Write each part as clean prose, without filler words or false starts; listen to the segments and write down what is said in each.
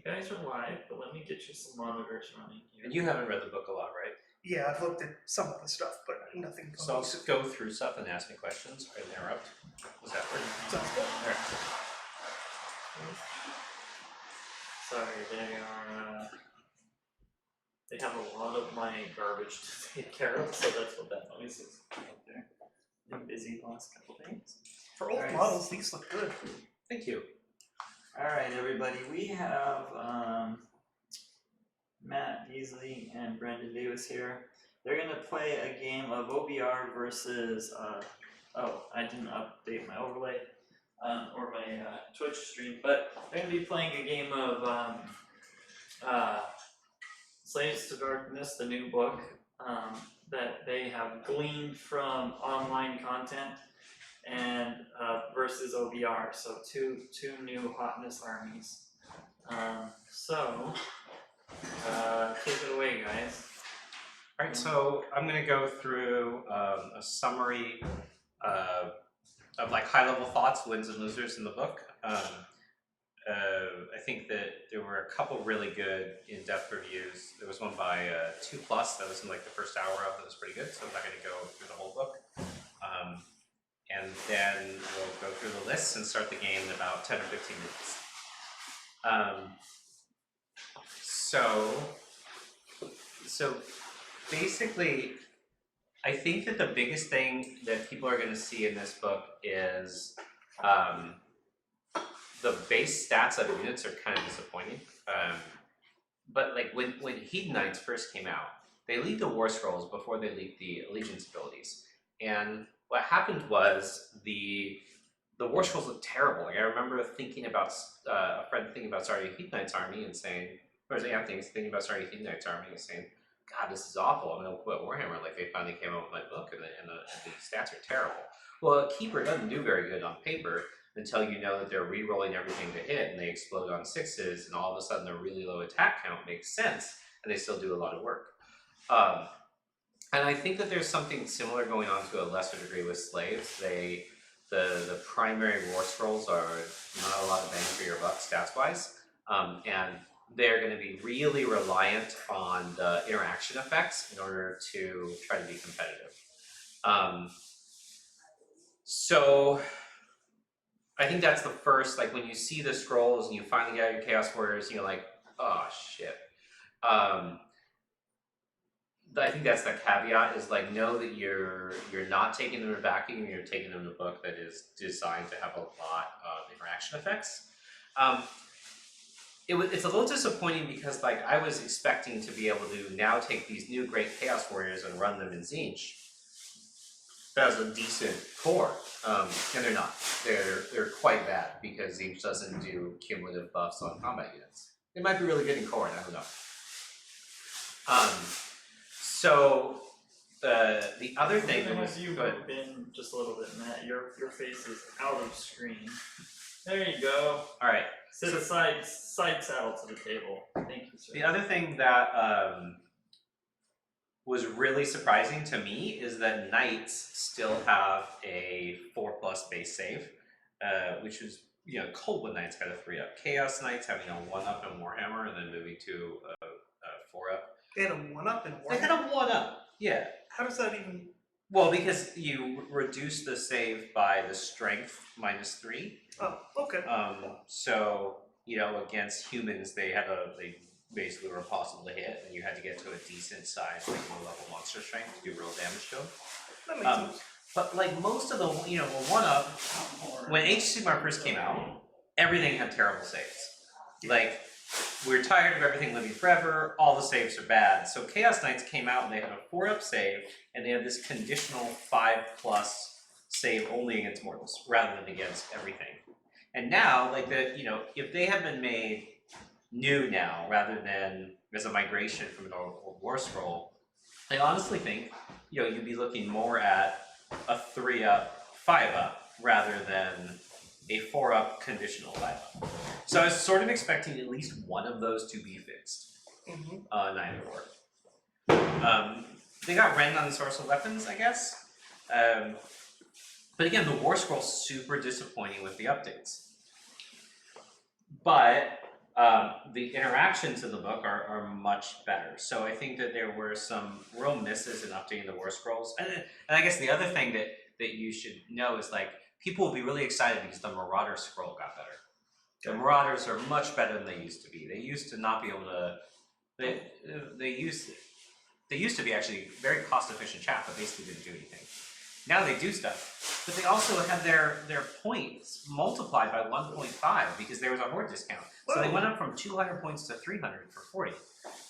guys are live, but let me get you some monitors running here. And you haven't read the book a lot, right? Yeah, I've looked at some of the stuff, but nothing. So I'll just go through stuff and ask me questions or interrupt. Does that work? Sounds good. All right. Sorry, they have a lot of my garbage to take care of, so that's what that noise is up there. Been busy the last couple days. For old models, these look good. Thank you. Alright, everybody, we have Matt Beasley and Brandon Davis here. They're going to play a game of OBR versus, I didn't update my overlay or my Twitch stream, but they're going to be playing a game of Slaves to Darkness, the new book that they have gleaned from online content, and versus OBR, so two new hotness armies. Take it away, guys. All right, so I'm going to go through a summary of like high-level thoughts, wins and losers in the book. I think that there were a couple really good in-depth reviews. There was one by 2+ that was in like the first hour of that was pretty good, so I'm not going to go through the whole book. And then we'll go through the lists and start the game in about 10 or 15 minutes. So basically, I think that the biggest thing that people are going to see in this book is the base stats of the units are kind of disappointing. But like when Hedonites first came out, they leaked the War Scrolls before they leaked the Allegiance abilities. And what happened was the War Scrolls looked terrible. Like I remember thinking about a friend thinking about starting a Hedonite's army and saying, or Anthony was thinking about starting a Hedonite's army and saying, God, this is awful. I'm going to quit Warhammer. Like they finally came out with my book and the stats are terrible. Well, a Keeper doesn't do very good on paper until you know that they're re-rolling everything to hit and they explode on 6s and all of a sudden their really low attack count makes sense and they still do a lot of work. And I think that there's something similar going on to a lesser degree with Slaves. The primary War Scrolls are not a lot of bang for your buck stats-wise, and they're going to be really reliant on the interaction effects in order to try to be competitive. So I think that's the first, like when you see the scrolls and you finally get your Chaos Warriors, you're like, oh shit. I think that's the caveat, is like know that you're not taking them in a vacuum, you're taking them in a book that is designed to have a lot of interaction effects. It's a little disappointing because like I was expecting to be able to now take these new great Chaos Warriors and run them in Tzeentch. That was a decent core, and they're not. They're quite bad because Tzeentch doesn't do cumulative buffs on combat units. They might be really good in core, I don't know. So the other thing that was you been just a little bit, Matt. Your face is out of screen. There you go. All right. Sit side saddle to the table. Thank you, sir. The other thing that was really surprising to me is that Knights still have a 4+ base save, which is, you know, Coldwood Knights got a 3-up. Chaos Knights having a 1-up in Warhammer and then moving to a 4-up. They had a 1-up in Warhammer? They had a 1-up, yeah. How does that even... Well, because you reduce the save by the strength -3. Oh, okay. So, you know, against humans, they basically were impossible to hit, and you had to get to a decent size, like low-level monster strength to do real damage to them. That makes sense. But like most of the, you know, 1-up, when Sigmar first came out, everything had terrible saves. Like, we're tired of everything living forever, all the saves are bad. So Chaos Knights came out and they had a 4-up save, and they had this conditional 5+ save only against mortals, rather than against everything. And now, like you know, if they had been made new now, rather than as a migration from an old War Scroll, I honestly think, you know, you'd be looking more at a 3-up, 5-up, rather than a 4-up conditional 5-up. So I was sort of expecting at least one of those to be fixed. Neither were. They got Ren on the source of weapons, I guess. But again, the War Scroll's super disappointing with the updates. But the interactions in the book are much better. So I think that there were some real misses in updating the war scrolls. And I guess the other thing that you should know is like people will be really excited because the Marauder scroll got better. The Marauders are much better than they used to be. They used to not be able to. They used to be actually very cost efficient chat, but basically didn't do anything. Now they do stuff, but they also have their points multiplied by 1.5 because there was a horde discount. So they went up from 200 points to 300 for 40.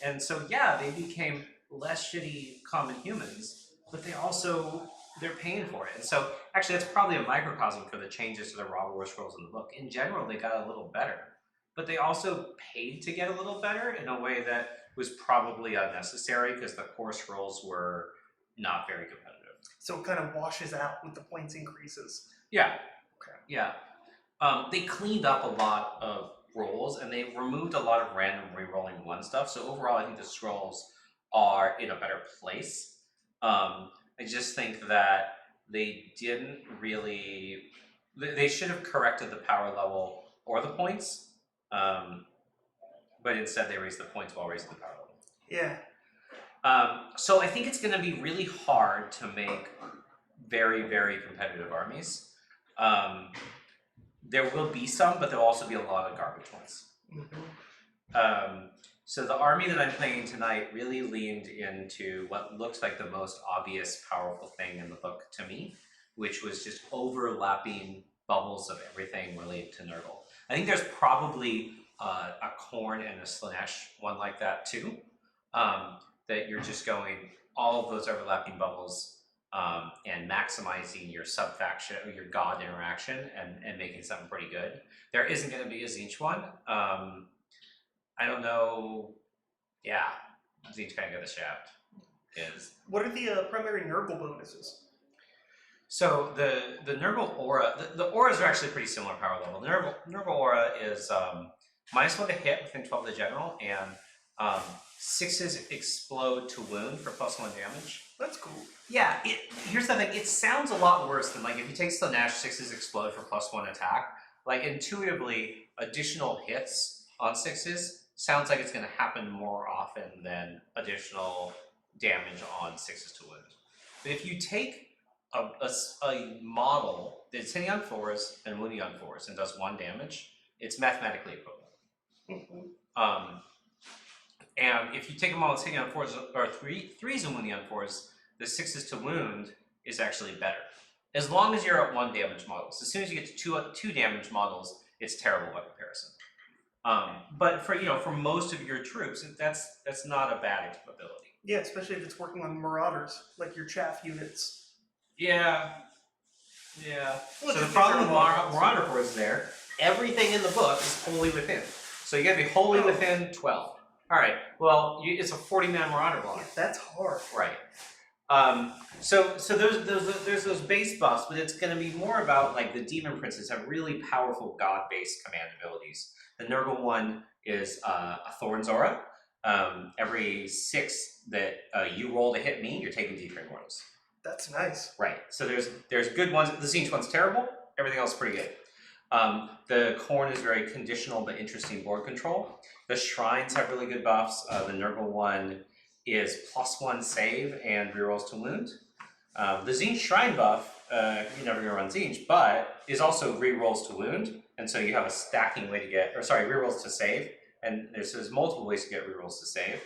And so yeah, they became less shitty common humans, but they're paying for it. And so actually that's probably a microcosm for the changes to the raw war scrolls in the book. In general, they got a little better, but they also paid to get a little better in a way that was probably unnecessary because the core scrolls were not very competitive. So it kind of washes out with the points increases. Yeah. Okay. Yeah. They cleaned up a lot of rolls and they removed a lot of random re-rolling one stuff. So overall, I think the scrolls are in a better place. I just think that they didn't really. They should have corrected the power level or the points, but instead they raised the points while raising the power level. Yeah. So I think it's going to be really hard to make very, very competitive armies. There will be some, but there'll also be a lot of garbage ones. Mm-hmm. So the army that I'm playing tonight really leaned into what looks like the most obvious, powerful thing in the book to me, which was just overlapping bubbles of everything related to Nurgle. I think there's probably a Khorne and a Slanesh one like that too. That you're just going all of those overlapping bubbles and maximizing your sub-faction or your god interaction and making something pretty good. There isn't going to be a Tzeentch one. I don't know. Yeah, Tzeentch kind of got the shaft. What are the primary Nurgle bonuses? So the Nurgle aura, the auras are actually pretty similar power level. The Nurgle aura is -1 to hit within 12 of the general, and 6s explode to wound for +1 damage. That's cool. Yeah, here's the thing, it sounds a lot worse than like if you take Slanesh, 6s explode for +1 attack. Like intuitively, additional hits on 6s sounds like it's going to happen more often than additional damage on 6s to wound. But if you take a model that's hitting on 4s and wounding on 4s and does 1 damage, it's mathematically equivalent. Mm-hmm. And if you take a model that's hitting on 4s or 3s and wounding on 4s, the 6s to wound is actually better. As long as you're at 1 damage models. As soon as you get to 2 damage models, it's terrible by comparison. But for most of your troops, that's not a bad ability. Yeah, especially if it's working on Marauders, like your chaff units. Yeah. Well, So the problem with Marauder Force is there, everything in the book is wholly within. So you gotta be wholly within 12. Alright, well, it's a 40-man Marauder block. Yeah, that's hard. Right. So there's those base buffs, but it's going to be more about like the Demon Princes have really powerful god-based command abilities. The Nurgle one is a Thorn's Aura. Every 6 that you roll to hit me, you're taking D3 mortals. That's nice. Right. So there's good ones. The Tzeentch one's terrible. Everything else is pretty good. The Khorne is very conditional but interesting board control. The Shrines have really good buffs. The Nurgle one is +1 save and rerolls to wound. The Tzeentch Shrine buff, you're never gonna run Tzeentch, but is also rerolls to wound, and so you have a stacking way to get, rerolls to save, and there's multiple ways to get rerolls to save.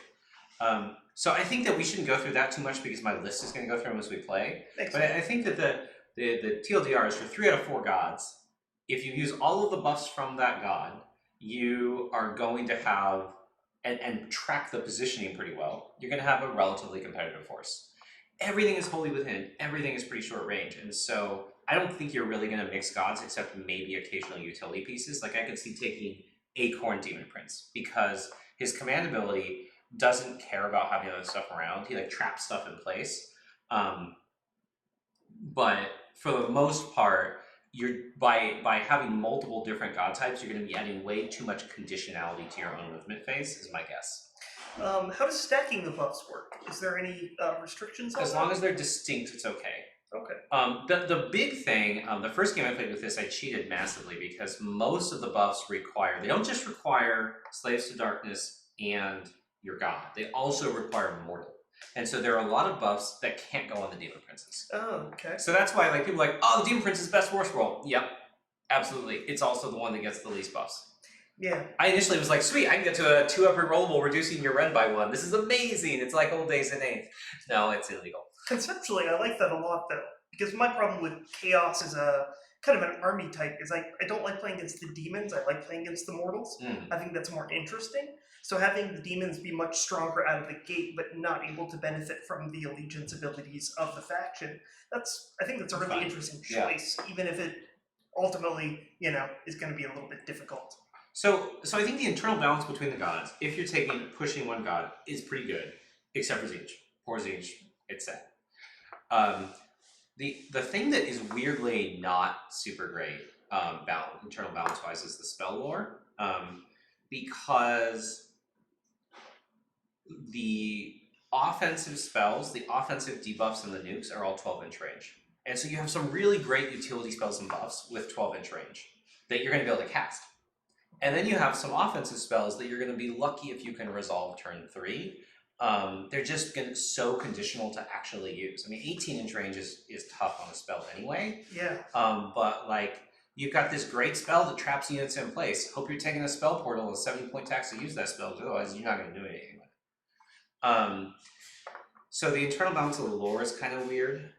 So I think that we shouldn't go through that too much because my list is gonna go through them as we play. But I think that the TLDR is for 3 out of 4 gods. If you use all of the buffs from that god, you are going to have and track the positioning pretty well, you're going to have a relatively competitive force. Everything is wholly within, everything is pretty short range, and so I don't think you're really going to mix gods except maybe occasional utility pieces. Like I could see taking a Khorne Demon Prince because his command ability doesn't care about having other stuff around. He like traps stuff in place. But for the most part, you're by having multiple different god types, you're going to be adding way too much conditionality to your own movement phase, is my guess. How does stacking the buffs work? Is there any restrictions on As that? long as they're distinct, it's okay. Okay. The big thing, the first game I played with this, I cheated massively because most of the buffs require, they don't just require Slaves to Darkness and your God, they also require Mortal. And so there are a lot of buffs that can't go on the Demon Princes. Oh, okay. So that's why like people are like, oh, the Demon Prince is best war scroll. Yep, absolutely. It's also the one that gets the least buffs. Yeah. I initially was like, sweet, I can get to a 2-up rerollable, reducing your Ren by 1. This is amazing. It's like old days in 8th. No, it's illegal. Conceptually, I like that a lot, though, because my problem with Chaos is a kind of an army type. Is I don't like playing against the demons. I like playing against the mortals. I think that's more interesting. So having the demons be much stronger out of the gate, but not able to benefit from the allegiance abilities of the faction, I think that's a really interesting choice, even if it ultimately, is going to be a little bit difficult. So I think the internal balance between the gods, if you're pushing one god, is pretty good, except for Zinj. Poor Zinj, it's sad. The thing that is weirdly not super great, internal balance wise, is the spell lore, because the offensive spells, the offensive debuffs, and the nukes are all 12-inch range, and so you have some really great utility spells and buffs with 12-inch range that you're going to be able to cast. And then you have some offensive spells that you're going to be lucky if you can resolve turn 3. They're just so conditional to actually use. I mean, 18-inch range is tough on a spell anyway. Yeah. But like, you've got this great spell that traps units in place. Hope you're taking a spell portal with 70-point tax to use that spell, because otherwise you're not going to do anything with it. So the internal balance of the lore is kind of weird.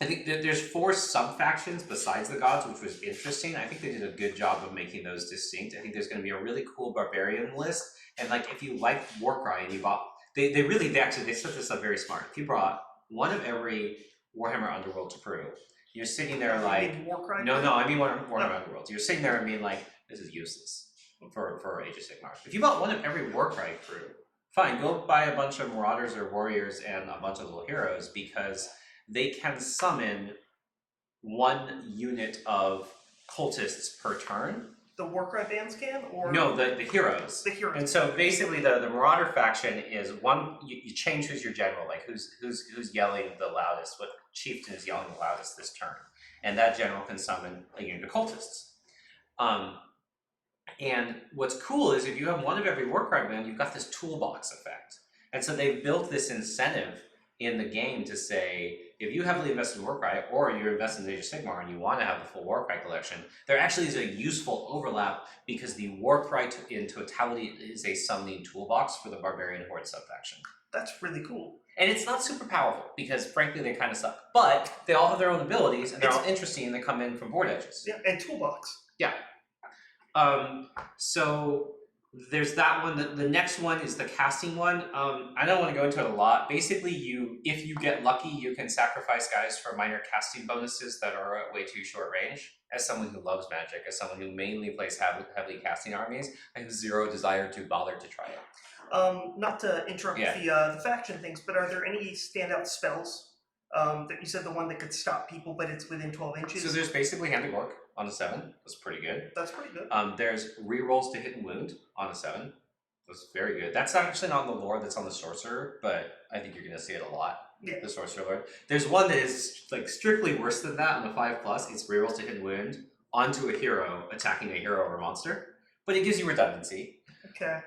I think that there's 4 sub-factions besides the gods, which was interesting. I think they did a good job of making those distinct. I think there's going to be a really cool Barbarian list. And like, if you like Warcry and you bought, they set this up very smart. If you brought one of every Warhammer Underworld to Peru, you're sitting there like, Warcry? No, I mean Warhammer Underworld. You're sitting there and being like, this is useless for Age of Sigmar. If you bought one of every Warcry crew, fine, go buy a bunch of Marauders or Warriors and a bunch of little heroes, because they can summon 1 unit of cultists per turn. The Warcry bands can, or no, the heroes. The heroes. And so basically, the Marauder faction is one. You change who's your general, like who's yelling the loudest. What chieftain is yelling the loudest this turn, and that general can summon a unit of cultists. And what's cool is if you have one of every Warcry band, you've got this toolbox effect. And so they've built this incentive in the game to say, if you heavily invest in Warcry, or you're invested in Age of Sigmar and you want to have the full Warcry collection, there actually is a useful overlap, because the Warcry in totality is a summoning toolbox for the Barbarian Horde subfaction. That's really cool. And it's not super powerful, because frankly they kind of suck. But they all have their own abilities, and they're all interesting, and they come in from board edges. Yeah, and toolbox. Yeah. So there's that one. The next one is the casting one. I don't want to go into it a lot. Basically, if you get lucky, you can sacrifice guys for minor casting bonuses that are at way too short range. As someone who loves Magic, as someone who mainly plays heavily casting armies, I have zero desire to bother to try it. Not to interrupt the faction things, but are there any standout spells? That you said the one that could stop people, but it's within 12 inches. So there's basically Hand of Gork on a 7. That's pretty good. That's pretty good. There's rerolls to hit and wound on a 7. That's very good. That's actually not on the lore, that's on the sorcerer, but I think you're going to see it a lot. Yeah. The sorcerer lore. There's one that is like strictly worse than that on the 5+. It's rerolls to hit and wound onto a hero, attacking a hero or a monster, but it gives you redundancy. Okay.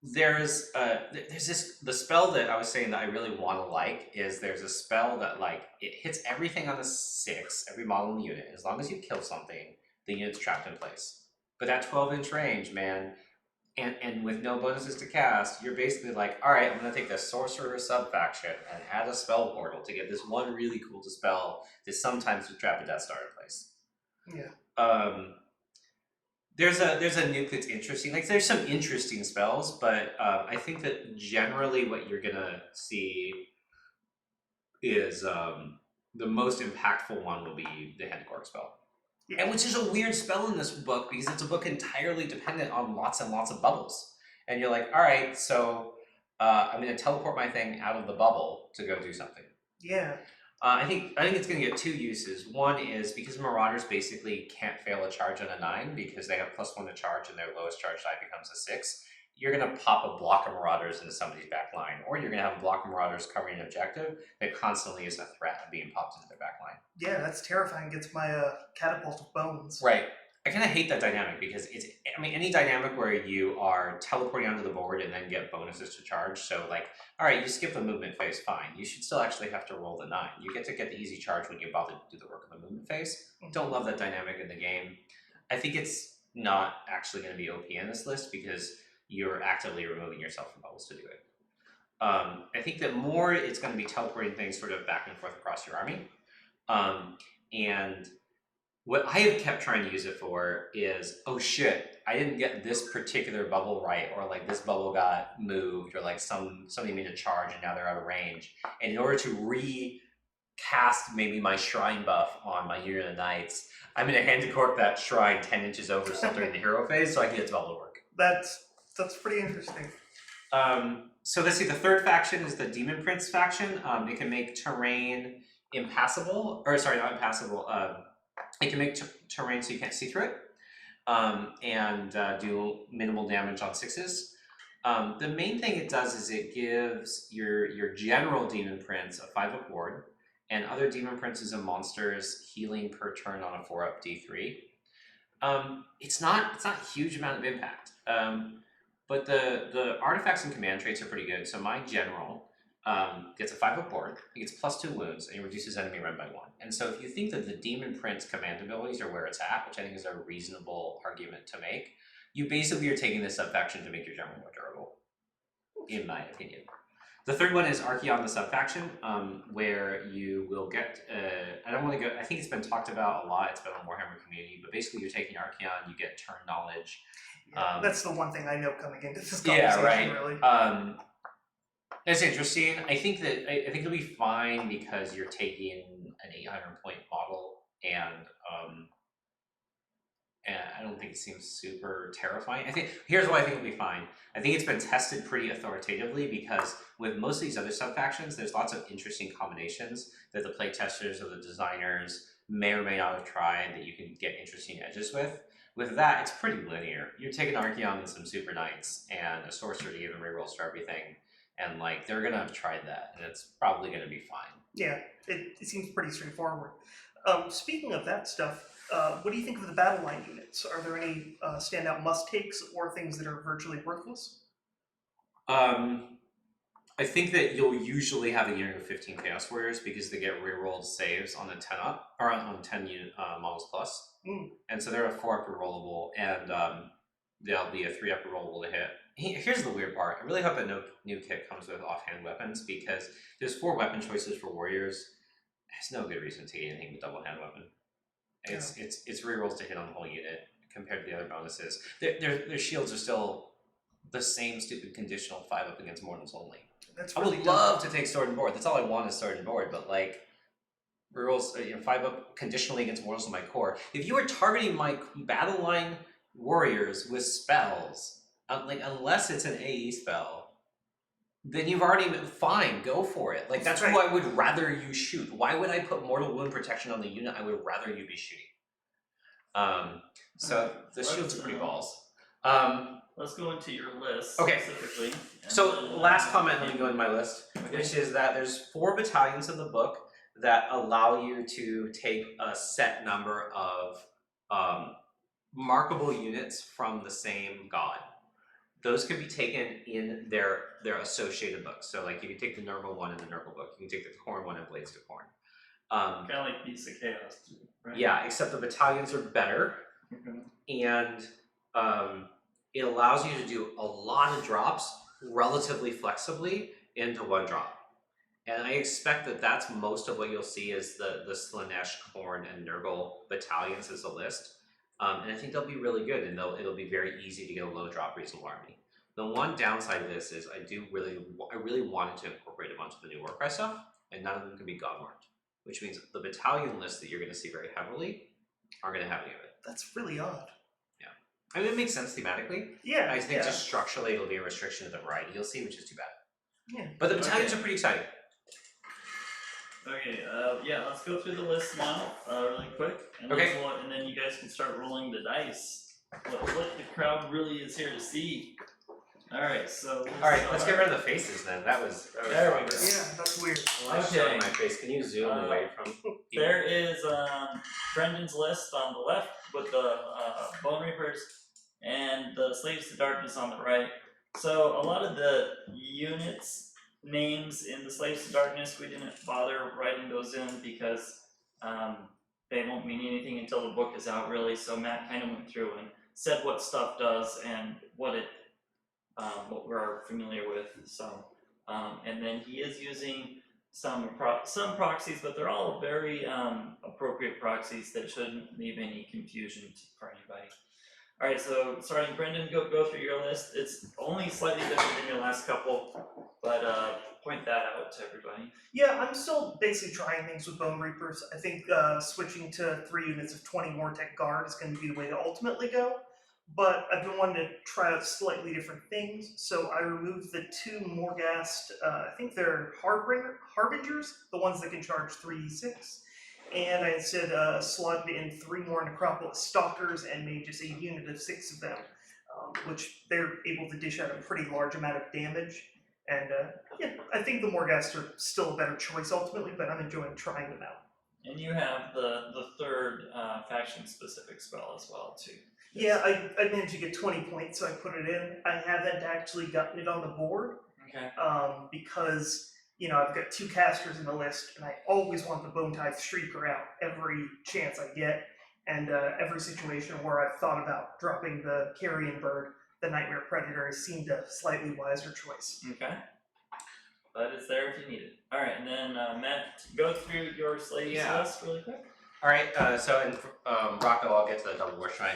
There's the spell that I was saying that I really want to like is there's a spell that like it hits everything on a 6, every model in the unit. As long as you kill something, the unit's trapped in place. But that 12-inch range, man, and with no bonuses to cast, you're basically like, all right, I'm gonna take the sorcerer sub-faction and add a spell portal to get this one really cool spell that sometimes would trap a Death Star in place. Yeah. There's a nuke that's interesting. Like there's some interesting spells, but I think that generally what you're gonna see is the most impactful one will be the Hand Cork spell. Yeah. And which is a weird spell in this book, because it's a book entirely dependent on lots and lots of bubbles. And you're like, all right, so I'm gonna teleport my thing out of the bubble to go do something. Yeah. I think it's going to get 2 uses. One is because Marauders basically can't fail a charge on a 9 because they have +1 to charge and their lowest charge die becomes a 6. you're going to pop a block of Marauders into somebody's back line, or you're going to have a block of Marauders covering an objective that constantly is a threat of being popped into their back line. Yeah, that's terrifying. Gets my catapult of bones. Right. I kind of hate that dynamic because it's, I mean, any dynamic where you are teleporting onto the board and then get bonuses to charge. So like, all right, you skip the movement phase, fine. You should still actually have to roll the 9. You get to get the easy charge when you're about to do the work of the movement phase. Don't love that dynamic in the game. I think it's not actually going to be OP in this list because you're actively removing yourself from bubbles to do it. I think that more it's going to be teleporting things sort of back and forth across your army. And what I have kept trying to use it for is, oh shit, I didn't get this particular bubble right, or like this bubble got moved, or like somebody made a charge and now they're out of range. And in order to recast maybe my shrine buff on my unit of knights, I'm going to hand to Corp that shrine 10 inches over during the hero phase so I can get the bubble to work. That's pretty interesting. So let's see, the third faction is the Demon Prince faction. It can make terrain impassable, or sorry, not impassable. It can make terrain so you can't see through it, and do minimal damage on 6s. The main thing it does is it gives your general Demon Prince a 5-up ward, and other Demon Princes and monsters healing per turn on a 4-up D3. It's not a huge amount of impact, but the artifacts and command traits are pretty good. So my general gets a 5-up ward, he gets +2 wounds, and he reduces enemy run by 1. And so if you think that the Demon Prince command abilities are where it's at, which I think is a reasonable argument to make, you basically are taking this subfaction to make your general more durable, in my opinion. The third one is Archaeon, the subfaction, where you will get, I don't want to go, I think it's been talked about a lot, it's been on Warhammer community, but basically you're taking Archaeon, you get turn knowledge. Yeah, that's the one thing I know coming into this conversation, really. It's interesting. I think it'll be fine because you're taking an 800-point model, and I don't think it seems super terrifying. I think here's why I think it'll be fine. I think it's been tested pretty authoritatively because with most of these other subfactions, there's lots of interesting combinations that the playtesters or the designers may or may not have tried that you can get interesting edges with. With that, it's pretty linear. You're taking Archaeon and some super knights and a sorcerer to give them rerolls for everything. And like they're gonna have tried that, and it's probably gonna be fine. Yeah, it seems pretty straightforward. Speaking of that stuff, what do you think of the battle line units? Are there any standout must-takes or things that are virtually worthless? I think that you'll usually have a unit of 15 Chaos Warriors because they get rerolled saves on the 10-up or on 10 unit models plus, and so they're a 4-up rerollable, and they'll be a 3-up rerollable to hit. Here's the weird part. I really hope that no new kit comes with offhand weapons because there's 4 weapon choices for warriors. There's no good reason to get anything but double hand weapon. It's rerolls to hit on the whole unit compared to the other bonuses. Their shields are still the same stupid conditional 5-up against mortals only. That's I would love to take sword and board. That's all I want is sword and board. But like rerolls, 5-up conditionally against mortals in my core. If you were targeting my battle line warriors with spells. Like unless it's an AE spell, then you've already been fine. Go for it. Like that's who I would rather you shoot. Why would I put mortal wound protection on the unit I would rather you be shooting? So the shields are pretty balls. Let's go into your list specifically. So last comment, let me go into my list, which is that there's 4 battalions in the book that allow you to take a set number of markable units from the same god. Those can be taken in their associated books. So like you can take the Nurgle one in the Nurgle book. You can take the Khorne one in Blades to Khorne. Kind of like Beasts of Chaos too, right? Yeah, except the battalions are better. And it allows you to do a lot of drops relatively flexibly into 1 drop. And I expect that that's most of what you'll see is the Slaanesh, Khorne, and Nurgle battalions as a list. And I think they'll be really good, and it'll be very easy to get a low drop reasonable army. The one downside of this is I really wanted to incorporate a bunch of the new Warcry stuff, and none of them can be God marked, which means the battalion list that you're going to see very heavily aren't going to have any of it. That's really odd. Yeah, I mean it makes sense thematically. Yeah, I think just structurally it'll be a restriction to the variety you'll see, which is too bad. Yeah, but the battalions are pretty exciting. Okay, yeah, let's go through the list now, really quick, and and then you guys can start rolling the dice. What the crowd really is here to see. Alright, so let's get rid of the faces then. That was There we fun. go. Yeah, that's weird. Well, Okay. showing my face. Can you zoom away from? There is Brendan's list on the left with the Bonereapers and the Slaves to Darkness on the right. So a lot of the units names in the Slaves to Darkness, we didn't bother writing those in because they won't mean anything until the book is out really. So Matt kind of went through and said what stuff does and what we're familiar with. So and then he is using some proxies, but they're all very appropriate proxies that shouldn't leave any confusion for anybody. Alright, so starting Brendan, go through your list. It's only slightly different than your last couple, but point that out to everybody. Yeah, I'm still basically trying things with Bonereapers. I think switching to 3 units of 20 Mortec Guard is going to be the way to ultimately go. But I've been wanting to try out slightly different things, so I removed the 2 Morghast, I think they're Harbingers, the ones that can charge 3d6, and I instead slotted in 3 more Necropolis Stalkers and made just a unit of 6 of them, which they're able to dish out a pretty large amount of damage. And yeah, I think the Morghast are still a better choice ultimately, but I'm enjoying trying them out. And you have the third faction-specific spell as well, too. Yeah, I managed to get 20 points, so I put it in. I haven't actually gotten it on the board, Okay. because, you know, I've got 2 casters in the list, and I always want the Bone Tithe Streaker out every chance I get, and every situation where I've thought about dropping the Carrion Bird, the Nightmare Predator has seemed a slightly wiser choice. Okay. But it's there if you need it. Alright, and then Matt, go through your slaves list really quick. Alright, so in Rocco, I'll get to the double war shrine.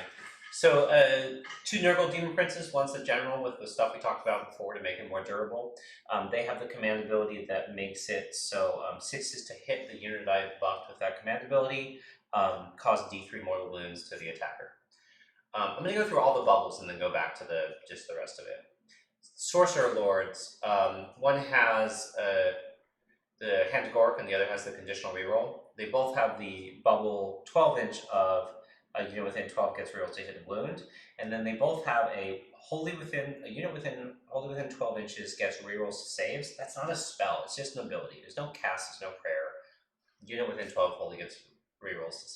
So 2 Nurgle Demon Princes, one's the general with the stuff we talked about before to make it more durable. They have the command ability that makes it so 6 is to hit the unit I've buffed with that command ability, cause D3 mortal wounds to the attacker. I'm going to go through all the bubbles and then go back to just the rest of it. Sorcerer Lords, one has the Hand of Gork and the other has the conditional reroll. They both have the bubble 12-inch of a unit within 12 gets rerolls to hit a wound, and then they both have a unit within 12 inches gets rerolls to saves. That's not a spell, it's just an ability. There's no cast, there's no prayer. Unit within 12 wholly gets rerolls to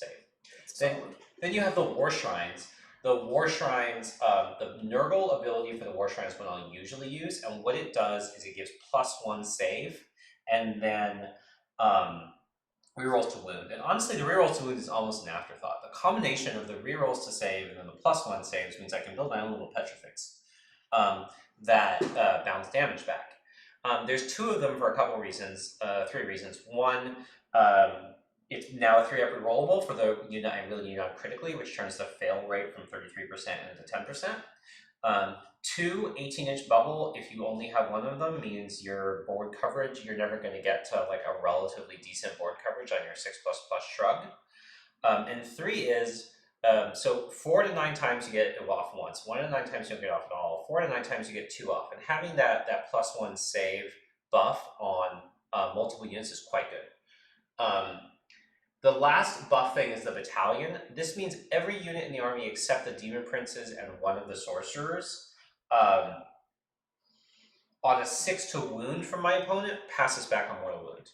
save. Then you have the War Shrines. The War Shrines, the Nurgle ability for the War Shrines one I'll usually use, and what it does is it gives +1 save, and then rerolls to wound. And honestly, the rerolls to wound is almost an afterthought. The combination of the rerolls to save and then the +1 saves means I can build my own little Petrifix that bounce damage back. There's 2 of them for a couple reasons, 3 reasons. One, it's now a 3-up rerollable for the unit I really need on critically, which turns the fail rate from 33% into 10%. 2, 18-inch bubble, if you only have one of them, means your board coverage, you're never going to get to like a relatively decent board coverage on your 6++ shrug. And 3 is, so 4 to 9 times you get it off once, 1 to 9 times you don't get off at all, 4 to 9 times you get 2 off. And having that +1 save buff on multiple units is quite good. The last buff thing is the battalion. This means every unit in the army except the Demon Princes and one of the sorcerers on a 6 to wound from my opponent passes back on mortal wound.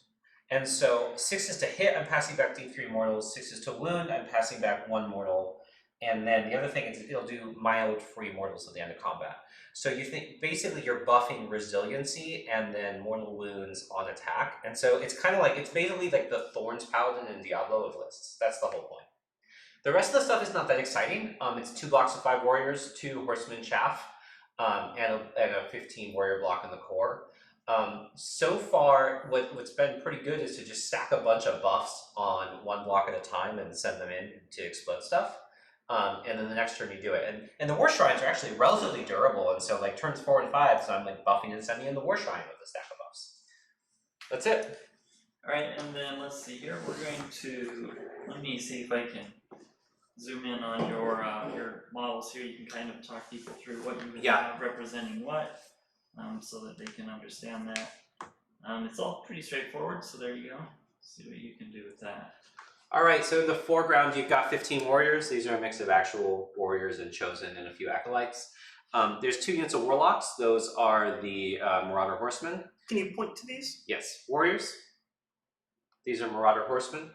And so 6 is to hit, I'm passing back D3 mortals, 6 is to wound, I'm passing back 1 mortal, and then the other thing is it'll do mild free mortals at the end of combat. So you think basically you're buffing resiliency and then mortal wounds on attack, and so it's kind of like, it's basically like the Thorns Paladin and Diablo of lists. That's the whole point. The rest of the stuff is not that exciting. It's 2 blocks of 5 warriors, 2 horsemen chaff, and a 15 warrior block in the core. So far, what's been pretty good is to just stack a bunch of buffs on 1 block at a time and send them in to explode stuff. And then the next turn you do it. And the War Shrines are actually relatively durable, and so like turns 4 and 5, so I'm like buffing and sending in the War Shrine with a stack of buffs. That's it. Alright, and then let's see here, we're going to, let me see if I can zoom in on your models here. You can kind of talk people through what you have representing what, so that they can understand that. It's all pretty straightforward, so there you go. See what you can do with that. Alright, so in the foreground you've got 15 warriors. These are a mix of actual warriors and chosen and a few acolytes. There's 2 units of warlocks. Those are the Marauder Horsemen. Can you point to these? Yes, warriors. These are Marauder Horsemen.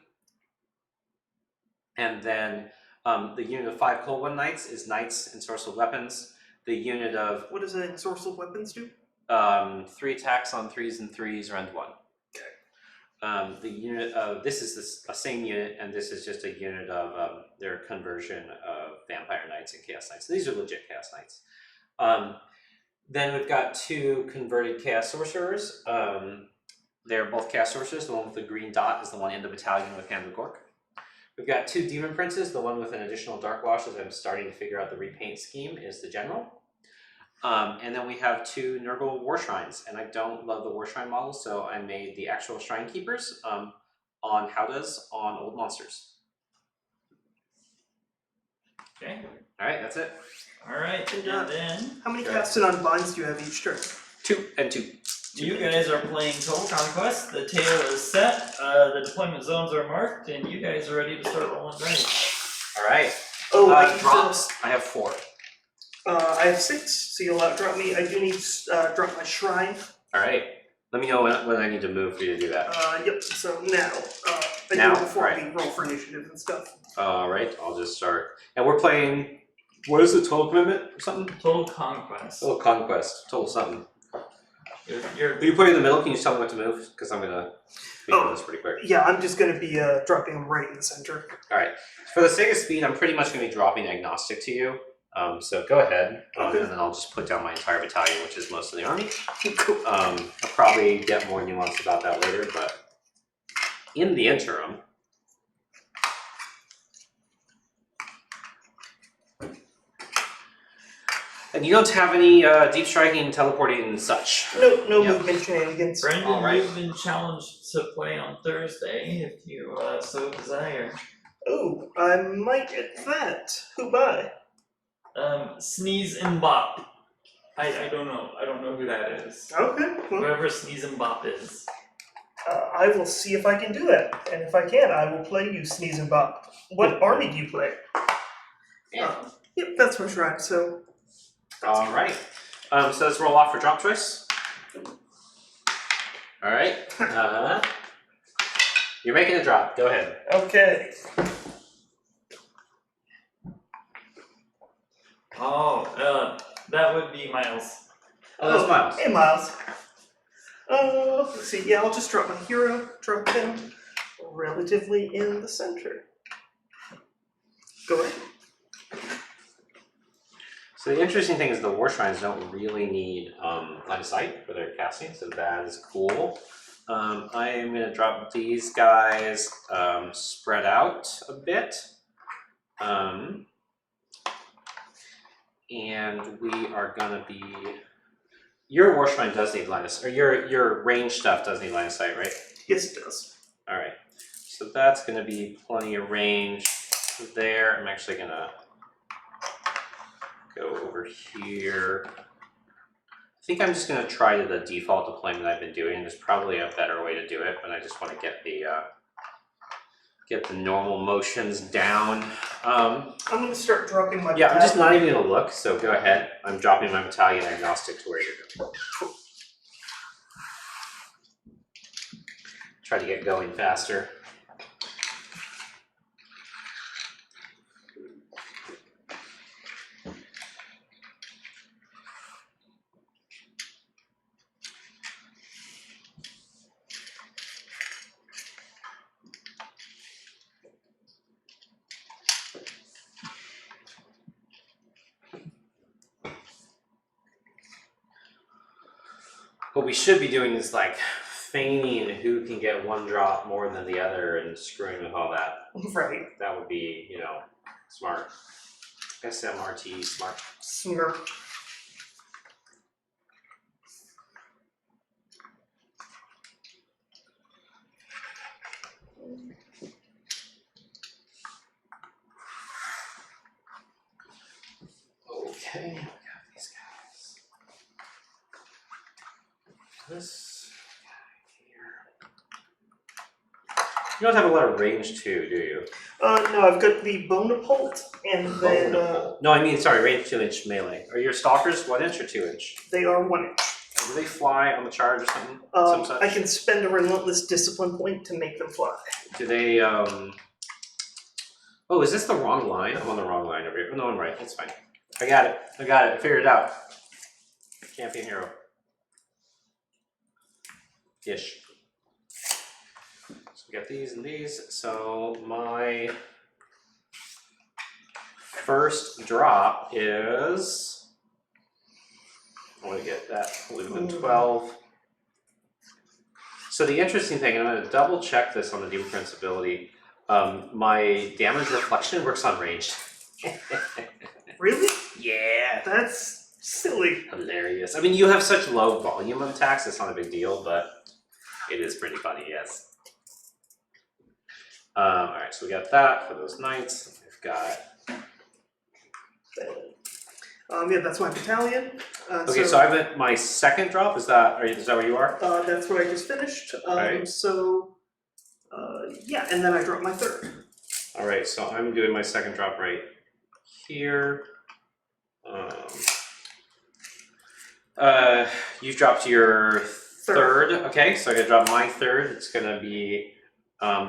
And then the unit of 5 Cold One Knights is Knights and Sorcerer Weapons. The unit of... What does a Sorcerer Weapons do? 3 attacks on 3s and 3s, round 1. Okay. The unit of... This is the same unit, and this is just a unit of their conversion of Vampire Knights and Chaos Knights. So these are legit Chaos Knights. Then we've got 2 converted Chaos Sorcerers. They're both Chaos Sorcerers. The one with the green dot is the one in the battalion with Hand of Gork. We've got 2 Demon Princes. The one with an additional Dark Wash, as I'm starting to figure out the repaint scheme, is the General. And then we have 2 Nurgle War Shrines. And I don't love the War Shrine model, so I made the actual Shrine Keepers on Howdas on Old Monsters. Okay. Alright, that's it. Alright, and then How many casts and unbinds do you have each turn? 2 and 2. you guys are playing Total Conquest. The tale is set, the deployment zones are marked, and you guys are ready to start rolling dice. Alright. Oh, I drops. I have 4. I have 6, so you'll drop me. I do need to drop my shrine. Alright. Let me know when I need to move for you to do that. Yep, so now, I Now? do it before Right. we roll for initiative and stuff. Alright, I'll just start. And we're playing... What is the total commitment or something? Total Conquest. Total Conquest. Total something. You're Will you put it in the middle? Can you just tell me what to move? Because I'm going to speed on this pretty quick. Yeah, I'm just going to be dropping them right in the center. Alright. For the sake of speed, I'm pretty much going to be dropping agnostic to you. So go ahead. Okay. And then I'll just put down my entire battalion, which is most of the army. Cool. I'll probably get more nuance about that later, but in the interim... And you don't have any deep striking, teleporting, and such. No Yep. movement shenanigans. Brendan, Alright. you've been challenged to play on Thursday, if you so desire. Oh, I might get that. Who by? Sneeze and Bop. I don't know. I don't know who that is. Okay, well, Whoever Sneeze and Bop is. I will see if I can do that. And if I can, I will play you, Sneeze and Bop. What army do you play? Yeah. Yep, that's my shrine, so... Alright. So let's roll off for drop choice. Alright. You're making a drop. Go ahead. Okay. Oh, that would be Miles. Oh, that's Miles. Hey, Miles. Let's see. Yeah, I'll just drop my hero, drop him relatively in the center. Go ahead. So the interesting thing is the War Shrines don't really need line of sight for their casting, so that is cool. I am going to drop these guys spread out a bit. And we are going to be... Your War Shrine does need line of sight, or your range stuff does need line of sight, right? Yes, it does. Alright, so that's going to be plenty of range there. I'm actually going to go over here. I think I'm just going to try to the default deployment I've been doing. There's probably a better way to do it, but I just want to get the normal motions down. I'm going to start dropping my... Yeah, I'm just not even going to look, so go ahead. I'm dropping my battalion agnostic to where you're going. Try to get going faster. What we should be doing is like feigning who can get one drop more than the other and screwing with all that. Right. That would be, you know, smart. SMRT, smart. Smirk. Okay, we got these guys. This guy here. You don't have a lot of range too, do you? No, I've got the Bonapult, and then No, I mean, sorry, range 2-inch melee. Are your stalkers 1-inch or 2-inch? they are 1 inch. Do they fly on the charge or something? Some such? I can spend a relentless discipline point to make them fly. Do they, Oh, is this the wrong line? I'm on the wrong line over here. Oh, no, I'm right. That's fine. I got it. I figured it out. Champion hero. Ish. So we got these and these. So my first drop is, I want to get that within 12. So the interesting thing, and I'm going to double check this on the Demon Prince ability, my damage reflection works on range. Really? Yeah. That's silly. Hilarious. I mean, you have such low volume of attacks, it's not a big deal, but it is pretty funny, yes. Alright, so we got that for those knights. We've got... Yeah, that's my battalion. Okay, so I'm at my second drop. Is that where you are? That's what I just finished. Right. So, yeah, and then I dropped my third. Alright, so I'm doing my second drop right here. You've dropped your third. Okay, so I gotta drop my third. It's gonna be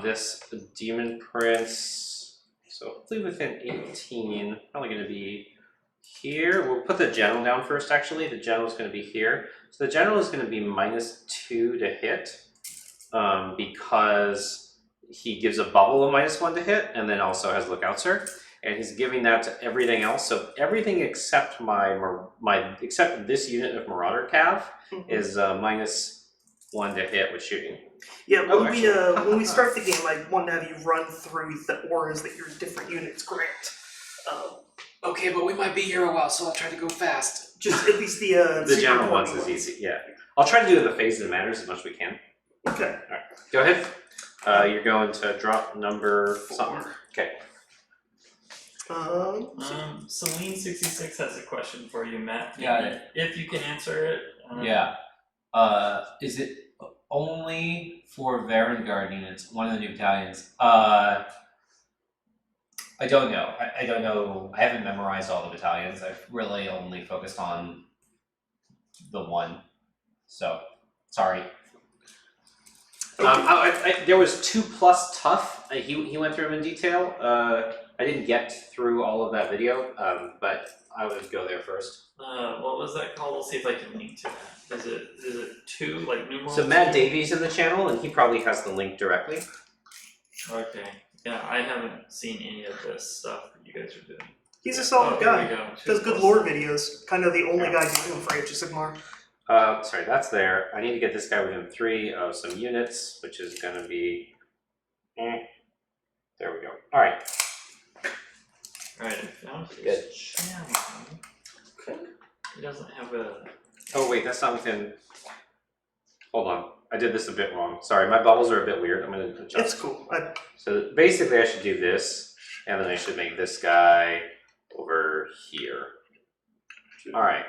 this Demon Prince. So hopefully within 18, probably gonna be here. We'll put the general down first, actually. The general is going to be here. So the general is going to be -2 to hit because he gives a bubble of -1 to hit and then also has Lookout Sir. And he's giving that to everything else. So everything except except this unit of Marauder Cav is -1 to hit with shooting. Yeah, when we start the game, I want to have you run through the auras that your different units grant. Okay, but we might be here a while, so I'll try to go fast. Just at least the general ones is easy, yeah. I'll try to do the phases that matters as much as we can. Okay. Alright, go ahead. You're going to drop number 4. Okay. Celine66 has a question for you, Matt. Yeah. If you can answer it. Yeah. Is it only for Vanguard units, one of the new battalions? I don't know. I don't know. I haven't memorized all the battalions. I've really only focused on the one. So, sorry. There was 2+ tough. He went through them in detail. I didn't get through all of that video, but I would go there first. What was that called? We'll see if I can link to that. Is it 2, like numeral? So Matt Davies in the channel, and he probably has the link directly. Okay. Yeah, I haven't seen any of this stuff that you guys are doing. He's a solid guy. Here we go. Does good lore videos. Kind of the only guy doing them for Age of Sigmar. Sorry, that's there. I need to get this guy within 3 of some units, which is going to be... There we go. Alright. Alright, I found his Good. channel. Okay. He doesn't have a... Oh wait, that's not within... Hold on. I did this a bit wrong. Sorry, my bubbles are a bit weird. I'm going to adjust. It's cool. So basically I should do this, and then I should make this guy over here. Alright.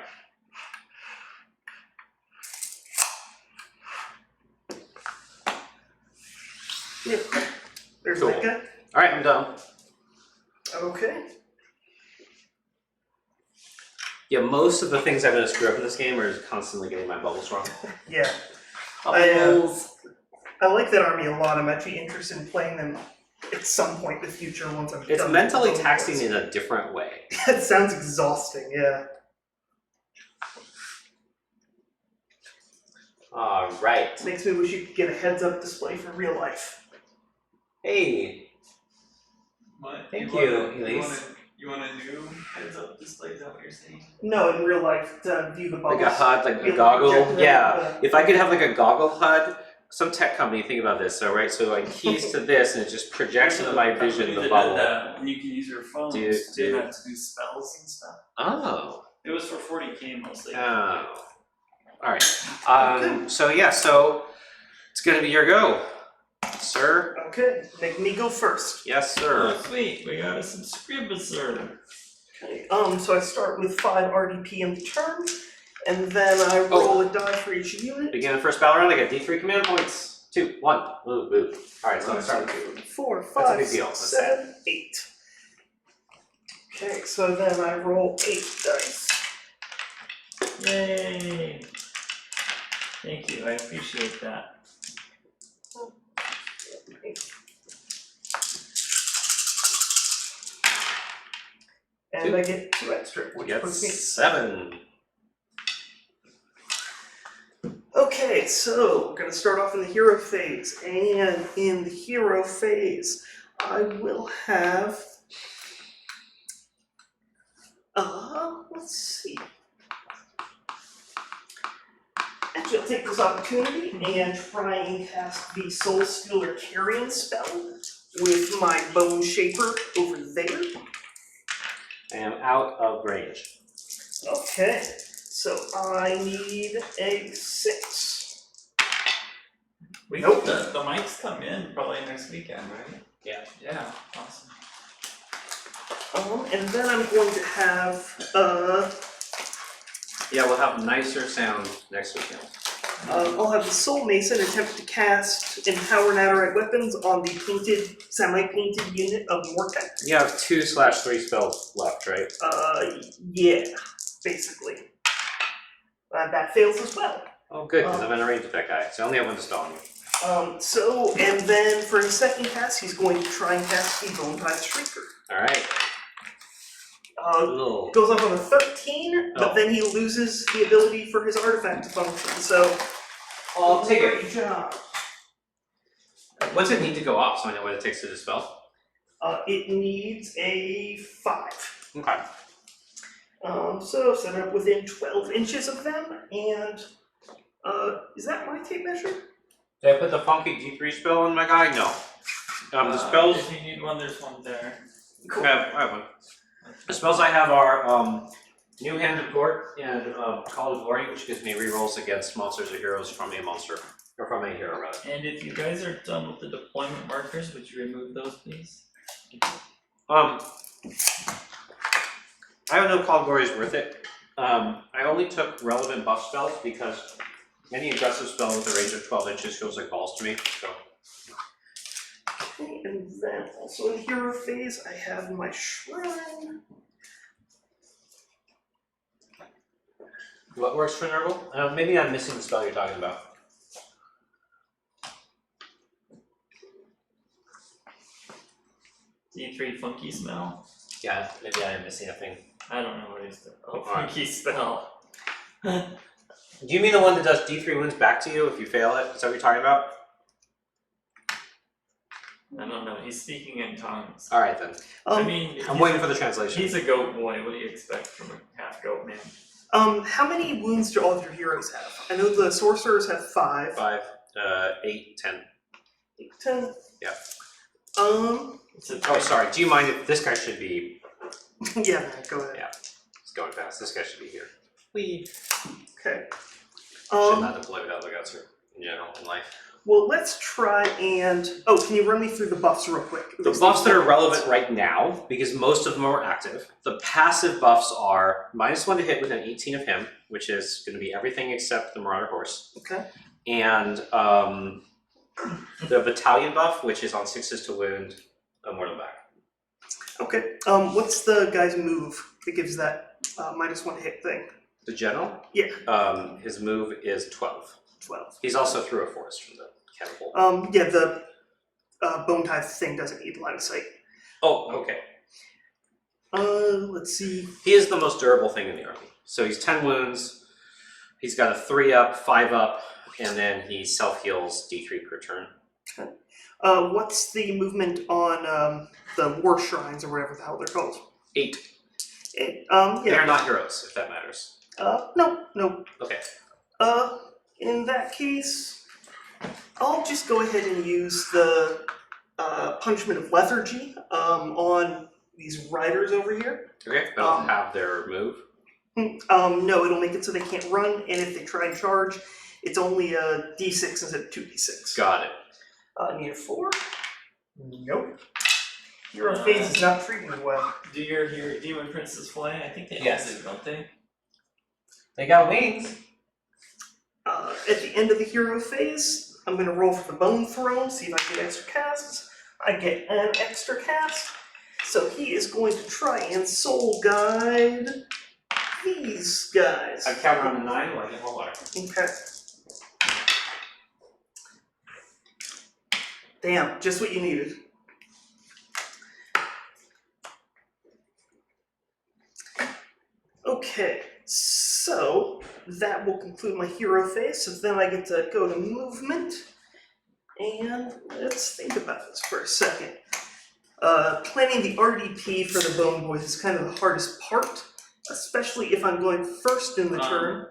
Yeah. There's Cool. that guy. Alright, I'm done. Okay. Yeah, most of the things I'm going to screw up in this game are constantly getting my bubbles wrong. Yeah. Bubbles! I like that army a lot. I'm actually interested in playing them at some point in the future once I'm It's done mentally with the taxing bonus. in a different way. That sounds exhausting, yeah. Alright. Makes me wish you could get a heads-up display for real life. Hey! What? Thank you, Elise. You want a new heads-up display? Is that what you're saying? No, in real life, to view the bubbles. Like a HUD, like Be a able to goggle? project Yeah. the- If I could have like a goggle HUD, some tech company, think about this, so right, so I keys to this and it just projects into my vision the bubble. And you can use your phone to do that to do spells and stuff. Oh. It was for 40k mostly. Oh. Alright. So yeah, so it's gonna be your go, sir. Okay, make me go first. Yes, Oh, sir. sweet. We got a subscriber, sir. Okay, so I start with 5 RDP in the turn, and then I roll a die for each unit. Begin the first battle round, I get D3 command points. 2, 1. Move, move. Alright, so I start with 2. 4, That's a 5, big deal. 6, That's 7, 8. Okay, so then I roll 8 dice. Yay! Thank you, I appreciate that. And 2. I get 2 extra, We which get puts me. 7. Okay, so we're gonna start off in the hero phase, and in the hero phase, I will have. Let's see. Actually, I'll take this opportunity and try and cast the Soul Stealer Carrion spell with my Bone Shaper over there. I am out of range. Okay, so I need a 6. Nope. The mics come in probably next weekend, right? Yeah. Yeah, awesome. And then I'm going to have Yeah, we'll have nicer sound next weekend. I'll have the Soul Mason attempt to cast Empower Nadirite Weapons on the painted, semi-painted unit of Mortec. You have 2/3 spells left, right? Yeah, basically. That fails as well. Oh, good, because I'm in range with that guy. So I only have 1 dispel on you. And then for his second cast, he's going to try and cast the Bonetithe Shrieker. Alright. Goes up on a 13, but Oh. then he loses the ability for his artifact to function, so... I'll take it. Great job. What's it need to go off so I know what it takes to dispel? It needs a 5. Okay. So set up within 12 inches of them, and is that my tape measure? Did I put the funky D3 spell on my guy? No. The spells. If you need one, there's one there. Cool. I have one. The spells I have are New Hand of Gort and Call of Glory, which gives me rerolls against monsters or heroes from a monster. Or from a hero, rather. And if you guys are done with the deployment markers, would you remove those, please? I don't know if Call of Glory is worth it. I only took relevant buff spells because any aggressive spell with a range of 12 inches feels like balls to me. So. Okay, and then also in the hero phase, I have my shrine. What works for Nurgle? Maybe I'm missing the spell you're talking about. D3 funky smell? Yeah, maybe I am missing a thing. I don't know what he's doing. Oh, Alright. funky spell. Do you mean the one that does D3 wounds back to you if you fail it? Is that what you're talking about? I don't know, he's speaking in tongues. Alright then. I mean, I'm waiting for the translation. he's a goat boy, what do you expect from a half goat man? How many wounds do all of your heroes have? I know the sorcerers have 5. 5, 8, 10. 8, 10. Yeah. It's a Oh, sorry. Do you mind if this guy should be Yeah, go ahead. Yeah. It's going fast. This guy should be here. Whee. Okay. Should not deploy without lookouts in general in life. Well, let's try and... Oh, can you run me through the buffs real quick? The buffs that are relevant right now, because most of them are active, the passive buffs are -1 to hit with an 18 of him, which is going to be everything except the Marauder Horse. Okay. And the Battalion buff, which is on 6s to wound a mortal back. Okay. What's the guy's move that gives that -1 hit thing? The General? Yeah. His move is 12. 12. He's also through a forest from the catapult. Yeah, the Bonetithe thing doesn't need line of sight. Oh, okay. Let's see. He is the most durable thing in the army. So he's 10 wounds, he's got a 3 up, 5 up, and then he self-heals D3 per turn. What's the movement on the war shrines or whatever the hell they're called? 8. They They're yeah. not heroes, if that matters. No. Okay. In that case, I'll just go ahead and use the Punishment of Lethargy on these riders over here. Okay, they'll have their move. No, it'll make it so they can't run, and if they try and charge, it's only a D6 instead of 2D6. Got it. I need a 4. Nope. Hero phase is not treating me well. Do your demon princes fly? I think they all Yes. do, don't they? They got wings. At the end of the hero phase, I'm going to roll for the Bone Throne, see if I get extra casts. I get an extra cast. So he is going to try and soul guide these guys. I count on a 9 or a whole lot. Okay. Damn, just what you needed. Okay, so that will conclude my hero phase. So then I get to go to movement. And let's think about this for a second. Planning the RDP for the Bone Boys is kind of the hardest part, especially if I'm going first in the turn.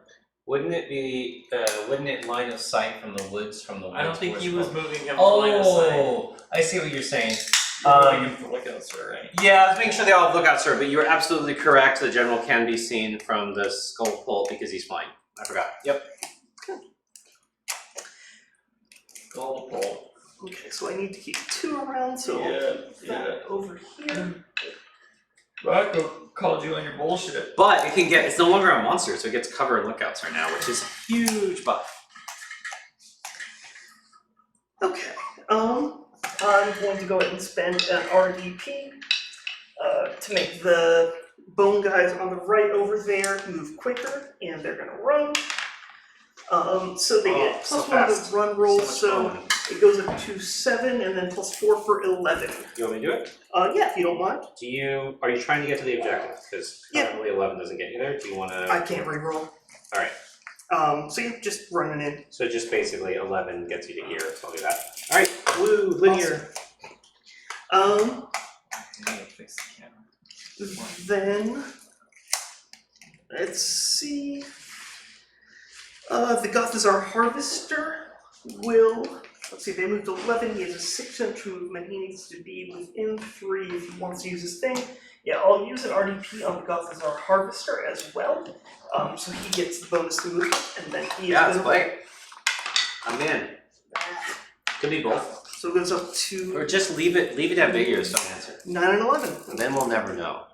Wouldn't it line of sight from the woods I don't think he was moving him Oh, line of sight. I see what you're saying. Moving him for lookouts, right? Yeah, I was making sure they all have lookouts, sir, but you were absolutely correct. The general can be seen from the skull pole because he's flying. I forgot. Yep. Goal pole. Okay, so I need to keep 2 around, so I'll keep that over here. Rocco called you on your bullshit. But it's no longer a monster, so it gets cover and lookouts right now, which is a huge buff. Okay, I'm going to go ahead and spend an RDP to make the bone guys on the right over there move quicker, and they're gonna run. So they get so +1 fast. to run roll, much so fun. it goes up to 7, and then +4 for 11. You want me to do it? Yeah, if you don't mind. Are you trying to get to the objective? Because Yeah. currently 11 doesn't get you there. Do you want to? I can't re-roll. Alright. So you're just running in. So just basically 11 gets you to here, so I'll do that. Alright, woo, linear. Awesome. I need to fix the camera. Then let's see. The Gothazar Harvester will. Let's see. They moved 11. He has a 6-inch movement. He needs to be within 3 if he wants to use his thing. Yeah, I'll use an RDP on the Gothazar Harvester as well. So he gets the bonus to movement, and then he is Yeah, going it's play. I'm in. Could be both. So it goes up to Or just leave it ambiguous, don't answer. 9 and 11. And then we'll never know.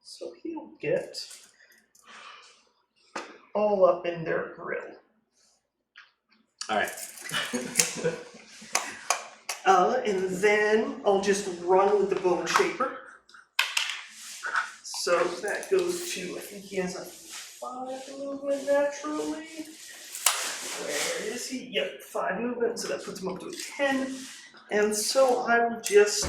So he'll get all up in their grill. Alright. And then I'll just run with the Bone Shaper. So that goes to, I think he has a 5 movement naturally. Where is he? Yep, 5 movement, so that puts him up to a 10. And so I will just,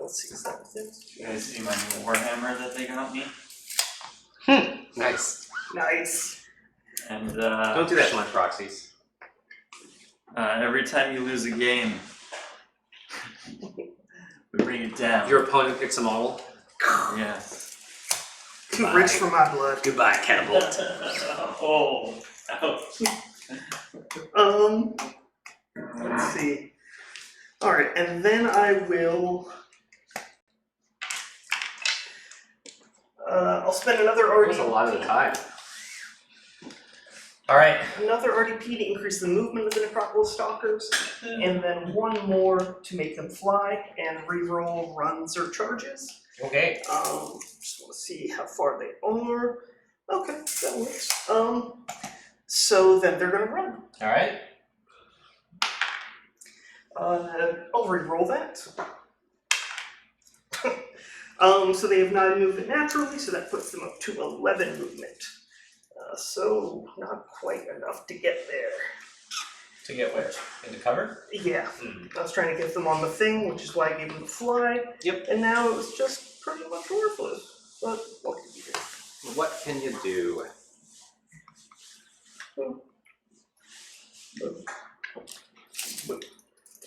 let's see, is that it? You guys see my new Warhammer that they got me? Nice. Nice. And Don't do that to my proxies. every time you lose a game, we bring it down. Your opponent picks a model. Yes. Too rich for my blood. Goodbye, catapult. Oh, ouch. Let's see. Alright, and then I will I'll spend another That was RDP. a lot of the time. Alright. Another RDP to increase the movement of the Necropolis Stalkers, and then 1 more to make them fly and reroll runs or charges. Okay. Just want to see how far they are. Okay, that works. So then they're gonna run. Alright. I'll reroll that. So they have 9 movement naturally, so that puts them up to 11 movement. So not quite enough to get there. To get where? Into cover? Yeah, I was trying to get them on the thing, which is why I gave them the fly. Yep. And now it was just pretty much worthless. But what can you do? What can you do?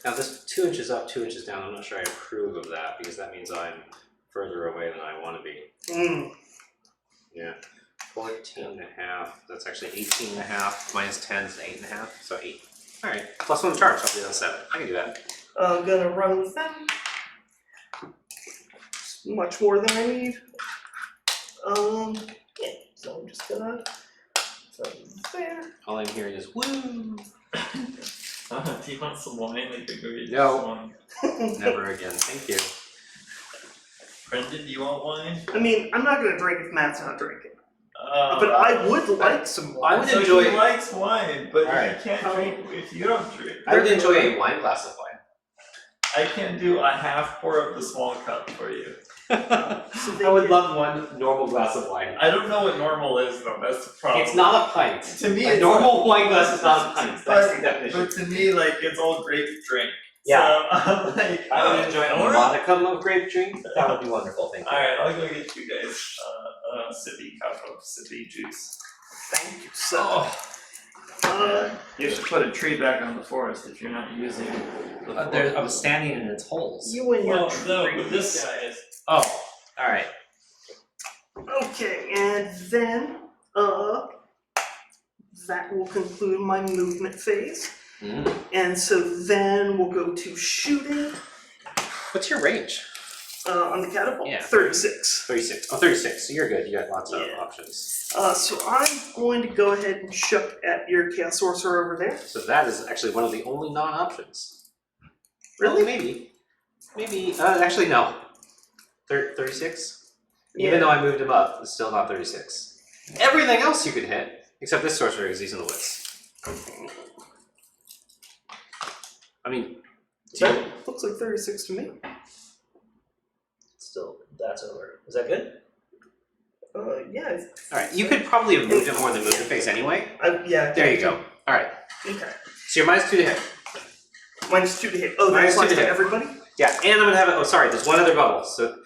Now this 2 inches up, 2 inches down, I'm not sure I approve of that because that means I'm further away than I want to be. Yeah. 14 and a half, that's actually 18 and a half, minus 10 is 8 and a half, so 8. Alright, plus 1 charge, so I'll do that 7. I can do that. I'm gonna run with them. It's much more than I need. Yeah, so I'm just gonna throw them there. All I'm hearing is woo! Do you want some wine? Like, go get you No. some wine. Never again, thank you. Brendan, do you want wine? I mean, I'm not gonna drink if Matt's not drinking. but I would like some I wine. would So enjoy- he likes wine, but Alright. he can't drink if you don't drink. I would enjoy a wine glass of wine. I can do a half pour of the small cup for you. I would love one normal glass of wine. I don't know what normal is though. That's the problem. It's not a pint. To me, A it's normal wine glass is not a pint. That's the definition. But to me, like it's all grape drink. Yeah. So I'm like, I would enjoy a alright. modicum of grape drink. That would be wonderful. Thank you. Alright, I'll go get you guys a sippy cup of sippy juice. Thank you, sir. You should put a tree back on the forest if you're not using the I'm standing in its holes. You and your Well, no, trees. but this guy is. Oh, all right. Okay, and then that will conclude my movement phase. Mm. And so then we'll go to shooting What's your range? on the catapult. Yeah. 36. 36. Oh, 36. So you're good. You got lots of Yeah. options. So I'm going to go ahead and chuck at your Chaos Sorcerer over there. So that is actually one of the only non-options. Really? Oh, maybe. Maybe. Actually, no. 36? Yeah. Even though I moved him up, it's still not 36. Everything else you can hit, except this sorcerer because he's in the woods. I mean, That looks like 36 to me. still, that's over. Is that good? Yeah. Alright, you could probably have moved him more than movement phase anyway. Yeah. There you go. Alright, Okay. so you're -2 to hit. -2 to hit. Oh, that -2 applies to to hit. everybody? Yeah, and I'm gonna have it. Oh, sorry, there's one other bubble. So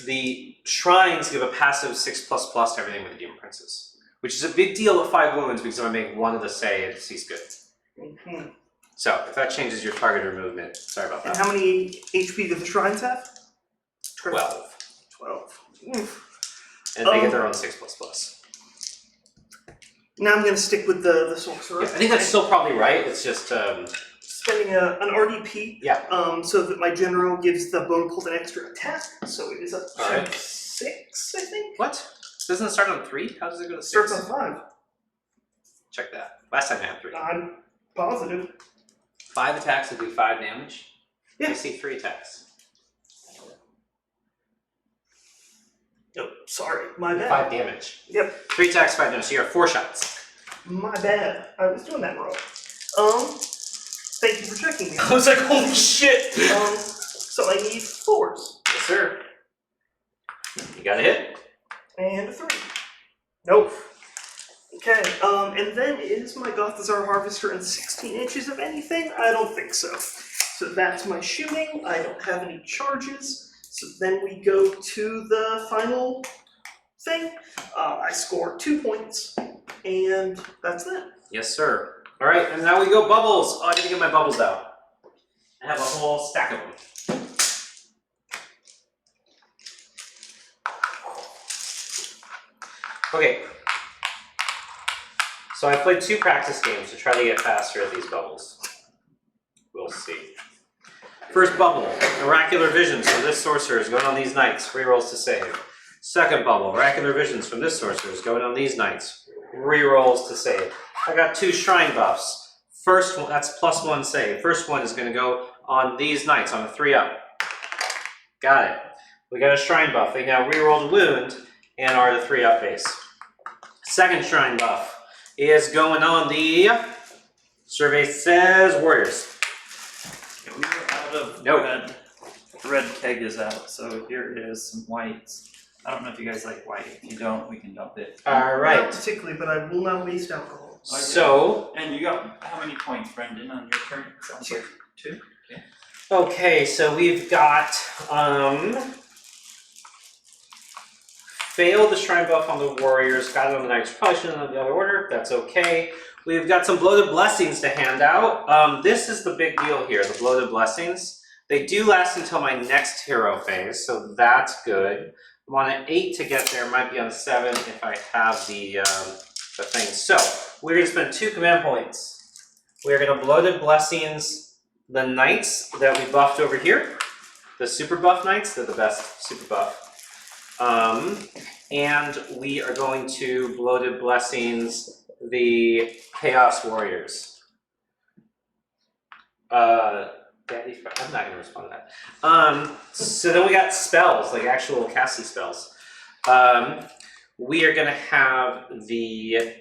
the shrines give a passive 6++ to everything with the Demon Princess, which is a big deal at 5 wounds because I'm gonna make one of the saves. He's good. Mm-hmm. So if that changes your target or movement, sorry about And that. how many HP do the shrines have? 12, 12. Oof. and they get their own 6++. Now I'm going to stick with the sorcerer. Yeah, I think that's still probably right. It's just Spending an RDP. Yeah. So that my general gives the bone pult an extra attack. So it is up to Alright. 6, I think. what? Doesn't it start on 3? How does it go to 6? Starts on 5. Check that. Last time I had 3. I'm positive. 5 attacks would do 5 damage. Yeah. I see 3 attacks. Oh, sorry. My bad. 5 damage. Yep. 3 attacks, 5 damage. So you have 4 shots. My bad. I was doing that wrong. Thank you for checking me. I was like, holy shit! So I need 4s. Yes, sir. You got a hit. And a 3. Nope. Okay, and then is my Gothazar Harvester in 16 inches of anything? I don't think so. So that's my shooting. I don't have any charges. So then we go to the final thing. I score 2 points, and that's that. Yes, sir. All right, and now we go bubbles. Oh, I need to get my bubbles out. I have a whole stack of them. Okay. So I played 2 practice games to try to get faster at these bubbles. We'll see. First bubble, Oracular Visions from this sorcerer is going on these knights. 3 rolls to save. Second bubble, Oracular Visions from this sorcerer is going on these knights. 3 rolls to save. I got 2 shrine buffs. First one, that's +1 save. First one is going to go on these knights on a 3-up. Got it. We got a shrine buff. They now rerolled wound and are the 3-up base. Second shrine buff is going on the survey says warriors. Yeah, we were out of Nope. red. Red keg is out, so here is some whites. I don't know if you guys like white. If you don't, we can dump it. All Not right. particularly, but I will not waste alcohol. So And you got how many points, Brendan, on your turn? Sounds like 2. okay, so we've got failed the shrine buff on the warriors, got it on the knights. Probably shouldn't have the other order. That's okay. We've got some bloated blessings to hand out. This is the big deal here, the bloated blessings. They do last until my next hero phase, so that's good. I'm on an 8 to get there, might be on 7 if I have the thing. So, we're going to spend 2 command points. We're going to bloated blessings the knights that we buffed over here. The super buff knights, they're the best super buff. And we are going to bloated blessings the Chaos Warriors. Daddy, I'm not gonna respond to that. So then we got spells, like actual casting spells. we are going to have the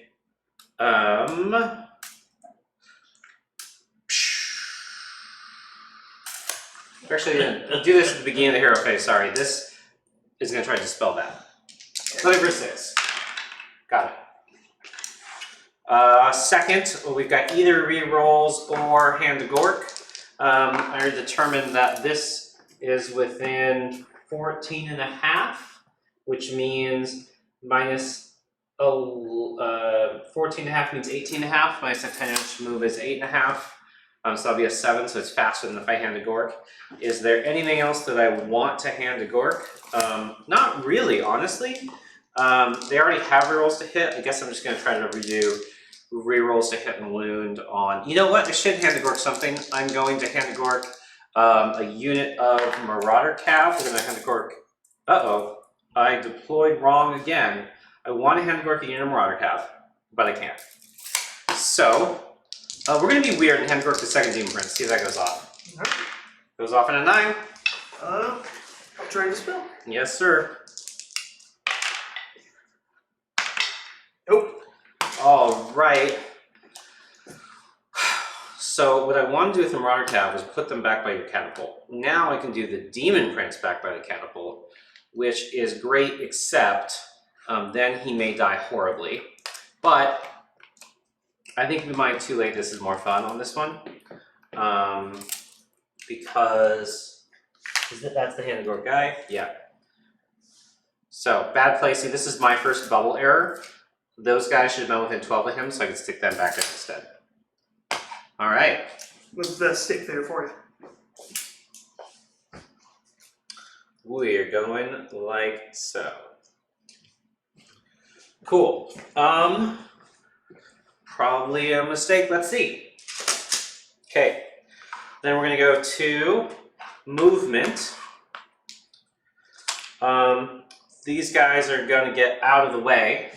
actually, we'll do this at the beginning of the hero phase. Sorry, this is going to try to dispel that. Flavor 6. Got it. Second, we've got either rerolls or hand to Gork. I already determined that this is within 14.5, which means minus 14.5 means 18.5. My second move is 8.5. So that'll be a 7, so it's faster than if I hand to Gork. Is there anything else that I want to hand to Gork? Not really, honestly. They already have rerolls to hit. I guess I'm just going to try to redo rerolls to hit and wound on. You know what? I should hand to Gork something. I'm going to hand to Gork a unit of Marauder Cav. We're going to hand to Gork. Uh-oh. I deployed wrong again. I want to hand to Gork a unit of Marauder Cav, but I can't. So, we're going to be weird and hand Gork the second Demon Prince. See if that goes off. Goes off in a 9. I'll try to spell. Yes, sir. Nope. All right. So what I want to do with the Marauder Cav is put them back by your catapult. Now I can do the Demon Prince back by the catapult, which is great, except then he may die horribly. But I think we might too late. This is more fun on this one. Because that's the hand of Gork guy. Yeah. So bad placing. This is my first bubble error. Those guys should have been within 12 of him, so I can stick them back there instead. All right. What's the stick there for you? We're going like so. Cool. Probably a mistake. Let's see. Okay. Then we're going to go to movement. These guys are going to get out of the way.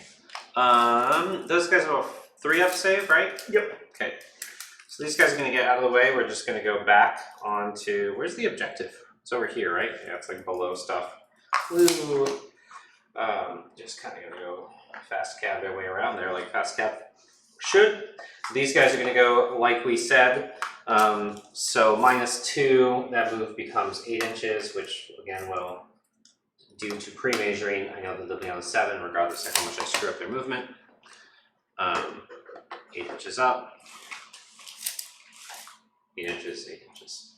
Those guys have a 3-up save, right? Yep. Okay. So these guys are going to get out of the way. We're just going to go back onto, where's the objective? It's over here, right? Yeah, it's like below stuff. Woo. Just kind of going to go fast cab their way around there like fast cab should. These guys are going to go like we said. So -2, that move becomes 8 inches, which again will, due to pre-measuring, I know that they'll be on 7 regardless of how much I screw up their movement. 8 inches up. 8 inches, 8 inches.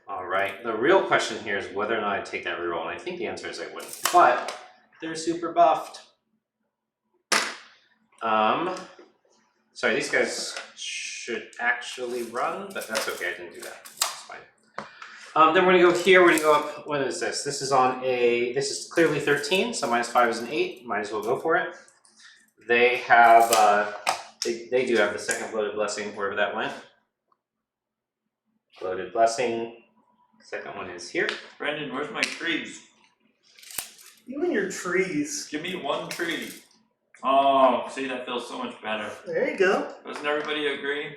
All right, the real question here is whether or not I take that reroll, and I think the answer is I wouldn't, but they're super buffed. Sorry, these guys should actually run, but that's okay, I didn't do that, that's fine. Then we're gonna go here, we're gonna go up, what is this? This is on a, this is clearly 13, so -5 is an 8, might as well go for it. They have, they do have the second Bloated Blessing, wherever that went. Bloated Blessing, second one is here. Brendan, where's my trees? You and your trees. Give me one tree. Oh, see, that feels so much better. There you go. Doesn't everybody agree?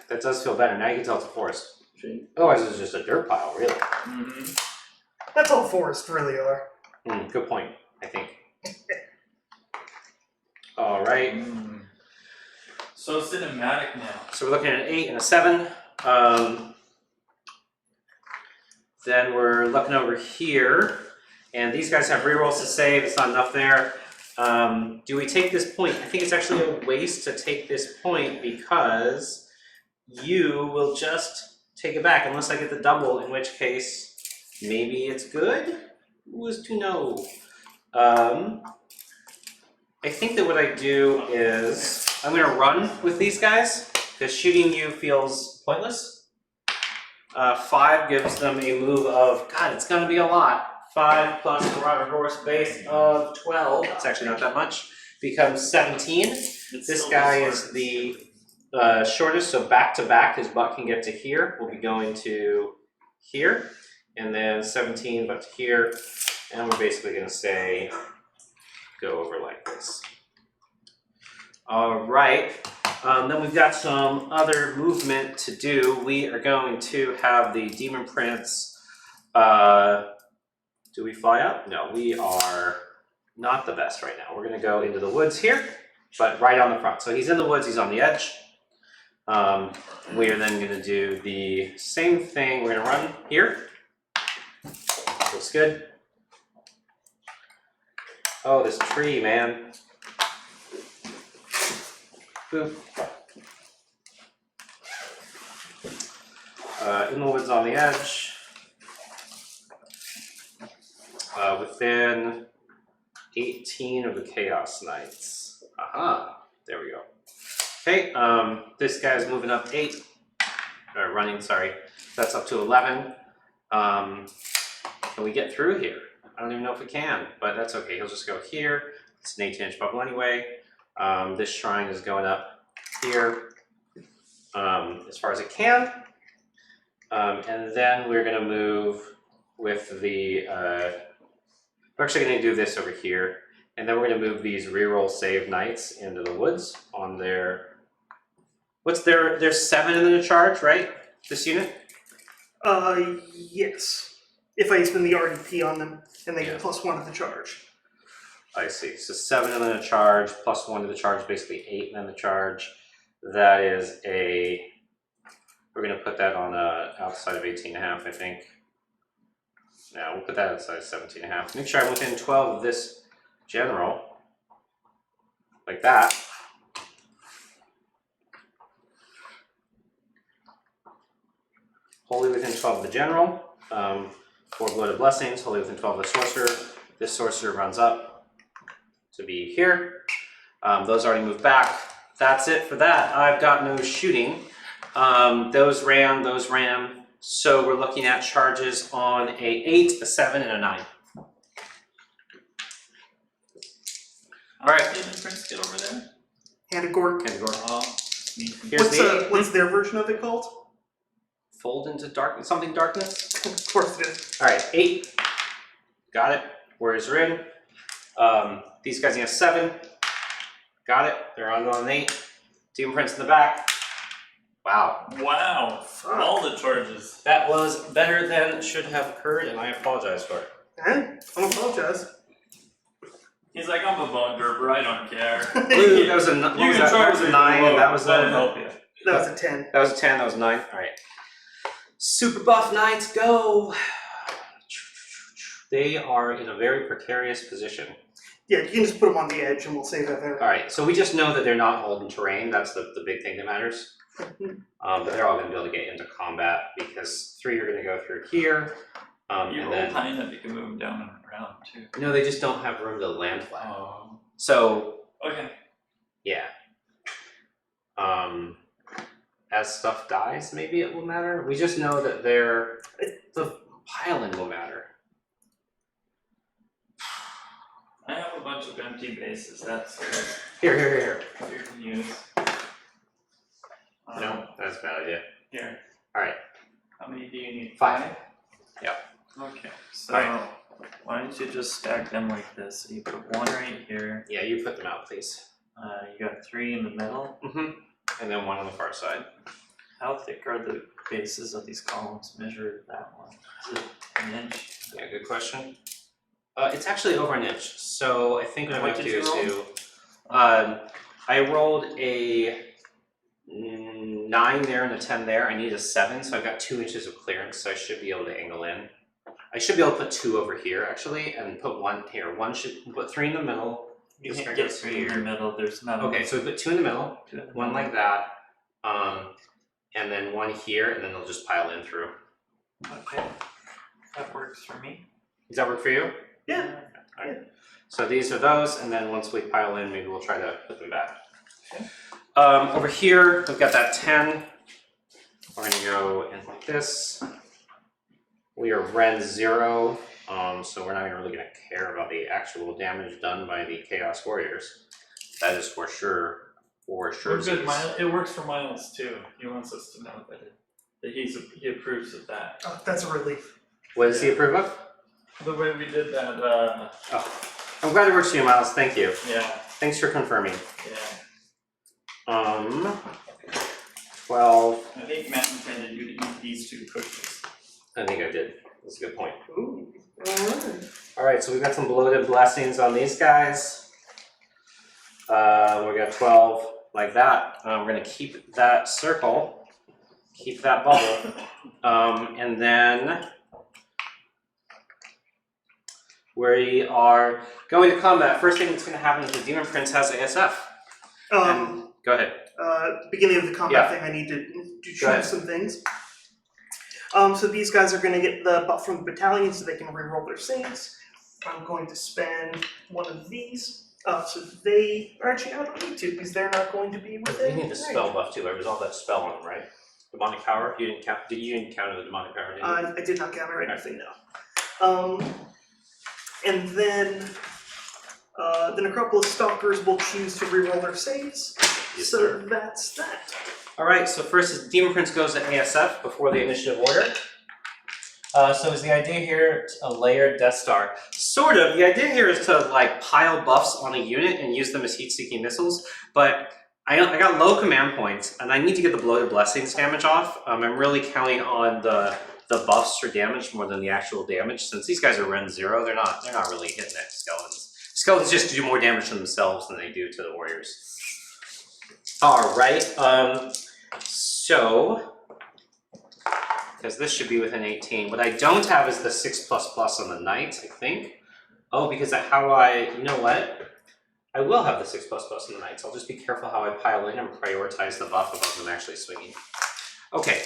That does feel better, now you can tell it's a forest. Otherwise it's just a dirt pile, really. Mm-hmm. That's all forests really are. Good point, I think. All right. So cinematic now. So we're looking at an 8 and a 7. Then we're looking over here, and these guys have rerolls to save. It's not enough there. Do we take this point? I think it's actually a waste to take this point because you will just take it back unless I get the double, in which case maybe it's good? Who is to know? I think that what I do is I'm going to run with these guys because shooting you feels pointless. 5 gives them a move of, God, it's going to be a lot. 5 plus Marauder Horse base of 12. It's actually not that much. Becomes 17. This guy is the shortest, so back to back, his butt can get to here. We'll be going to here, and then 17 but to here, and we're basically going to say go over like this. All right. Then we've got some other movement to do. We are going to have the Demon Prince. Do we fly up? No, we are not the best right now. We're gonna go into the woods here, but right on the front. So he's in the woods, he's on the edge. We are then gonna do the same thing. We're gonna run here. Looks good. Oh, this tree, man. Boop. In the woods on the edge. Within 18 of the Chaos Knights. Aha, there we go. Okay, this guy's moving up 8, or running, sorry. That's up to 11. Can we get through here? I don't even know if we can, but that's okay. He'll just go here. It's an 18-inch bubble anyway. This shrine is going up here as far as it can. And then we're gonna move with the, we're actually gonna do this over here. And then we're gonna move these reroll save knights into the woods on their, what's there's 7 and then a charge, right? This unit? Yes. If I spend the RDP on them, and they Yeah. get +1 to the charge. I see. So 7 and then a charge, +1 to the charge, basically 8 and then the charge. That is a, we're gonna put that on outside of 18.5, I think. No, we'll put that outside of 17.5. Make sure I'm within 12 of this general. Like that. Wholly within 12 of the general. 4 bloated blessings, wholly within 12 of the sorcerer. This sorcerer runs up to be here. Those already moved back. That's it for that. I've got no shooting. Those ran. So we're looking at charges on a 8, a 7, and a 9. Alright. Did the prince get over there? And a Gork. And go Oh, here's What's their version of it called? fold into darkness, something darkness. Of course it is. Alright, 8. Got it. Warriors are in. These guys have 7. Got it. They're on 8. Demon Prince in the back. Wow. Wow, all the charges. That was better than should have occurred, and I apologize for it. I don't apologize. He's like, I'm a bone gerber, I don't care. Blue, that was a, what was that? That was a 9, and that was that'll a, help you. That was a 10. that was a 10, that was a 9. Alright. Super buff knights, go! They are in a very precarious position. Yeah, you can just put them on the edge and we'll save that there. Alright, so we just know that they're not holding terrain, that's the big thing that matters. But they're all going to be able to get into combat because 3 are going to go through here. You And roll then, high enough, you can move them down and around too. no, they just don't have room to land flat. Oh. So, Okay. yeah. As stuff dies, maybe it will matter. We just know that the pile-in will matter. I have a bunch of empty bases, that's Here. you can use. No, that's a bad idea. Here. Alright. How many do you need? 5. Yep. Okay, so Alright. why don't you just stack them like this? So you put 1 right here, Yeah, you put them out, please. you got 3 in the middle. Mm-hmm. And then 1 on the far side. How thick are the bases of these columns? Measure that one. Is it an inch? Yeah, good question. It's actually over an inch, so I think what I'm What going to did do you is roll? I rolled a 9 there and a 10 there. I need a 7, so I've got 2 inches of clearance, so I should be able to angle in. I should be able to put 2 over here actually, and put 1 here. Put 3 in the middle. You This can't guy get goes 3 in the here. middle, there's not Okay, so we put 2 in the middle, 2 in the 1 middle. like that, and then 1 here, and then they'll just pile in through. Okay, that works for me. Does that work for you? Yeah. Alright. So these are those, and then once we pile in, maybe we'll try to put them back. Okay. Over here, we've got that 10. We're gonna go in like this. We are Ren 0, so we're not even really gonna care about the actual damage done by the Chaos Warriors. That is for sure. We're good. It works for Miles too. He wants us to know that he approves of that. Oh, that's a relief. What does he approve of? The way we did that, Oh, I'm glad it works for you, Miles. Thank you. yeah, Thanks for confirming. yeah. 12. I think Matt intended you to eat these 2 cookies. I think I did. That's a good point. Ooh. Alright. Alright, so we've got some bloated blessings on these guys. We got 12 like that. We're going to keep that circle, keep that bubble, and then we are going to combat. First thing that's going to happen is the Demon Prince has ASF. And, go ahead. Beginning of the combat thing, I need to choose some things. So these guys are going to get the buff from the battalion so they can reroll their saves. I'm going to spend one of these. So they are actually, I don't need to because they're not going to be within. You need the spell buff too. I resolved that spell on them, right? Demonic power. You didn't count. You didn't counter the demonic power, did you? I did not counter anything, no. And then a couple of stalkers will choose to reroll their saves. Yes, so sir. that's that. Alright, so first is Demon Prince goes to ASF before the initiative order. So is the idea here a layered Death Star? Sort of. The idea here is to like pile buffs on a unit and use them as heat-seeking missiles, but I got low command points and I need to get the bloated blessings damage off. I'm really counting on the buffs for damage more than the actual damage. Since these guys are Ren 0, they're not really hitting at skeletons. Skeletons just do more damage to themselves than they do to the warriors. Alright, so because this should be within 18. What I don't have is the 6++ on the knights, I think. Oh, because you know what? I will have the 6++ on the knights. I'll just be careful how I pile in and prioritize the buff above them actually swinging. Okay,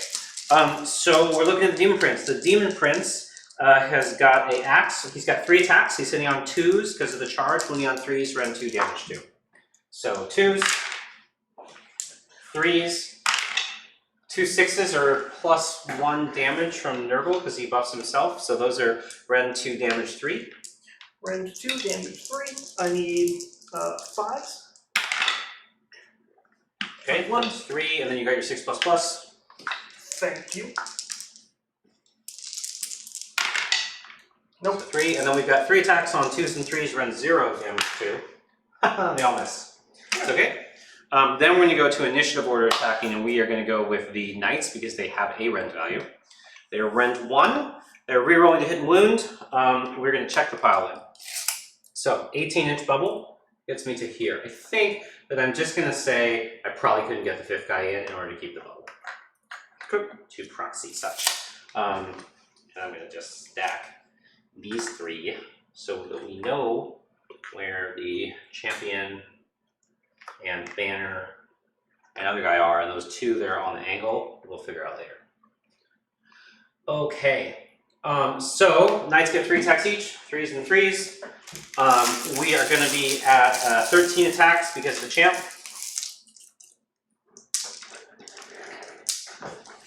so we're looking at the Demon Prince. The Demon Prince has got an axe. He's got 3 attacks. He's hitting on 2s because of the charge. When he on 3s, run 2 damage to. So 2s, 3s, 2 6s are +1 damage from Nurgle because he buffs himself. So those are Ren 2 damage 3. Ren 2 damage 3. I need 5s. Okay, 1, 3, and then you got your 6++. Thank you. Nope. 3, and then we've got 3 attacks on 2s and 3s, Ren 0 damage 2. They all miss. It's okay. Then we're going to go to initiative order attacking, and we are going to go with the knights because they have a rend value. They are rend 1. They're rerolling to hit and wound. We're going to check the pile in. So 18-inch bubble gets me to here. I think that I'm just going to say I probably couldn't get the 5th guy in order to keep the bubble. To proxy such. And I'm going to just stack these 3 so that we know where the champion and banner and other guy are, and those 2 that are on the angle we'll figure out later. Okay, so knights get 3 attacks each, 3s and 3s. We are going to be at 13 attacks because of the champ.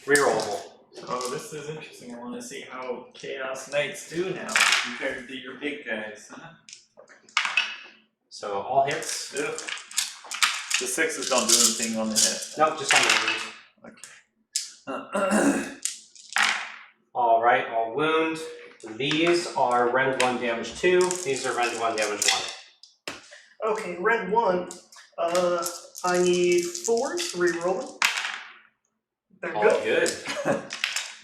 Rerollable. Oh, this is interesting. I want to see how Chaos Knights do now compared to your big guys. Huh? So all hits. Ugh. The 6s don't do anything on the hit. Nope, just on the wound. Okay. Alright, all wound. These are rend 1 damage 2. These are rend 1 damage 1. Okay, Ren 1. I need 4s to reroll them. They're All good. good.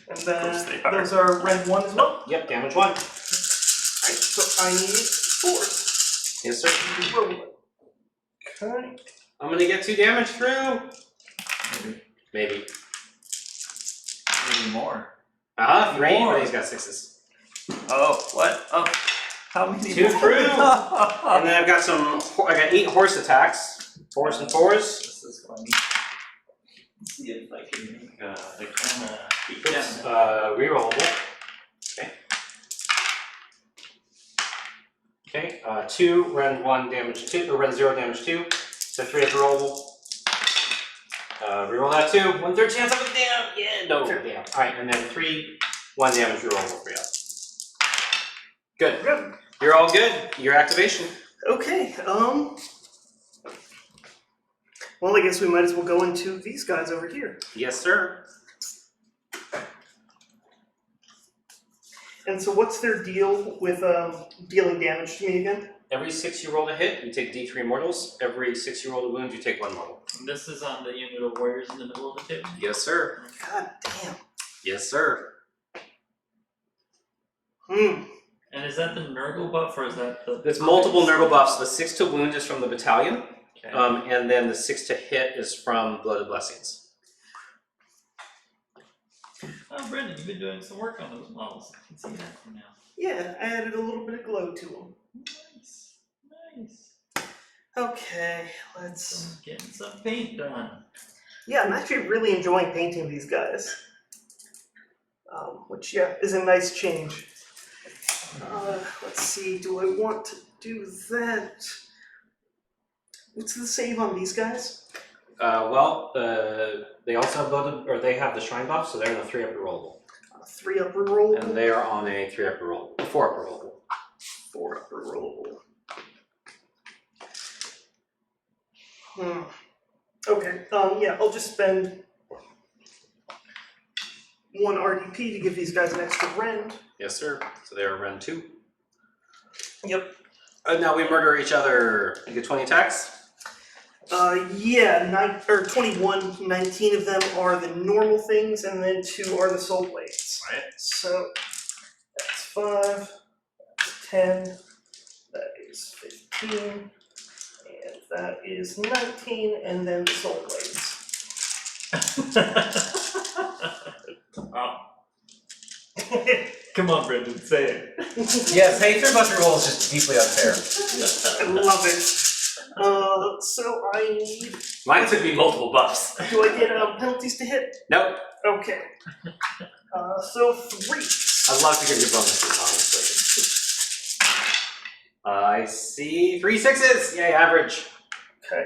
And then those are Ren 1 as well. Yep, damage 1. Alright, so I need 4s. Yes, sir. Reroll it. Okay. I'm gonna get 2 damage through. Maybe. Maybe more. 3, More. but he's got 6s. Oh, what? Oh, how many? 2 more? through. And then I've got I got 8 horse attacks. 4s and 4s. This is funny. Let's see if I can make the camera keep Oops, down. rerollable. Okay. Okay, 2, rend 1 damage 2, or rend 0 damage 2. So 3 is rerollable. Reroll that 2. 1/3 chance of a damn. Yeah, no. Damn. Alright, and then 3, 1 damage rerollable for you. Good. Good. You're all good. Your activation. Okay, well, I guess we might as well go into these guys over here. Yes, sir. And so what's their deal with dealing damage to me again? Every 6 you roll to hit, you take D3 mortals. Every 6 you roll to wound, you take 1 mortal. And this is on the unit of warriors in the middle of the table. Yes, sir. God damn. Yes, sir. And is that the Nurgle buff or is that the? There's multiple Nurgle buffs. The 6 to wound is from the battalion, Okay. and then the 6 to hit is from Blooded Blessings. Oh, Brendan, you've been doing some work on those models. I can see that from now. Yeah, I added a little bit of glow to them. Nice, nice. Okay, let's. Getting some paint done. Yeah, I'm actually really enjoying painting these guys. Which, yeah, is a nice change. Let's see, do I want to do that? What's the save on these guys? They also have loaded, or they have the Shrine buff, so they're in a 3 upper rollable. 3 upper roll. And they are on a 3 upper rollable, 4 upper rollable. 4 upper roll. Okay, yeah, I'll just spend 1 RDP to give these guys an extra rend. Yes, sir. So they're Ren 2. Yep. Now we murder each other. You get 20 attacks. Yeah, 21, 19 of them are the normal things, and then 2 are the soul blades. Right. So, that's 5, that's 10, that is 15, and that is 19, and then the soul blades. Oh. Come on, Brendan, say it. Yeah, saying 3 buster roll is just deeply unfair. I love it. So I need. Mine took me multiple buffs. Do I get penalties to hit? Nope. Okay. So 3. I'd love to give you bonuses, honestly. I see 3 6s. Yay, average. Okay.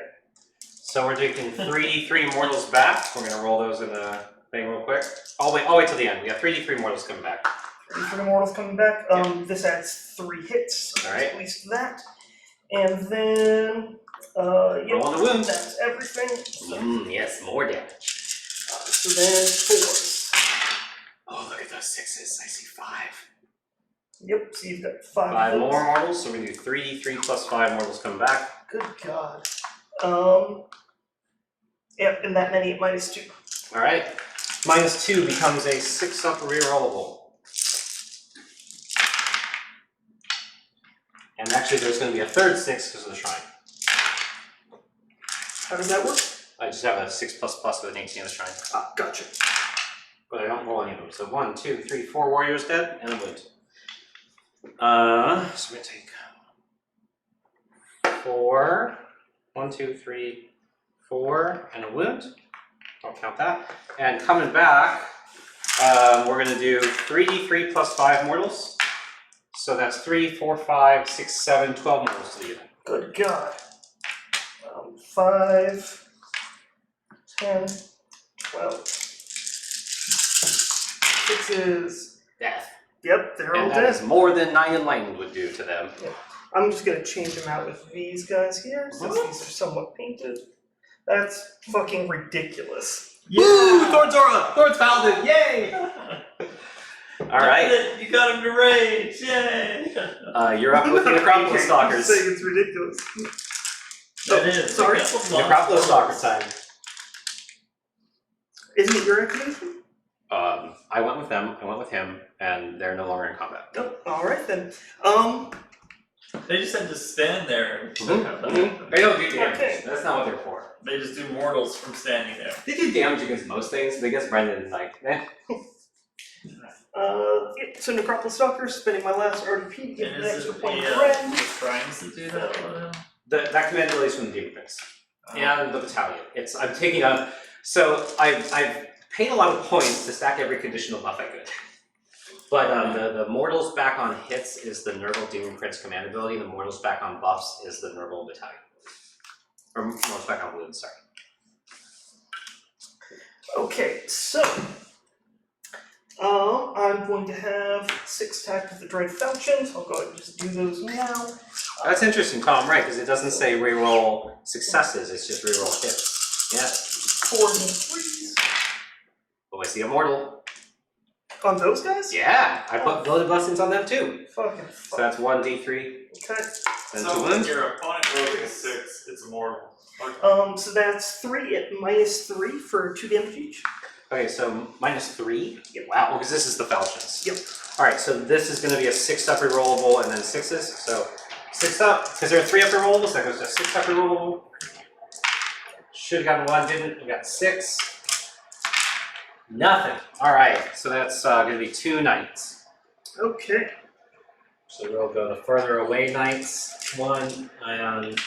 So we're taking 3d3 mortals back. We're gonna roll those in a thing real quick. I'll wait till the end. We have 3d3 mortals coming back. 3 for the mortals coming back. This adds 3 hits. So All right. at least that. And then, yeah, Roll on the wound. that's everything. So, Yes, more damage. so then 4s. Oh, look at those 6s. I see 5. Yep, so you've got 5 5 of those. more mortals, so we do 3d3 plus 5 mortals coming back. Good God. Yep, and that many at -2. Alright. -2 becomes a 6 up rerollable. And actually there's going to be a third 6 because of the shrine. How does that work? I just have a 6++ with an 18 on the shrine. Ah, gotcha. But I don't roll any of them. So 1, 2, 3, 4 warriors dead, and a wound. So I'm going to take 4. 1, 2, 3, 4, and a wound. I'll count that. And coming back, we're going to do 3d3 plus 5 mortals. So that's 3, 4, 5, 6, 7, 12 mortals to the unit. Good God. 5, 10, 12. 6s. Death. Yep, they're all And that dead. is more than 9 Enlightened would do to them. I'm just gonna change them out with these guys here, since these are somewhat painted. That's fucking ridiculous. Woo! Thor's Aura! Thor's Paladin! Yay! Alright. You got him to rage! Yay! You're up with the Necropolis Stalkers. Saying it's ridiculous. That is. Sorry. Necropolis Stalker time. Isn't it your activation? I went with them, I went with him, and they're no longer in combat. Oh, alright then. They just had to stand there. They don't do damage. Okay. That's not what they're for. They just do mortals from standing there. They do damage against most things, but against Brendan's like, eh. Yeah, so Necropolis Stalker, spending my last RDP to get And an is extra it point of the rend. shrines that do that? That command ability is from the Demon Prince. And the battalion. I'm taking on. So I've paid a lot of points to stack every conditional buff I could. But the mortals back on hits is the Nurgle Demon Prince command ability. The mortals back on buffs is the Nurgle battalion. Or mortals back on wounds, sorry. Okay, so I'm going to have 6 attacks with the Dread Falchions. I'll go ahead and just do those now. That's interesting, Tom, right? Because it doesn't say reroll successes, it's just reroll hits. Yeah. 4s and 3s. Oh, I see a mortal. On those guys? Yeah, I put Blooded Blessings on them too. Fucking So fuck. that's 1d3. Okay. Then So 2 when wounds. your opponent rolls a 6, it's immortal. So that's 3 at -3 for 2 damage each. Okay, so -3. Yep. Wow, because this is the falchions. Yep. All right, so this is going to be a 6-up rerollable and then 6s. So 6-up, because there are 3-up rerollables, that goes to 6-up rerollable. Should have gotten 1, didn't. We got 6. Nothing. All right, so that's going to be 2 knights. Okay. So we'll go the further away knights. 1 and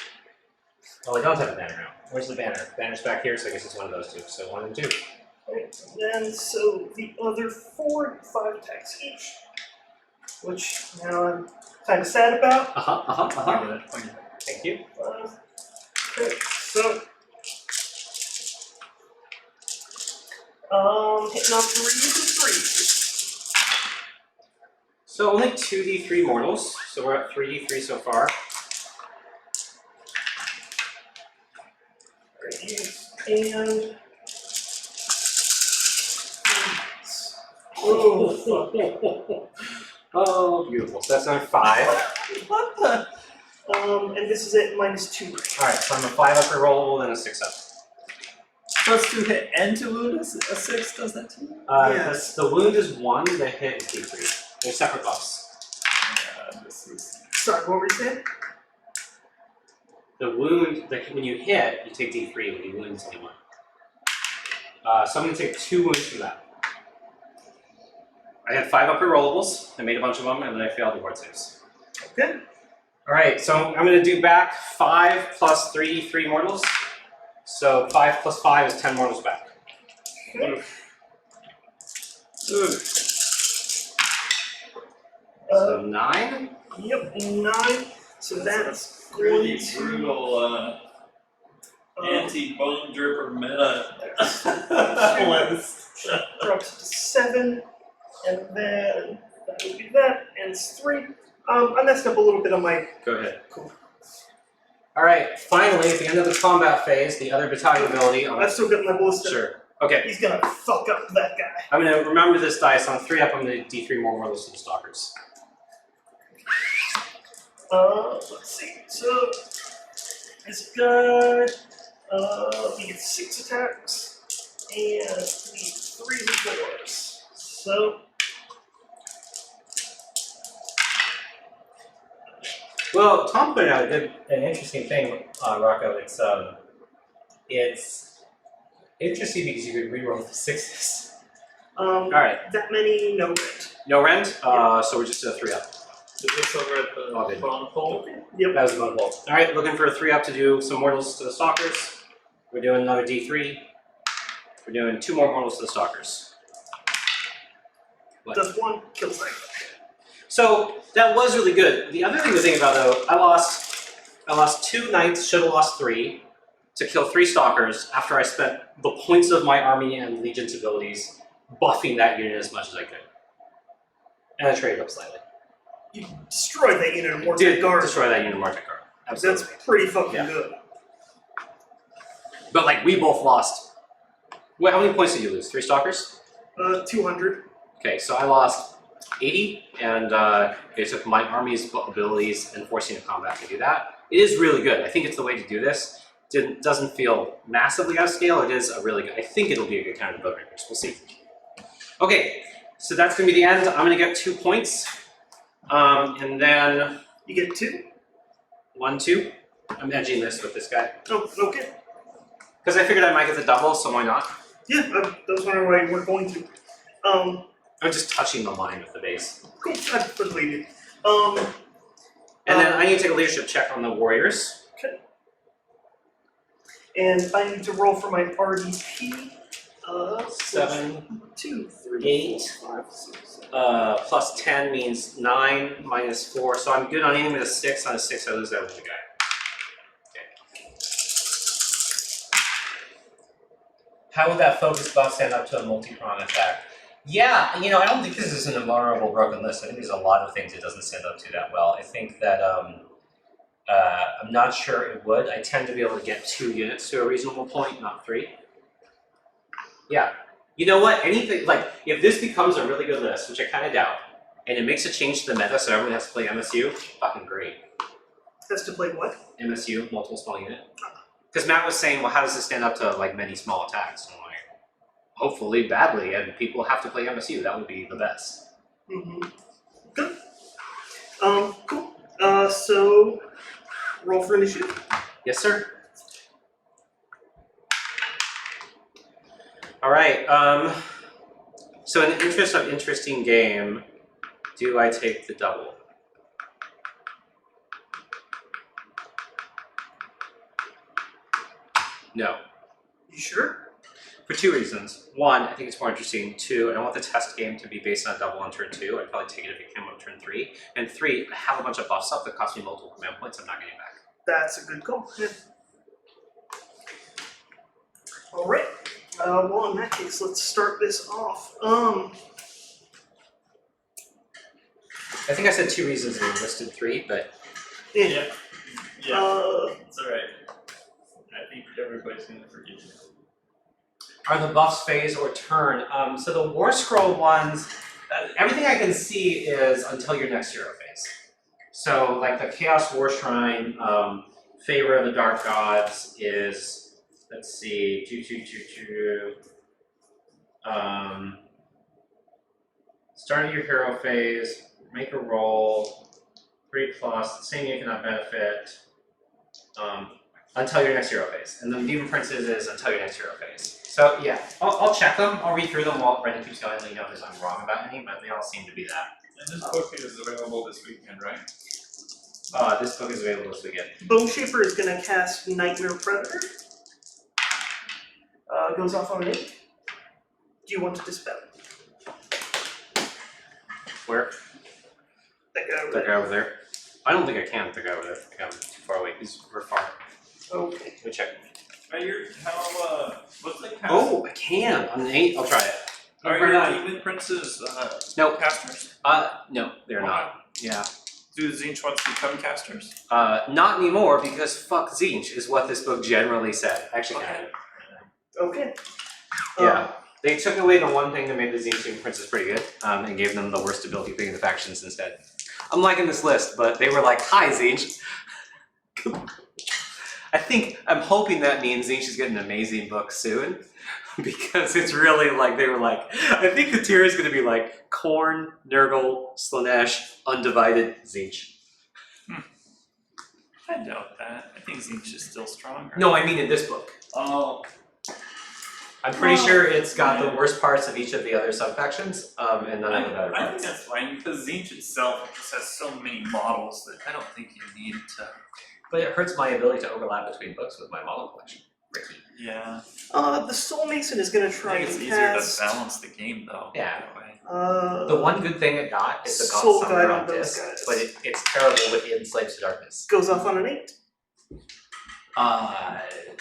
oh, I don't have a banner now. Where's the banner? Banner's back here, so I guess it's one of those two. So 1 and 2. Right, then, so the other 4, 5 attacks each, which now I'm kind of sad about. Thank you. Okay, so hitting on 3s and 3s. So only 2d3 mortals, so we're at 3d3 so far. And oh, Oh, beautiful. So that's only 5. What the? and this is at -2. Alright, so I'm a 5-up rerollable and a 6-up. +2 hit and to wound a 6 does that too? Yes. The wound is 1, the hit is d3. They're separate buffs. This is Sorry, what were you saying? The wound, when you hit, you take d3, when you wound, it's only 1. So I'm going to take 2 wounds from that. I had 5-up rerollables, I made a bunch of them, and then I failed the ward saves. Okay. Alright, so I'm going to do back 5 plus 3d3 mortals. So 5 plus 5 is 10 mortals back. Okay. So 9. Yep, 9. So that's really going to brutal anti-bone dripper meta list. drops to 7, and then that would be that, and it's 3. I messed up a little bit on my. Go ahead. Cool. Alright, finally, at the end of the combat phase, the other battalion ability. I've still got my ballista. Sure. Okay, He's gonna fuck up that guy. I'm going to remember this dice. On 3-up, I'm going to d3 more mortals to the stalkers. Let's see. So this guy, he gets 6 attacks and 3 4s. So Well, Tom pointed out an interesting thing, Rocco. It's interesting because you could reroll the 6s. Alright, that many no rent. no rend, so we're just at a 3-up. Is this over at the Okay. bone hole? Yep. That was one bolt. Alright, looking for a 3-up to do some mortals to the stalkers. We're doing another d3. We're doing 2 more mortals to the stalkers. What? Does 1 kill cycle. So that was really good. The other thing to think about though, I lost 2 knights, should have lost 3, to kill 3 stalkers after I spent the points of my army and legion's abilities buffing that unit as much as I could. And I traded up slightly. You destroyed that unit of more Did guard. destroy that unit of Martech guard. Absolutely. That's pretty fucking Yeah. good. But like we both lost. Wait, how many points did you lose? 3 stalkers? 200. Okay, so I lost 80, and it took my army's abilities and forcing a combat to do that. It is really good. I think it's the way to do this. It doesn't feel massively out of scale. It is a really good. I think it'll be a good counter to Bonereapers. We'll see. Okay, so that's going to be the end. I'm going to get 2 points, and then You get 2. 1, 2. I'm edging this with this guy Oh, okay. because I figured I might get the double, so why not? Yeah, that was wondering why we're going to. I'm just touching the line with the base. Cool. I believe you. And then I need to take a leadership check on the warriors. Okay. And I need to roll for my RDP. 7, 2, 3, 8. 4, 5, 6, 7. Plus 10 means 9 minus 4, so I'm good on anything with a 6. On a 6, I lose that with the guy. Okay. How would that focus buff stand up to a multi-prong attack? Yeah, I don't think this is an invulnerable broken list. I think there's a lot of things it doesn't stand up to that well. I think that I'm not sure it would. I tend to be able to get 2 units to a reasonable point, not 3. Yeah. You know what? Anything, like, if this becomes a really good list, which I kind of doubt, and it makes a change to the meta so everyone has to play MSU, fucking great. Has to play what? MSU, multiple small unit. Because Matt was saying, well, how does this stand up to, like, many small attacks? And I'm like, hopefully badly, and people have to play MSU. That would be the best. Good. Cool. So roll for initiative. Yes, sir. All right. So in the interest of interesting game, do I take the double? No. You sure? For two reasons. One, I think it's more interesting. Two, I don't want the test game to be based on a double on turn 2. I'd probably take it if it came on turn 3. And 3, I have a bunch of buff stuff that cost me multiple command points I'm not getting back. That's a good call. Yeah. All right. Well, in that case, let's start this off. I think I said 2 reasons and you listed 3, but Yeah. Yeah. It's alright. I think everybody's gonna forgive you. are the buffs phase or turn? So the War Scroll ones, everything I can see is until your next hero phase. So like the Chaos War Shrine, Favor of the Dark Gods is, let's see, start of your hero phase, make a roll, 3+, same you cannot benefit, until your next hero phase. And then Demon Princes is until your next hero phase. So yeah, I'll check them, I'll read through them while Brendan keeps going, let me know if I'm wrong about any, but they all seem to be that. And this book is available this weekend, right? This book is available this weekend. Bone Shaper is going to cast Nightmare Predator. Goes off on an 8. Do you want to dispel? Where? That guy over That there. guy over there. I don't think I can with the guy over there. I'm too far away. We're far. Okay. Let me check. What's the cast? Oh, I can. On an 8, I'll try it. Are Or your not. Demon Princes Nope. casters? No, they're not. Yeah. Do Zinch wants to become casters? Not anymore because fuck Zinch is what this book generally said. Actually, Okay. Okay. Yeah. They took away the one thing that made the Zinch Demon Princes pretty good, and gave them the worst ability thing in the factions instead. I'm liking this list, but they were like, "Hi, Zinch." I'm hoping that means Zinch is getting an amazing book soon, because it's really like they were like, I think the tier is going to be like Korn, Nurgle, Slanesh, Undivided, Zinch. I doubt that. I think Zinch is still stronger. No, I mean in this book. Oh, I'm pretty Well, sure it's got the worst parts of each of the other sub-factions, and none of the better I think parts. that's fine because Zinch itself just has so many models that I don't think you need to. But it hurts my ability to overlap between books with my model collection. Ricky. Yeah. The Soul Mason is going to I try think it's and easier cast. to balance the game though. Yeah. That way. The one good thing it got is the Soul God Guide Summoner on on those disc, guys. but it's terrible with Enslaved to Darkness. Goes off on an 8.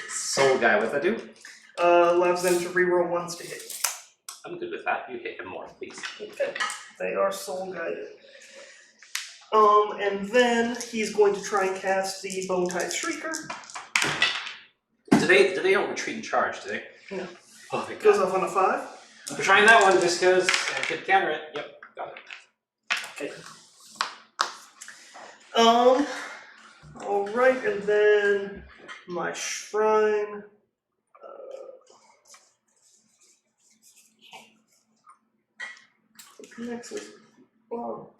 Soul Guy, what's that do? Allows them to reroll ones to hit. I'm good with that. You hit him more, please. Okay. They are soul guided. And then he's going to try and cast the Bone Tide Shrieker. Do they don't retreat and charge, do they? No. Oh, thank Goes God. off on a 5. I'm trying that one just because I could counter it. Yep, got it. Okay. Alright, and then my shrine. Next is wow.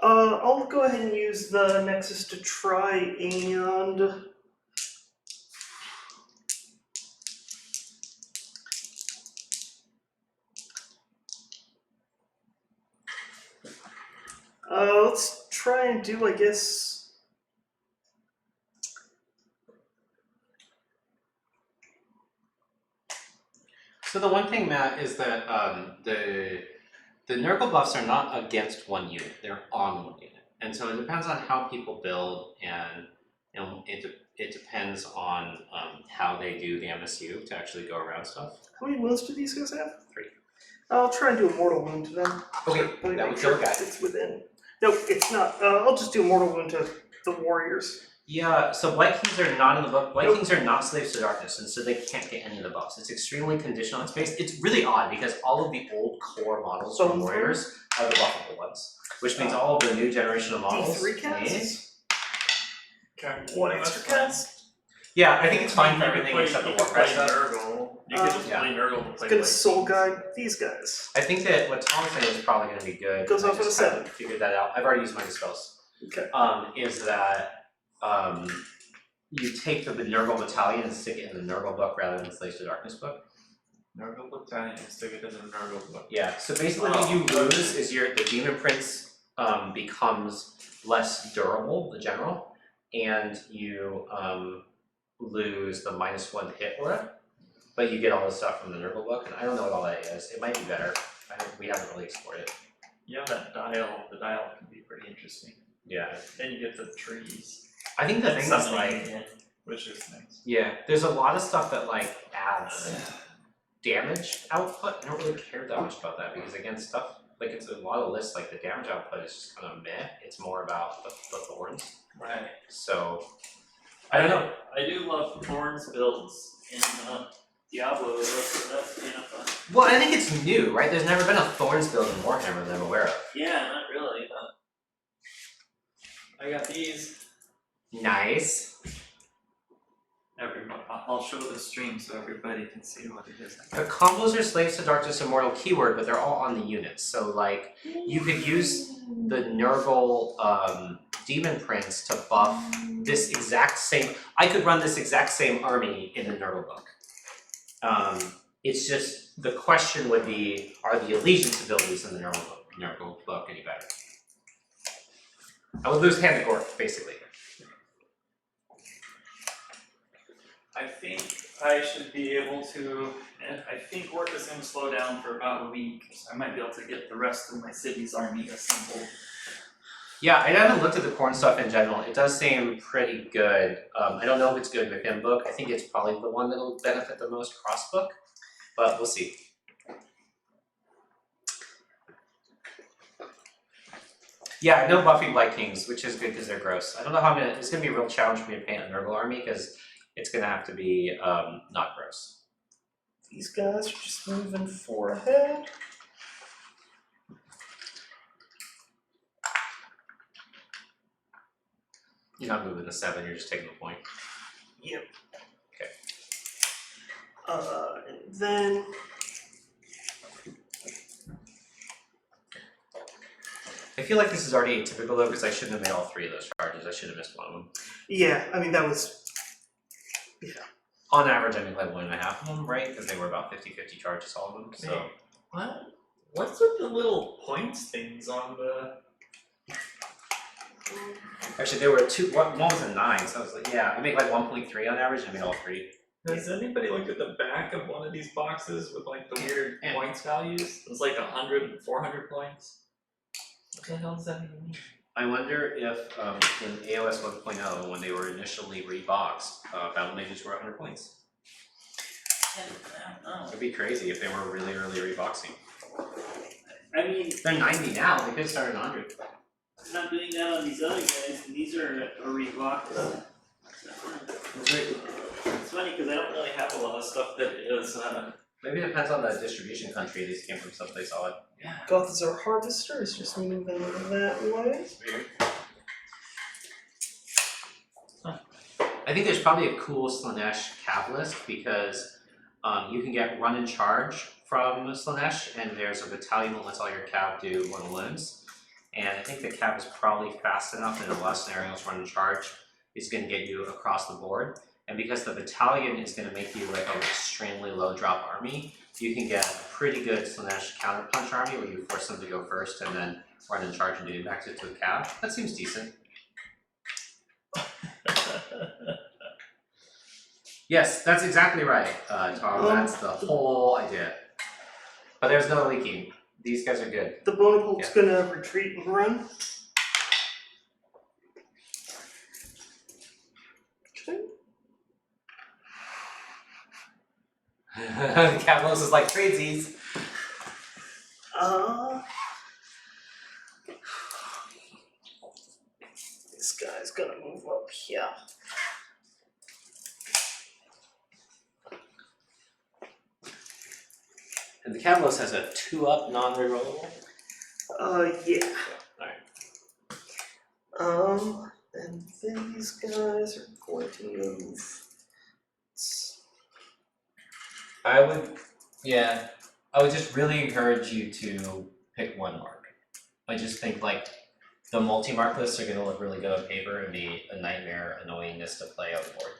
I'll go ahead and use the Nexus to try and let's try and do, I guess. So the one thing, Matt, is that the Nurgle buffs are not against one unit; they're on one unit, and so it depends on how people build, and it depends on how they do the MSU to actually go around stuff. How many wounds do these guys have? 3. I'll try and do a mortal wound to them. Okay, Let me that make would kill sure a guy. it's within. Nope, it's not. I'll just do a mortal wound to the warriors. Yeah, so Blight Kings are not in the book. Blight Kings are not slaves to darkness, and so they can't get any of the buffs. It's extremely conditional on space. It's really odd because all of the old core models from Warriors are the buffable ones, which means all of the new generation of models. D3 casts? Okay. One That's extra fine. cast? Yeah, I think it's fine for You could everything play- except the you could Warcraft play stuff. Nurgle. You could just Yeah. play Nurgle to play Gonna Blight soul Kings. guide these guys. I think that what Tom's saying is probably going to be good. Goes I off at a just haven't 7. Figured that out. I've already used my spells. Okay. Is that you take the Nurgle battalion and stick it in the Nurgle book rather than the Slaves to Darkness book. Nurgle battalion, stick it in the Nurgle book. Yeah. So basically, what you lose is the Demon Prince becomes less durable, the general, and you lose the -1 hit aura, but you get all the stuff from the Nurgle book, and I don't know what all that is. It might be better. We haven't really explored it. You have that dial. The dial can be pretty interesting. Yeah. Then you get the trees. I think the thing is Summoning like, again. Which is nice. yeah, there's a lot of stuff that like adds damage output. I don't really care that much about that because again, stuff like it's a lot of lists like the damage output is just kind of meh. It's more about the thorns. Right. So I don't know. I do love Thorns builds in Diablo, so that's kind of fun. Well, I think it's new, right? There's never been a thorns build in Warhammer that I'm aware of. Yeah, not really. I got these. Nice. I'll show the stream so everybody can see what it is. The combos are Slaves to Darkness Immortal keyword, but they're all on the units. So like you could use the Nurgle Demon Prince to buff this exact same. I could run this exact same army in the Nurgle book. It's just the question would be: are the allegiance abilities in the Nurgle book any better? I would lose Hand of Gork, basically. I think I should be able to. I think work is going to slow down for about a week, so I might be able to get the rest of my city's army assembled. Yeah, I haven't looked at the corn stuff in general. It does seem pretty good. I don't know if it's good within book. I think it's probably the one that'll benefit the most cross book, but we'll see. Yeah, no buffing Blight Kings, which is good because they're gross. I don't know how it's gonna be a real challenge for me to paint a Nurgle army because it's gonna have to be not gross. These guys are just moving 4 ahead. You're not moving the 7, you're just taking the point. Yep. Okay. And then I feel like this is already atypical though because I shouldn't have made all 3 of those charges. I should have missed one of them. yeah, I mean that was On average, I made like 1.5 of them, right? Because they were about 50-50 charges, all of them. So Hey. What? What's with the little points things on the? actually, there were 2. One was a 9, so I was like, yeah, I made like 1.3 on average. And I made all 3. Has anybody looked at the back of one of these boxes with like the weird Yeah. points values? It's like 100 and 400 points. What the hell does that even mean? I wonder if in AOS 1.0, when they were initially reboxed, battle mages were 100 points. I don't know. It'd be crazy if they were really early reboxing. I mean, They're 90 now. They could start at 100. I'm not doing that on these other guys, and these are a relock. It's funny because I don't really have a lot of stuff that is. Maybe it depends on the distribution country. These came from someplace odd. Gothazar Harvester is just moving that way. Weird. I think there's probably a cool Slanesh cav list because you can get run and charge from Slanesh, and there's a battalion that lets all your cav do one wounds. And I think the cav is probably fast enough in a lot of scenarios. Run and charge is going to get you across the board, and because the battalion is going to make you like an extremely low drop army, you can get a pretty good Slanesh counter punch army where you force them to go first and then run and charge and do back to a cav. That seems decent. Yes, that's exactly right, Taro. That's the whole idea. But there's no leaking. These guys are good. The Bonereapers gonna retreat and run. Cavalos is like tradesies. This guy's gonna move up yeah. And the Cavalos has a 2-up non-rerollable. Yeah. Alright. And these guys are going to move. I would just really encourage you to pick one mark. I just think like the multi-mark lists are gonna look really good on paper and be a nightmare annoyingness to play on the board.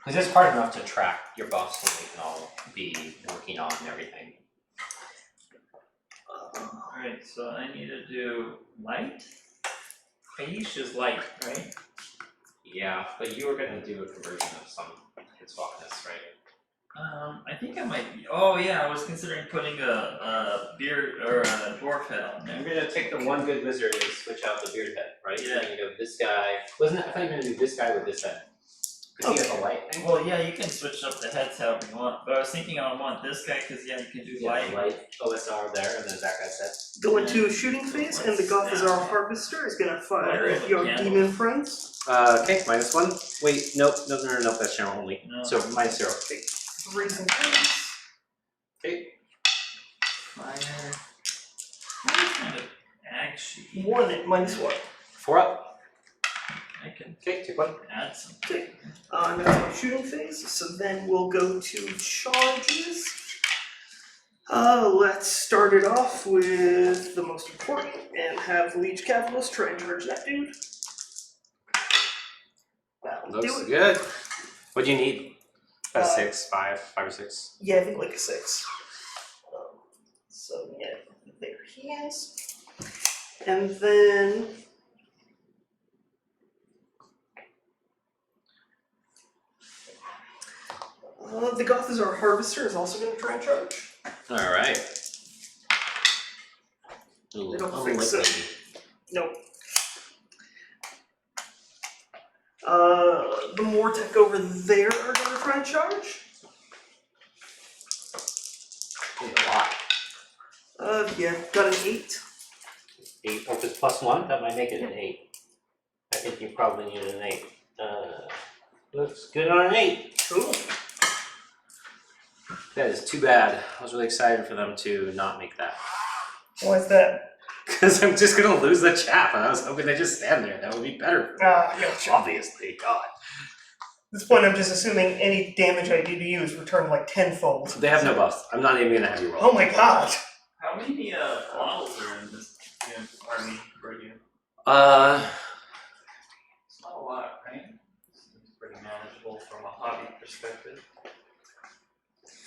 Because it's hard enough to track your buffs when they can all be working on everything. Alright, so I need to do light? Aish is light, right? Yeah, but you were gonna do a conversion of some Hinswalkness, right? I think I might be. Oh yeah, I was considering putting a beard or a dwarf head on I'm there. gonna take the one good wizard and switch out the beard head, right? Yeah. You're gonna go this guy. Wasn't it? I thought you were gonna do this guy with this head. Because he has a light thing. Well, yeah, you can switch up the heads however you want. But I was thinking I would want this guy because yeah, you can do Yeah, light. the light OSR there, and then that guy's head. Go into a shooting phase, and the Gothazar Harvester is gonna fire Oh, at your yeah. demon friends. Okay, -1. Wait, nope, no, that's general only. No. So -0. 3s and 10s. Okay. Fire. What kind of actually? 1 at -1. 4 up. I can Okay, take 1. add some. And that's my shooting phase. So then we'll go to charges. Let's start it off with the most important and have Liege Capitalist try and charge that dude. That'll Looks do it. good. What do you need? A Uh, 6, 5 or 6. Yeah, I think like a 6. So yeah, there he is. And then the Gothazar Harvester is also going to try and charge. Alright. I don't think so. Nope. The Mortec over there are going to try and charge. Need a lot. Yeah, got an 8. 8, oh, just +1? That might make it an 8. I think you probably need an 8. Looks good on an 8. Cool. That is too bad. I was really excited for them to not make that. Why is that? Because I'm just gonna lose the chap, and I was hoping they just stand there. That would be better. Gotcha. Obviously, God. At this point, I'm just assuming any damage I do to you is returned like tenfold. They have no buffs. I'm not even gonna have you roll. Oh my god! How many models are in this army for you? It's not a lot, right? It's pretty manageable from a hobby perspective.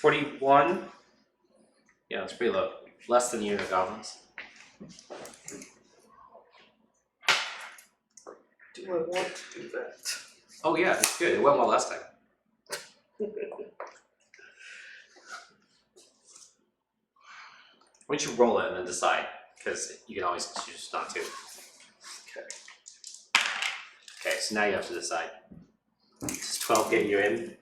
41. Yeah, it's pretty low. Less than unit goblins. Do I want to do that? Oh yeah, it's good. It went well last time. Why don't you roll it and then decide? Because you can always choose not to. Okay. Okay, so now you have to decide. Does 12 get you in?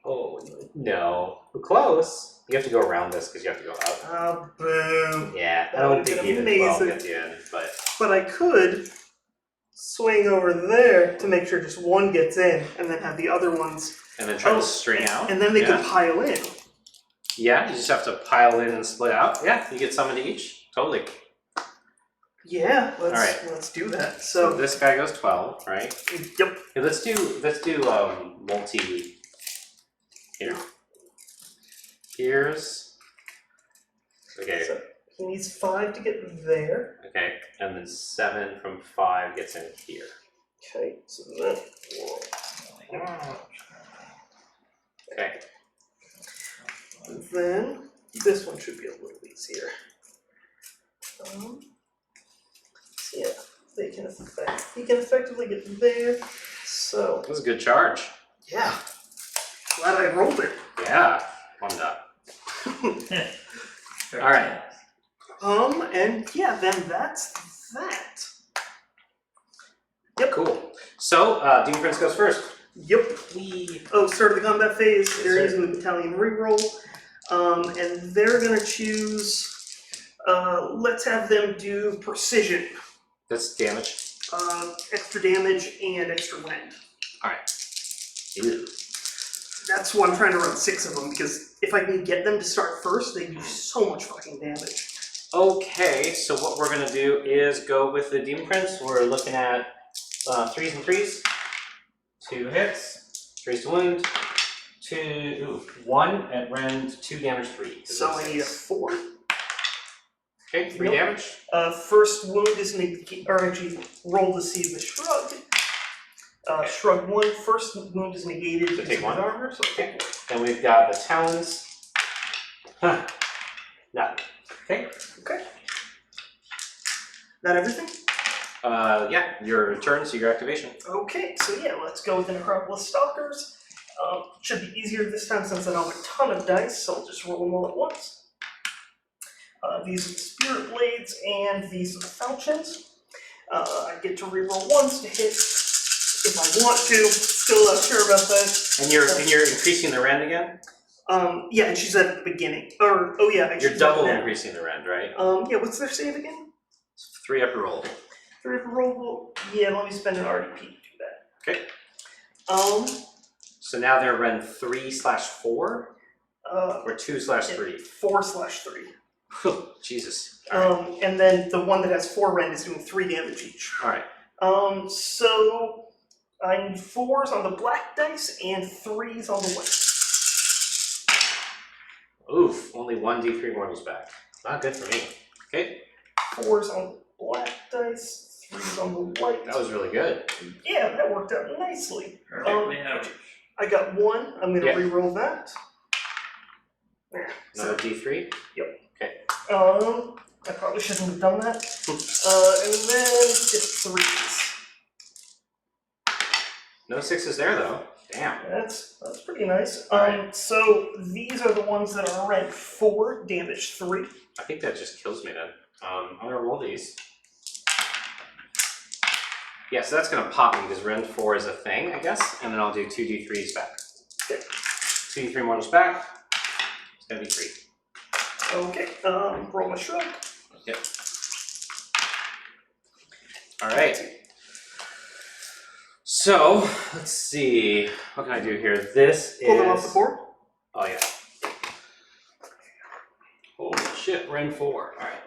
Oh, no. We're close. You have to go around this because you have to go out. Oh, boo. Yeah, I That don't would've think been even 12 amazing. gets you in, but But I could swing over there to make sure just one gets in, and then have the other ones. and then try Oh, to string out. And then they yeah. could pile in. Yeah, you just have to pile in and split out. Yeah, you get some into each. Totally. Yeah, Alright. let's do that. So So, this guy goes 12, right? yep. Okay, let's do multi here. Here's okay, So he needs 5 to get there. okay, and then 7 from 5 gets in here. Okay, so then Okay. Then this one should be a little easier. So yeah, he can effectively get there. So That was a good charge. yeah, glad I rolled it. Yeah. One dot. Alright. And yeah, then that's that. Cool. So Demon Prince goes first. Yep. Oh, start of the combat phase. Yes, They're sir. using the battalion reroll, and they're gonna choose. Let's have them do precision. That's damage. Extra damage and extra rend. Ew. That's why I'm trying to run 6 of them, because if I can get them to start first, they do so much fucking damage. Okay, so what we're gonna do is go with the Demon Prince. We're looking at 3s and 3s. 2 hits, 3s to wound, 1 at rend, 2 damage, 3. So I need a 4. Okay, 3 Nope. damage. First wound is or actually roll to see the shrug. Shrug 1, first wound is negated. So because take of 1. his armor, so take 1. Then we've got the Talons. Huh. Nothing. Okay. That everything? Yeah, your turn, so your activation. Okay, so yeah, let's go with the Necropolis Stalkers. Should be easier this time since I don't have a ton of dice, so I'll just roll them all at once. These are the Spirit Blades, and these are the Falchions. I get to reroll once to hit if I want to. Still not sure about that. And you're increasing the rend again? Yeah, and she's at the beginning. Or, oh yeah, You're double increasing the rend, right? Yeah, what's their save again? 3 upper roll. 3 upper roll. Yeah, let me spend an RDP to do that. Okay. So now they're rend 3/4 or 2/3. 4/3. Jesus. Alright. And then the one that has 4 rend is doing 3 damage each. Alright. So I need 4s on the black dice and 3s on the white. Oof, only 1 D3 mortals back. Not good for me. Okay. 4s on the black dice, 3s on the white. That was really good. Yeah, that worked out nicely. Perfectly average. I got 1. I'm gonna Yeah. re-roll that. There. Another D3? I probably shouldn't have done that. And then it's 3s. No 6s there though. Damn. That's pretty nice. Alright. So these are the ones that are rend 4, damage 3. I think that just kills me then. I'm gonna roll these. Yeah, so that's gonna pop me because rend 4 is a thing, I guess. And then I'll do 2 D3s back. Okay. 2 D3 mortals back. It's gonna be 3. Okay, roll my shrug. Yep. Alright. So, let's see. What can I do here? This Pull them is. off the board. Oh, yeah. Holy shit, rend 4. Alright.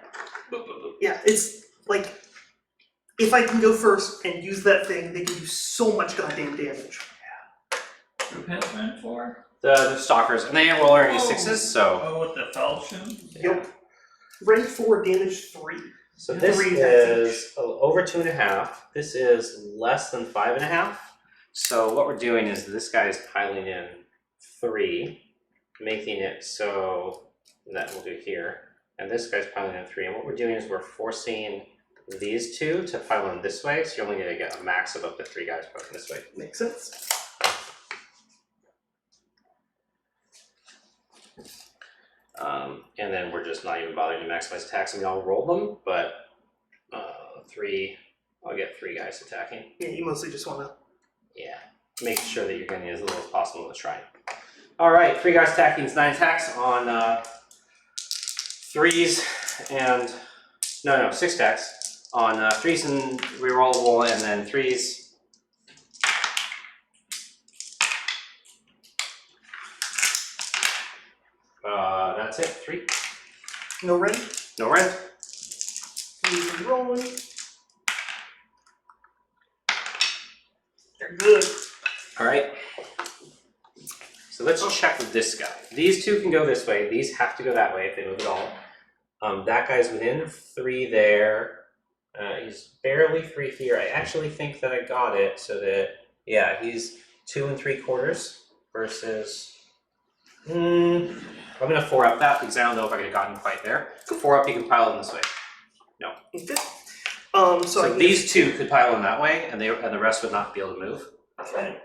Boop, boop, boop. Yeah, it's like, if I can go first and use that thing, they can do so much goddamn damage. Who hit rend 4? The stalkers, and they roll any Oh. 6s, so. Oh, with the falchion? Yep. Rend 4, damage 3. So this 3 is over 2.5. This is less than 5.5. So what we're doing is this guy is piling in 3, making it so that we'll do here. And this guy's piling in 3. And what we're doing is we're forcing these 2 to pile in this way. So you're only going to get a max of up to 3 guys piling this way. Makes sense. And then we're just not even bothering to maximize attacks. I mean, I'll roll them, but 3, I'll get 3 guys attacking. Yeah, you mostly just want to. Yeah, make sure that you're getting as little as possible in the shrine. All right, 3 guys attacking is 9 attacks on 3s and no 6 attacks on 3s and rerollable, and then 3s. That's it. 3. No rend. No rend. Easy rolling. They're good. All right. So let's check with this guy. These 2 can go this way. These have to go that way if they move at all. That guy's within 3 there. He's barely 3 here. I actually think that I got it so that, yeah, he's 2 3/4 versus. I'm gonna 4 up that because I don't know if I could have gotten quite there. 4 up, you can pile in this way. No. Okay. So So these 2 could pile in that way, and the rest would not be able to move. Okay.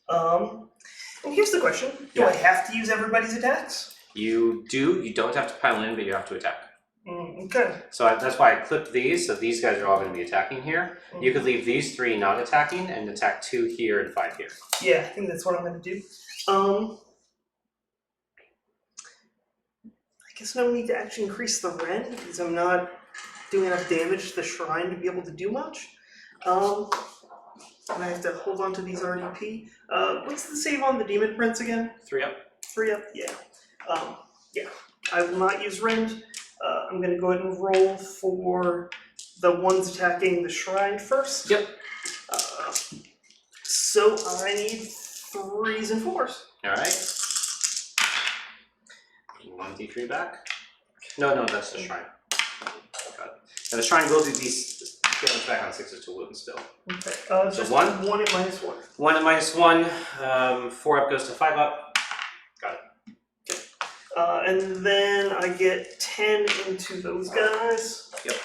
And here's the question: do I have to use everybody's attacks? You do. You don't have to pile in, but you have to attack. Okay. So that's why I clipped these. So these guys are all going to be attacking here. You could leave these 3 not attacking and attack 2 here and 5 here. Yeah, I think that's what I'm going to do. I guess now we need to actually increase the rend because I'm not doing enough damage to the shrine to be able to do much. And I have to hold on to these RDP. What's the save on the Demon Prince again? 3 up. 3 up? Yeah. Yeah. I will not use Rend. I'm going to go ahead and roll for the ones attacking the shrine first. Yep. So I need 3s and 4s. Alright. 1d3 back. No, that's the shrine. Got it. And the shrine will do these damage back on 6s to wound still. Okay. So Just 1? 1 at -1. 1 at -1. 4 up goes to 5 up. And then I get 10 into those guys. Yep.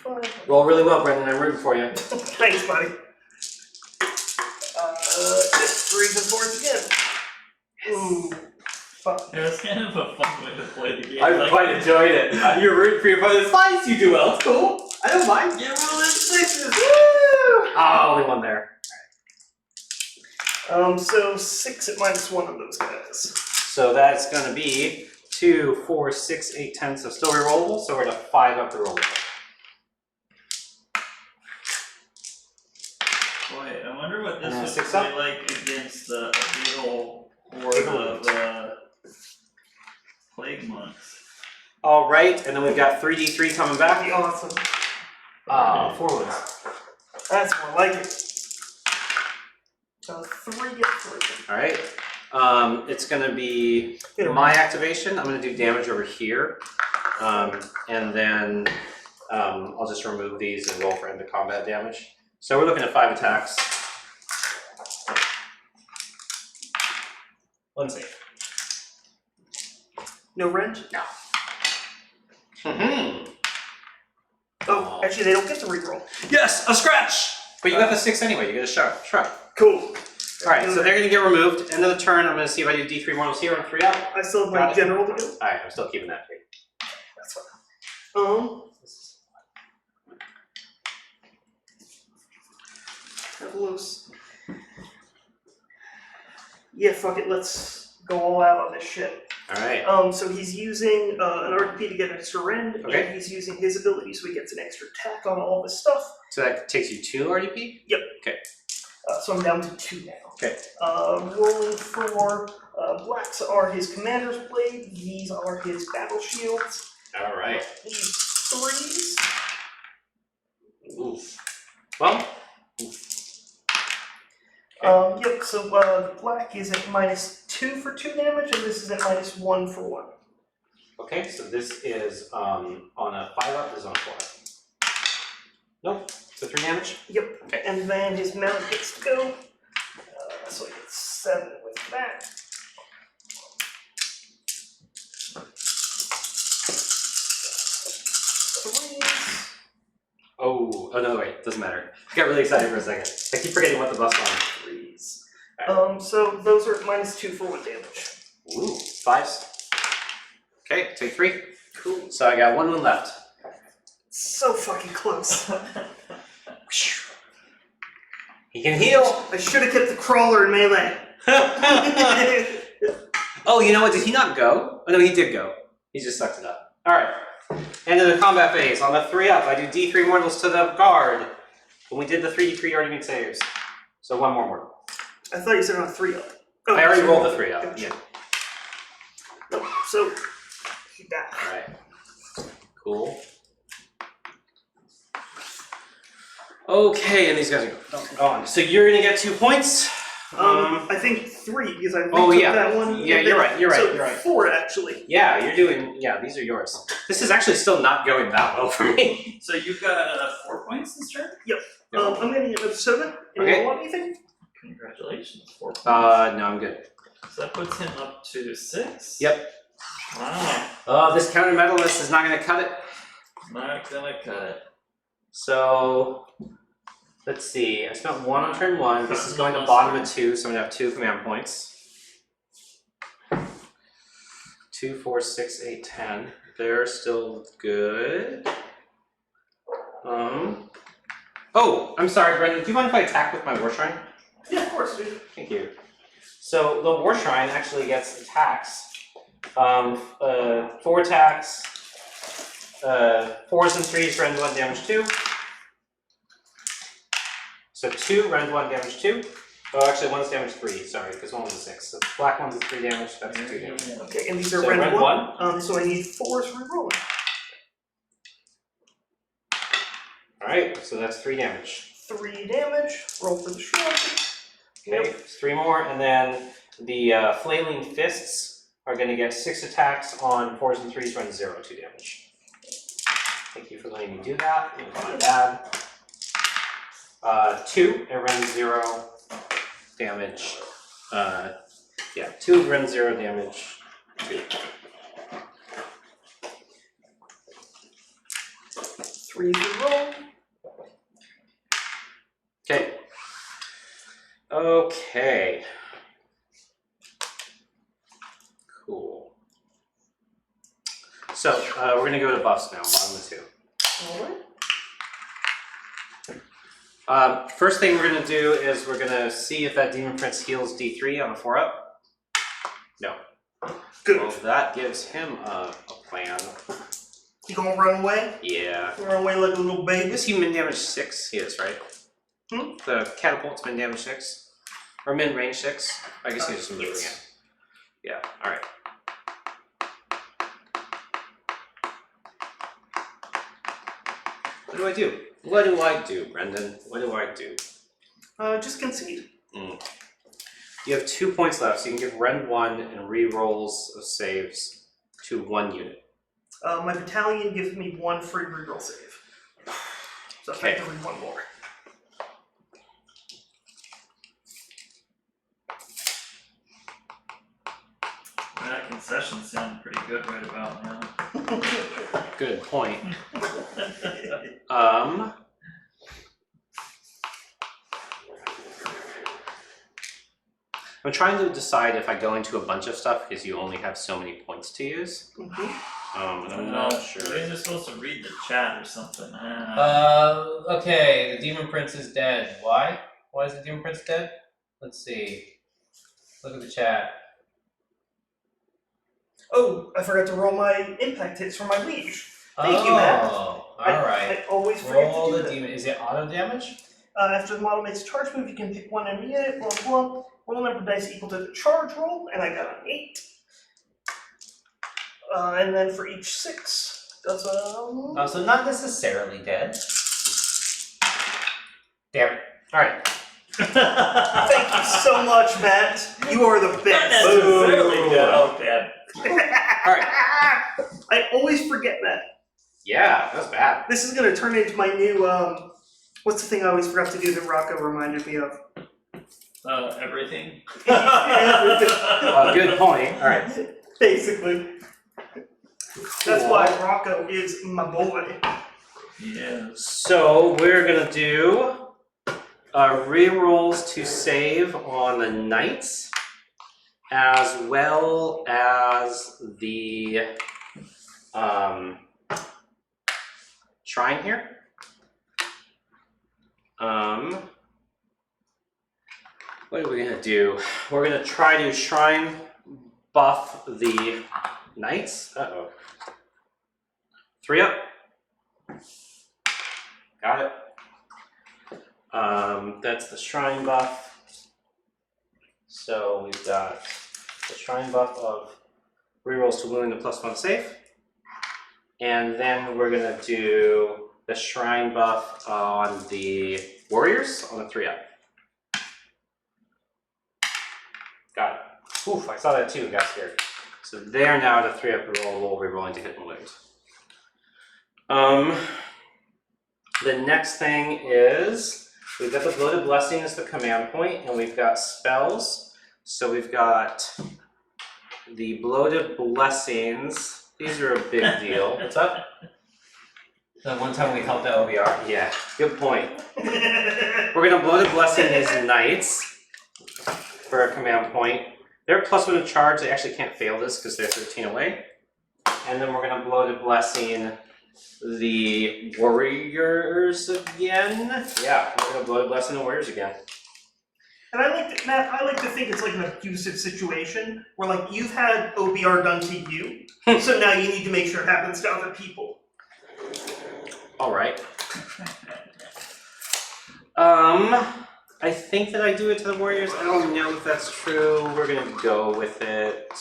5. Roll really well, Brendan. I'm rooting for you. Thanks, buddy. 3s and 4s again. Ooh. Fuck. It was kind of a fun way to play the game. I quite enjoyed it. You're rooting for your opponent. It's fine if you do well. It's cool. I don't mind. You're rolling 6s! Woo! Oh, only one there. So 6 at -1 on those guys. So that's going to be 2, 4, 6, 8, 10. So still rerollable. So we're at a 5 up the roll. Boy, I wonder what this would 6 play up? like against the beetle or Beetle. the plague monks. All right, and then we've got 3d3 coming back. That'd be awesome. 4 wounds. That's more like it. 3 at 3. All right. It's going to be my activation. I'm going to do damage over here, and then I'll just remove these and roll for end of combat damage. So we're looking at 5 attacks. Lindsay. No Rend? No. Mm-hmm. Oh, actually, they don't get to reroll. Yes, a scratch. But you got the 6 anyway. You get a shrug. Cool. All right, so they're going to get removed. End of the turn. I'm going to see if I do D3 mortals here and 3 up. I still have Got my it. general to go. All right, I'm still keeping that 3. That's fine. Cut loose. Yeah, fuck it. Let's go all out on this shit. All right. So he's using an RDP to get an extra rend, Okay. and he's using his ability, so he gets an extra attack on all this stuff. So that takes you 2 RDP? So I'm down to 2 now. Okay. Rolling for blacks are his commander's blade. These are his battle shields. All right. These 3s. Oof. Well, Yep. So the black is at -2 for 2 damage, and this is at -1 for 1. okay, so this is on a 5 up, this is on a 4 up. Nope, so 3 damage? Yep. Okay. And then his mount gets to go. So he gets 7 with that. Oh no, wait, doesn't matter. I got really excited for a second. I keep forgetting what the buff's on. 3s. So those are at -2 for 1 damage. Ooh, 5s. Okay, take 3. Cool. So I got 1 wound left. So fucking close. He can heal! I should have kept the crawler in melee. Oh, you know what? Did he not go? Oh no, he did go. He just sucked it up. Alright. End of the combat phase. On the 3 up, I do D3 mortals to the guard. When we did the 3D3 already made saves. So 1 more mortal. I thought you said on 3 up. Oh, I already sorry. rolled the 3 up. Gotcha. Yeah. No, so he died. Alright. Cool. Okay, and these guys are gone. So you're gonna get 2 points. I think 3 because I Oh, retook yeah. that one. Yeah, you're right, you're right, So you're right. 4 actually. Yeah, you're doing. Yeah, these are yours. This is actually still not going that well for me. So you've got 4 points this turn? I'm gonna get another 7. And Okay. you want anything? Congratulations, 4 points. No, I'm good. So that puts him up to 6? Yep. Wow. This counter medalist is not gonna cut it. Not gonna cut it. So let's see. I spent 1 on turn 1. This is going to bottom of 2, so I'm gonna have 2 command points. 2, 4, 6, 8, 10. They're still good. Oh, I'm sorry, Brendan. Do you mind if I attack with my war shrine? Yeah, of course, dude. Thank you. So the war shrine actually gets attacks 4 attacks. 4s and 3s, rend 1, damage 2. So 2, rend 1, damage 2. Oh, actually, one's damage 3, sorry, because one was a 6. So black one's a 3 damage, that's a 2 damage. Okay, and these are So rend rend 1. So I need 4s rerolling. Alright, so that's 3 damage. 3 damage. Roll for the shrug. Okay, 3 more, and then the flailing fists are going to get 6 attacks on 4s and 3s, run 0, 2 damage. Thank you for letting me do that. It was my bad. 2, it runs 0 damage. Yeah, 2 runs 0 damage. 2. 3 reroll. Okay. Okay. Cool. So we're going to go to buffs now, bottom of 2. Alright. First thing we're going to do is we're going to see if that Demon Prince heals D3 on a 4-up. No. Good. Well, that gives him a plan. You gonna run away? Yeah. Run away like a little baby? Is he min damage 6? He is, right? The catapult's min damage 6? Or min range 6? I guess he's just moving yes. it. Yeah, alright. What do I do? What do I do, Brendan? What do I do? Just concede. You have 2 points left, so you can give rend 1 and re-rolls of saves to 1 unit. My battalion gives me 1 free reroll save. So Okay. effectively 1 more. That concession sound pretty good right about now. Good point. I'm trying to decide if I go into a bunch of stuff because you only have so many points to use. I'm not sure. You're just supposed to read the chat or something. Okay, the Demon Prince is dead. Why? Why is the Demon Prince dead? Let's see. Look at the chat. Oh, I forgot to roll my impact hits for my liege. Thank you, Matt. Alright. I always forget Roll to do the that. demon. Is it auto damage? After the model makes a charge move, you can pick 1 enemy unit, blah blah. Roll number of dice equal to the charge roll, and I got an 8. And then for each 6, that's So not necessarily dead. Damn it. Alright. Thank you so much, Matt. You are the Not best. necessarily dead. Oh, damn. Alright. I always forget that. Yeah, that was bad. This is gonna turn into my new what's the thing I always forgot to do that Rocco reminded me of? Everything. Good point. Alright. Basically. That's why Rocco is my boy. Yeah. So we're gonna do re-rolls to save on the knights, as well as the shrine here. What are we gonna do? We're gonna try to shrine buff the knights. Uh-oh. 3 up. Got it. That's the shrine buff. So we've got the shrine buff of rerolls to wound and +1 save. And then we're gonna do the shrine buff on the warriors on the 3 up. Got it. Oof, I saw that too, got scared. So they're now at a 3 up roll, we're rolling to hit and wound. The next thing is we've got the Bloated Blessing as the command point, and we've got spells. So we've got the Bloated Blessings. These are a big deal. What's up? The one time we helped out OBR. Yeah, good point. We're gonna Bloated Blessing these knights for a command point. They're +1 to charge. They actually can't fail this because they're 13 away. And then we're gonna Bloated Blessing the warriors again. Yeah, we're gonna Bloated Blessing the warriors again. And Matt, I like to think it's like an abusive situation where like you've had OBR done to you, so now you need to make sure it happens to other people. Alright. I think that I do it to the warriors. I don't know if that's true. We're gonna go with it.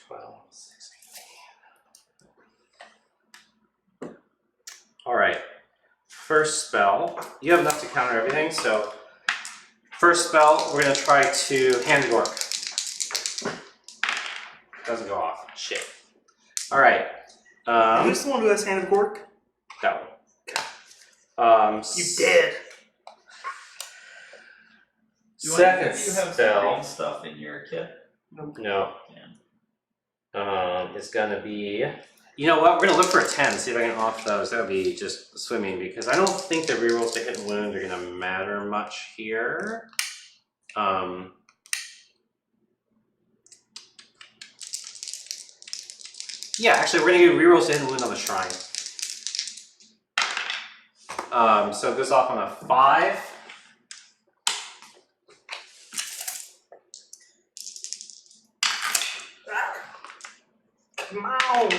12, 16. Alright. First spell. You have enough to counter everything, so first spell, we're gonna try to hand gork. Doesn't go off. Shit. Alright. Who's the one who has Hand of Gork? That one. You dead. Second Do you have some spell. green stuff in your kit? No. It's gonna be. You know what? We're gonna look for a 10. See if I can off those. That would be just swimming because I don't think the rerolls to hit and wound are gonna matter much here. Yeah, actually, we're gonna do rerolls to hit and wound on the shrine. So it goes off on a 5. Come on.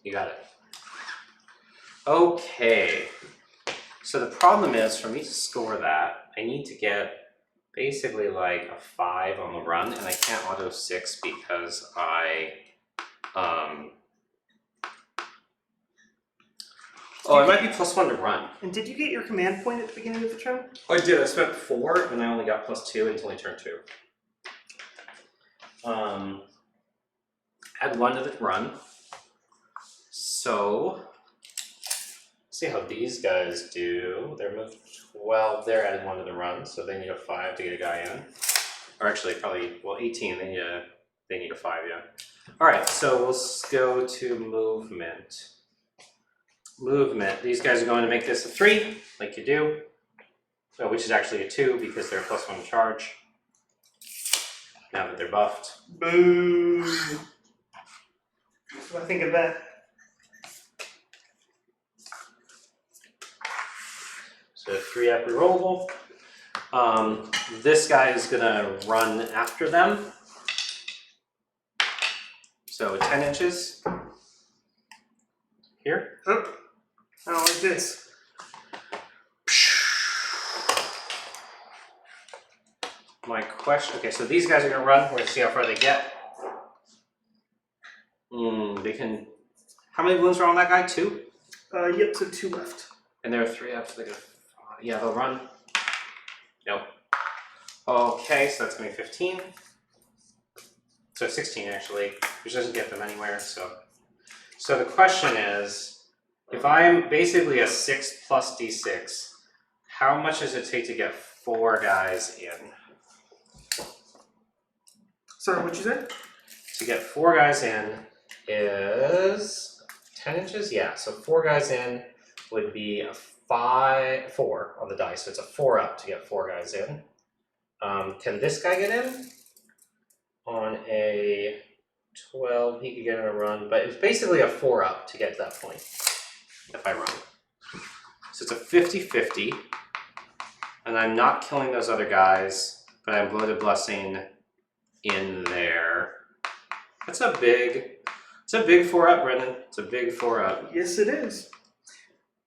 You got it. Okay. So the problem is, for me to score that, I need to get basically like a 5 on the run, and I can't auto 6 because I oh, I might be +1 to run. And did you get your command point at the beginning of the turn? I did. I spent 4, and I only got +2 until I turned 2. Add 1 to the run. So, see how these guys do. They're moved 12. They're adding 1 to the run, so they need a 5 to get a guy in. Or actually, probably 18. They need a 5. Yeah. All right. So we'll go to movement. Movement. These guys are going to make this a 3, like you do. Which is actually a 2 because they're +1 to charge. Now that they're buffed. Boo. What do I think of that? So 3 up rerollable. This guy is gonna run after them. So 10 inches. Here. Oh, I don't like this. My question, okay, so these guys are gonna run. We're gonna see how far they get. They can, how many wounds are on that guy? 2? Yep, so 2 left. And there are 3 up, so they go, yeah, they'll run. Nope. Okay, so that's gonna be 15. So 16 actually, which doesn't get them anywhere, so. So the question is, if I'm basically a 6 plus d6, how much does it take to get 4 guys in? Sorry, what'd you say? To get 4 guys in is 10 inches? Yeah, so 4 guys in would be a 4 on the dice, so it's a 4 up to get 4 guys in. Can this guy get in? On a 12, he could get in a run, but it's basically a 4 up to get to that point, if I run. So it's a 50-50, and I'm not killing those other guys, but I'm Bloated Blessing in there. That's a big, it's a big 4 up, Brendan. It's a big 4 up. Yes, it is.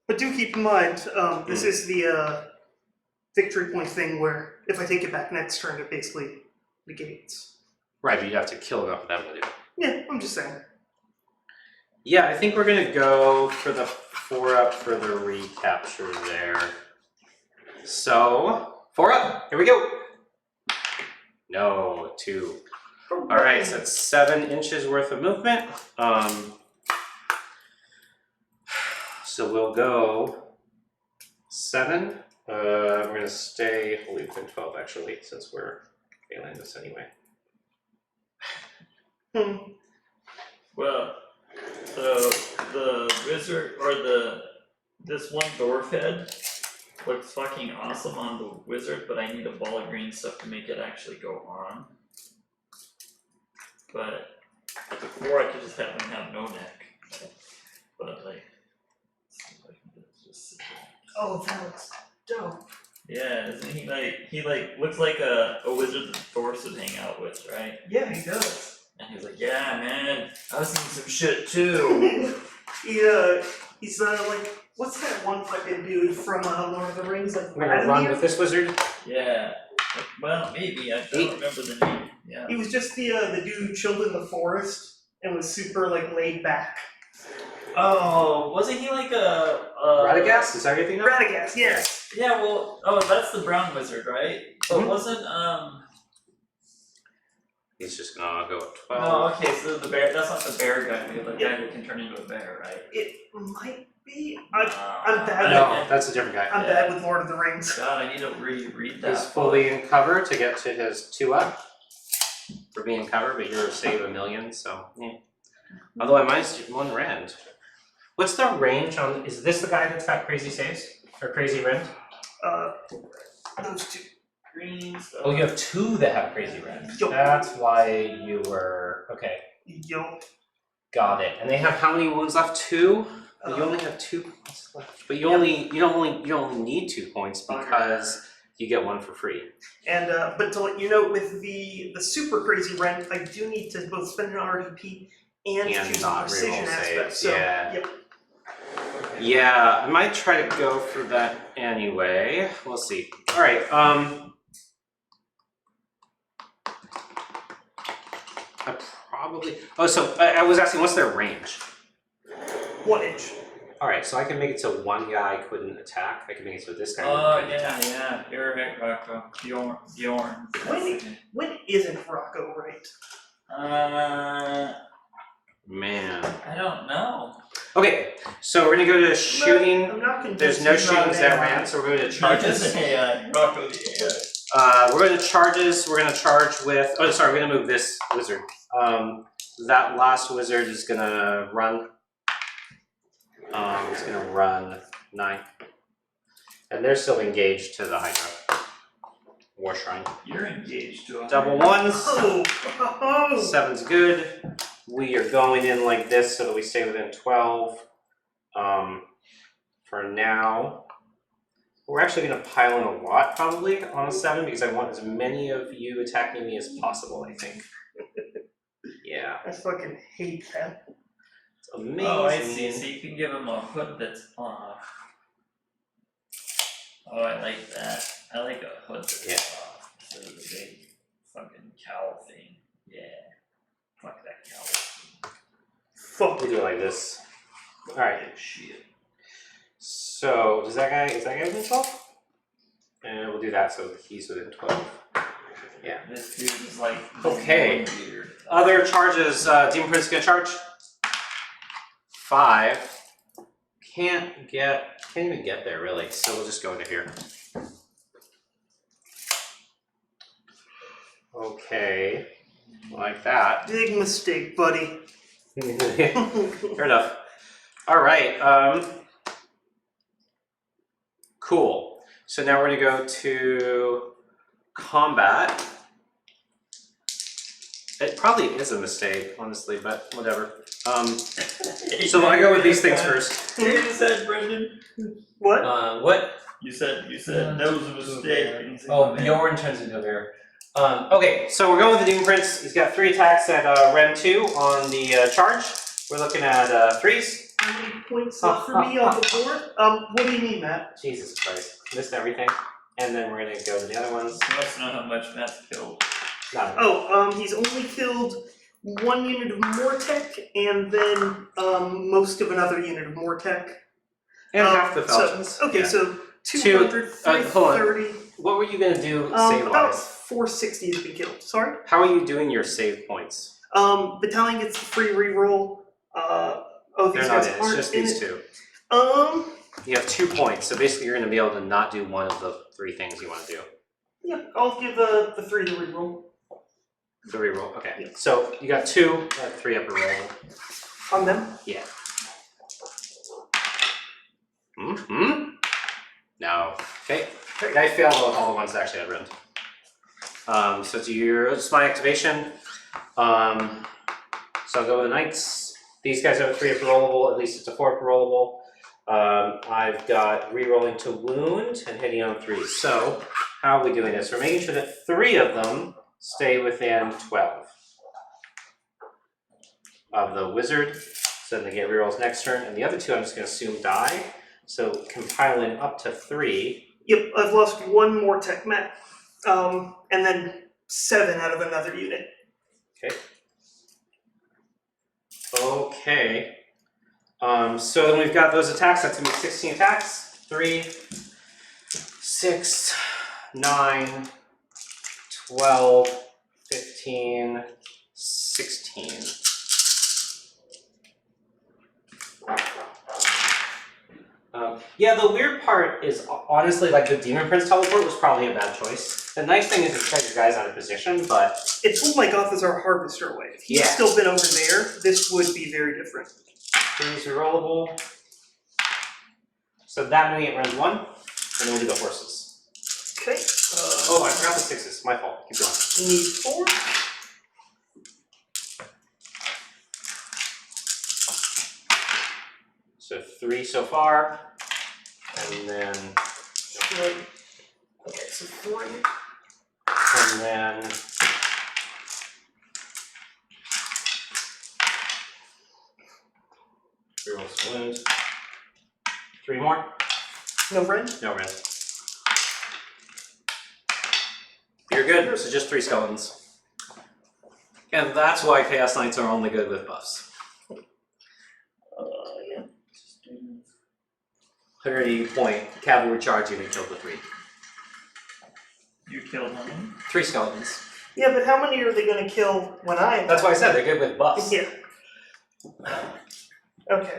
But do keep in mind, this is the victory point thing where if I take it back next turn, it basically negates. Right, but you'd have to kill enough of them to do it. Yeah, I'm just saying. Yeah, I think we're gonna go for the 4 up for the recapture there. So, 4 up, here we go. No, 2. All right, so that's 7 inches worth of movement. So we'll go 7. We're gonna stay, we've been 12 actually, since we're failing this anyway. Well, so the wizard or this one dwarf head looks fucking awesome on the wizard, but I need a ball of green stuff to make it actually go on. But or I could just have him have no neck. But like, seems like it's just Oh, that looks dope. Yeah, isn't he like looks like a wizard that Thor would hang out with, right? Yeah, he does. And he's like, yeah, man, I was seeing some shit too. He's like, what's that one fucking dude from Lord of the Rings? Like, We're gonna run Radomir? with this wizard. Yeah. Well, maybe I don't remember the name. Yeah. He was just the dude who chilled in the forest and was super like laid back. Oh, wasn't he like a Radagast, is that everything? Radagast, yes. Yeah, well, oh, that's the brown wizard, right? But Mhm. wasn't He's just gonna go at 12. No, okay, so the bear. That's not the bear guy. The guy that can turn into a bear, right? It might be. I'm bad. I No, don't- that's a different guy. I'm bad with Lord of the Rings. God, I need to reread that. He's fully in cover to get to his 2 up. For being in cover, but you're save 1 million, so yeah. Although I minus 1 rend. What's the range on? Is this the guy that's got crazy saves or crazy rend? Those two. green stuff. Oh, you have 2 that have crazy rend. Yup. That's why you were okay. Yo. Got it. And they have how many wounds left? 2. You only have 2 points left, but you only need 2 points because you get 1 for free. And but to let you know, with the super crazy rent, I do need to both spend an RDP and choose the not precision reroll aspect. saves, So yeah. yep. Yeah, I might try to go for that anyway. We'll see. All right. I probably. Oh, so I was asking, what's their range? 1 inch. All right, so I can make it so one guy couldn't attack. I can make it so this guy Oh, couldn't attack. yeah. You're right, Rocco. Bjorn. When isn't Rocco right? Man. I don't know. Okay, so we're gonna go to shooting. I'm not convinced. There's no he's not shootings an that AI. ran, so we're going to charges. Yeah, Rocco the AI. We're going to charges. We're going to charge with. Oh, sorry. We're going to move this wizard. That last wizard is going to run. It's going to run 9, and they're still engaged to the Hydra War Shrine. You're engaged to a Double 1s. Oh. 7's good. We are going in like this so that we stay within 12. For now, we're actually going to pile in a lot probably on a 7 because I want as many of you attacking me as possible, I think. Yeah, I fucking hate that. it's amazing. Oh, I see. So you can give him a hood that's off. Oh, I like that. I like a hood that's off instead of the big fucking cowl thing. Yeah. Fuck that cowl. Fuck. We'll do it like this. Alright, Shit. so is that guy within 12? And we'll do that so he's within 12. Yeah. This dude is like. Okay. Weird. Other charges, Demon Prince gonna charge. 5. Can't even get there really, so we'll just go into here. Okay, like that. Big mistake, buddy. Fair enough. Alright, cool. So now we're gonna go to combat. It probably is a mistake, honestly, but whatever. So I go with these things first. You just said, Brendan. What? What? You said that was a mistake. Oh, Bjorn turns into a bear. Okay, so we're going with the Doom Prince. He's got 3 attacks at Ren 2 on the charge. We're looking at 3s. How many points left for me on the board? What do you mean, Matt? Jesus Christ, missed everything. And then we're gonna go to the other ones. You must know how much Matt's killed. Not He's only killed 1 unit of Mortec and then most of another unit of Mortec. and half the so- Belgians. Okay, Yeah. so 200, hold on. 330. What were you gonna do save About wise? 460 has been killed. Sorry. How are you doing your save points? Battalion gets the free reroll. These They're not guys in, it's aren't just in these it. 2. You have 2 points, so basically you're gonna be able to not do one of the 3 things you wanna do. Yeah, I'll give the 3 the reroll. The reroll, okay. Yeah. So you got 2, 3 upper roll. On them? Yeah. Mm-hmm. No. Okay. I failed all the ones that actually had rend. So it's my activation. So I'll go with the knights. These guys have a 3 upper rollable, at least it's a 4 upper rollable. I've got rerolling to wound and hitting on 3. So how are we doing this? We're making sure that 3 of them stay within 12 of the wizard. So then they get rerolls next turn, and the other 2 I'm just going to assume die. So compiling up to 3. Yep, I've lost 1 more tech mat, and then 7 out of another unit. Okay. So then we've got those attacks. That's gonna be 16 attacks. 3, 6, 9, 12, 15, 16. Yeah, the weird part is honestly like the Demon Prince teleport was probably a bad choice. The nice thing is it kept your guys out of position, but It pulled my Gothazar Harvester away. If he'd Yeah. still been over there, this would be very different. 3's rerollable. So that many at round 1, and then we'll do the horses. Okay. Oh, I forgot the 6s. My fault. Keep going. Need 4. So 3 so far, and then Okay, so 3. and then reroll some wounds. 3 more. No red? No red. You're good. So just 3 skeletons. And that's why Chaos Knights are only good with buffs. Yeah. 180 point cavalry charge, and we killed the 3. You killed him. 3 skeletons. Yeah, but how many are they going to kill when I attack? That's why I said they're good with buffs. Yeah. Okay.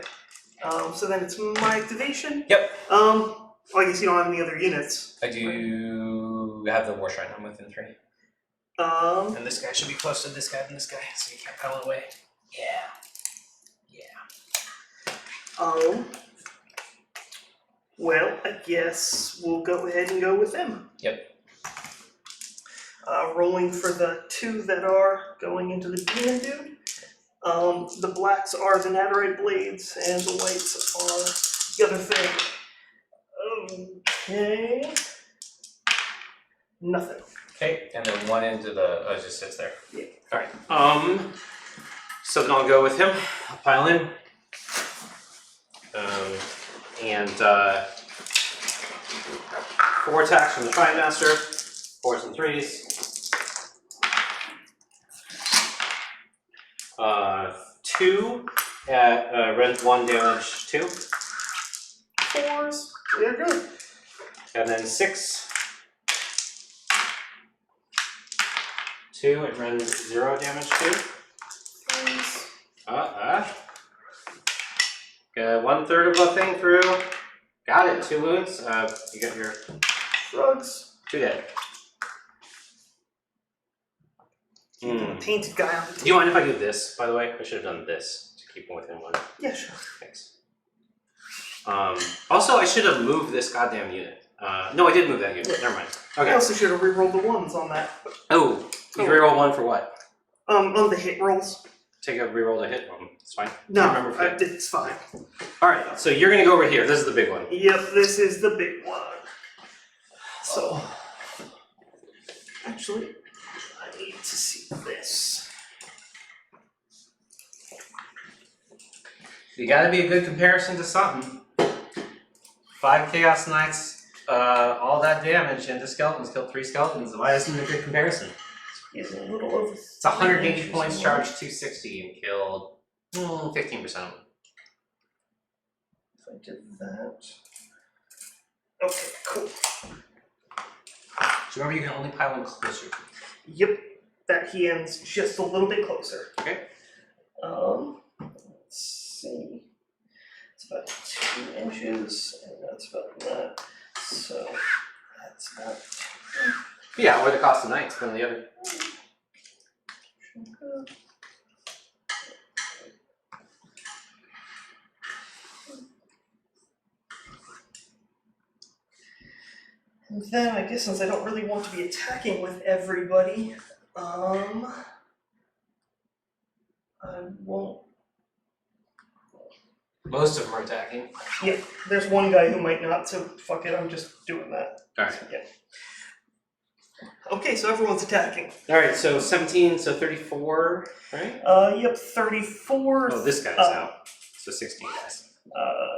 So then it's my activation. Yep. Well, I guess you don't have any other units. I do have the war shrine. I'm within 3. And this guy should be close to this guy than this guy, so you can't pile away. Yeah. Well, I guess we'll go ahead and go with them. Yep. Rolling for the 2 that are going into the demon dude. The blacks are the Nadirite blades, and the whites are the other thing. Okay. Nothing. Okay, and then 1 into the. Oh, it just sits there. Yeah. Alright. So then I'll go with him. I'll pile in. And 4 attacks from the Shrine Master. 4s and 3s. 2 at rend 1 damage 2. 4s. They're good. And then 6. 2 at rend 0 damage 2. 3s. Got 1/3 of the thing through. Got it. 2 wounds. You got your Shrugs. 2 dead. Tainted guy on the Do team. you mind if I do this, by the way? I should have done this to keep him within 1. Yeah, sure. Thanks. Also, I should have moved this goddamn unit. No, I did move that unit. Never mind. I Okay. also should have rerolled the 1s on that. Oh, you reroll 1 for what? On the hit rolls. Take a reroll to hit 1. It's fine. No, Remember for hit. it's fine. Alright, so you're gonna go over here. This is the big one. Yep, this is the big one. So, actually, I need to see this. You gotta be a good comparison to something. 5 Chaos Knights, all that damage into skeletons, killed 3 skeletons. Why isn't it a good comparison? Is a little over. It's 180 points charged, 260, and killed 15% of them. If I did that. Okay, cool. So remember, you can only pile in closer. Yep, that he ends just a little bit closer. Okay. Let's see. It's about 2 inches, and that's about that. So that's about. Yeah, or the cost of knights, one or the other. And then I guess since I don't really want to be attacking with everybody, I won't. Most of them are attacking. Yeah, there's one guy who might not, so fuck it, I'm just doing that. Alright. Yeah. Okay, so everyone's attacking. Alright, so 17, so 34, right? Yep, 34. Oh, this guy's out. So 16 guys.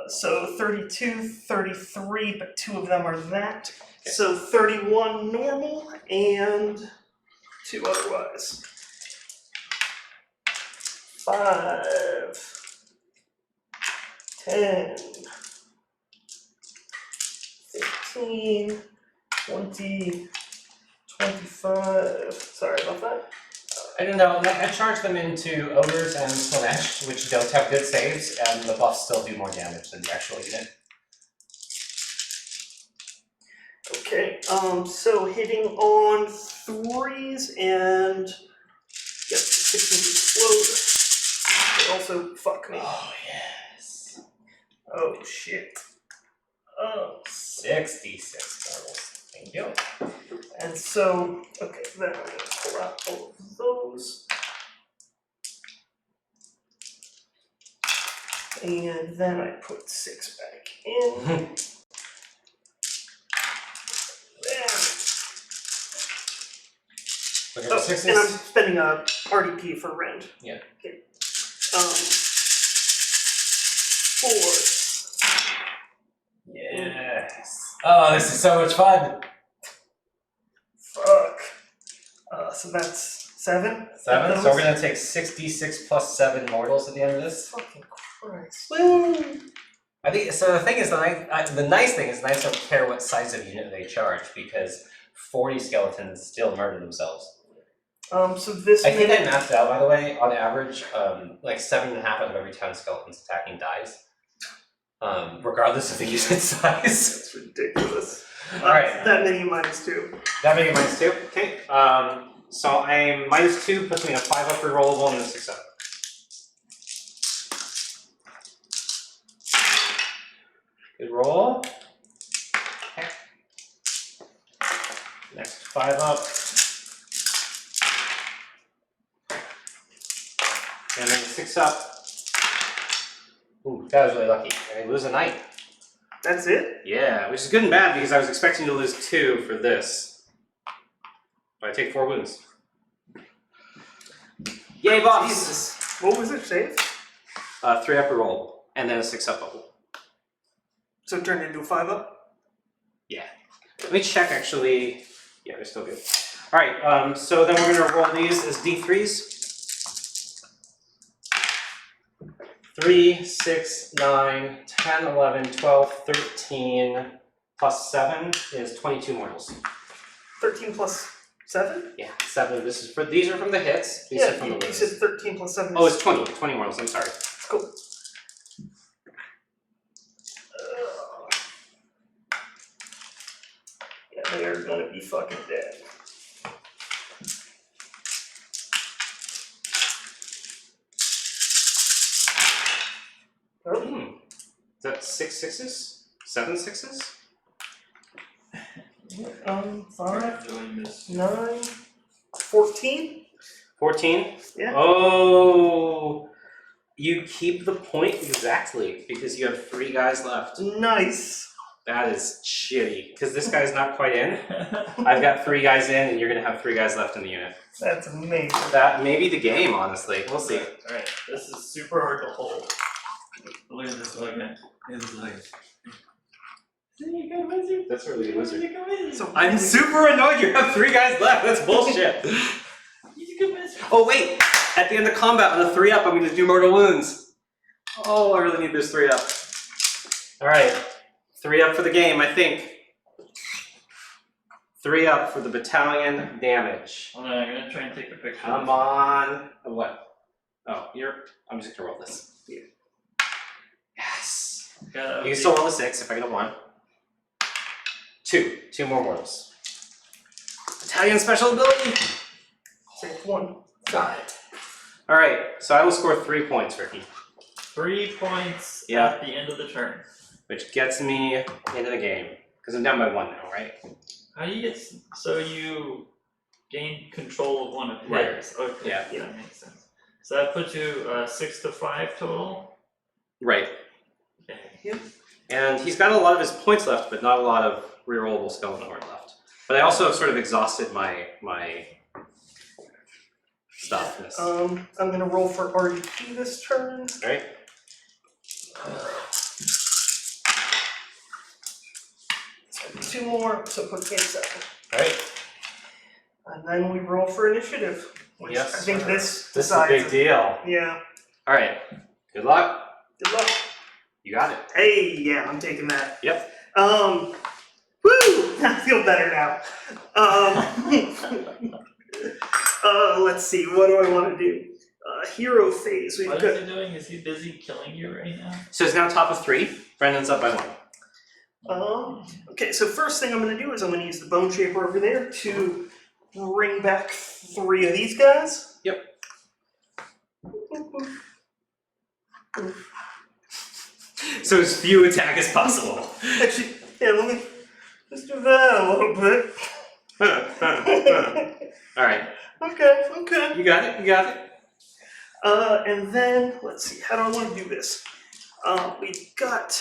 So 32, 33, but 2 of them are that. Okay. So 31 normal and 2 otherwise. 5, 10, 15, 20, 25. Sorry about that. I don't know, I charge them into Ogres and Slanesh, which don't have good saves, and the buffs still do more damage than the actual unit. Okay, so hitting on 3s and yep, 16 explode. They also fuck me. Oh, yes. Oh shit. Oh. 66 mortals. Thank you. And so, okay, then I'm gonna pull out all of those. And then I put 6 back in. Then. Look at Oh, the sixes. and I'm spending a RDP for rend. Yeah. Okay. 4. Yes. Oh, this is so much fun. Fuck. So that's 7. 7. Those? So we're gonna take 66 plus 7 mortals at the end of this. Fucking Christ. Woo! I think so. The thing is, the nice thing is, knights don't care what size of unit they charge because 40 skeletons still murder themselves. So this I think I minute, mapped out, by the way, on average, like 7.5 out of every 10 skeletons attacking dies, regardless of the unit size. that's ridiculous. Alright. That many -2. That made it -2. Okay. So I'm -2, puts me in a 5 up rerollable and a 6 up. Good roll. Okay. Next 5 up. And then 6 up. Ooh, that was really lucky. I lose a knight. That's it? Yeah, which is good and bad because I was expecting to lose 2 for this. But I take 4 wounds. Yay, boss! Jesus. What was it, save? 3 up roll, and then a 6 up bubble. So it turned into a 5 up? Let me check actually. Yeah, they're still good. Alright, so then we're gonna roll these as D3s. 3, 6, 9, 10, 11, 12, 13, plus 7 is 22 mortals. 13 plus 7? Yeah, 7. These are from the hits. These are from the you wounds. said 13 plus 7 Oh, is it's 20. 20 mortals, I'm sorry. cool. Yeah, they are gonna be fucking dead. Oh, Is that 6 sixes? 7 sixes? 5, Doing this. 9, 14? 14? Yeah. Oh, you keep the point exactly because you have 3 guys left. Nice. That is shitty because this guy's not quite in. I've got 3 guys in and you're gonna have 3 guys left in the unit. That's amazing. That may be the game, honestly. We'll see. Alright, this is super hard to hold. Look at this ugly. It's like, Isn't he a good wizard? That's a really good wizard. He's a good wizard. So I'm super annoyed you have 3 guys left. That's bullshit. He's a good wizard. Oh wait, at the end of combat on the 3 up, I'm gonna do mortal wounds. Oh, I really need this 3 up. All right, 3 up for the game, I think. 3 up for the battalion damage. Hold on, I'm gonna try and take a picture. Come on. What? Oh, I'm just gonna roll this. Yes. Gotta You can still roll a 6 if I get a 1. 2 more mortals. Battalion special ability. Save 1. Got it. All right, so I will score 3 points, Ricky, 3 points Yeah. at the end of the turn. which gets me into the game because I'm down by 1 now, right? How do you get? So you gain control of one of his. Right. Okay. Yeah. That makes sense. So that puts you 6 to 5 total. Right. Yep. And he's got a lot of his points left, but not a lot of rerollable skeleton horde left. But I also have sort of exhausted my stuff. I'm gonna roll for RDP this turn. Alright. So 2 more, so put me at 7. Alright. And then we roll for initiative. Which Yes, I think sir. this This is a decides big deal. Yeah. Alright. Good luck. Good luck. You got it. Hey, yeah, I'm taking that. Yep. Woo! I feel better now. Let's see, what do I want to do? Hero phase. We've What got. is he doing? Is he busy killing you right now? So it's now top of 3. Brendan's up by 1. Okay, so first thing I'm going to do is I'm going to use the Bone Shaper over there to bring back 3 of these guys. Yep. So as few attack as possible. Actually, yeah, let me just do that a little bit. Alright. Okay. You got it, you got it. And then, let's see, how do I want to do this? We've got...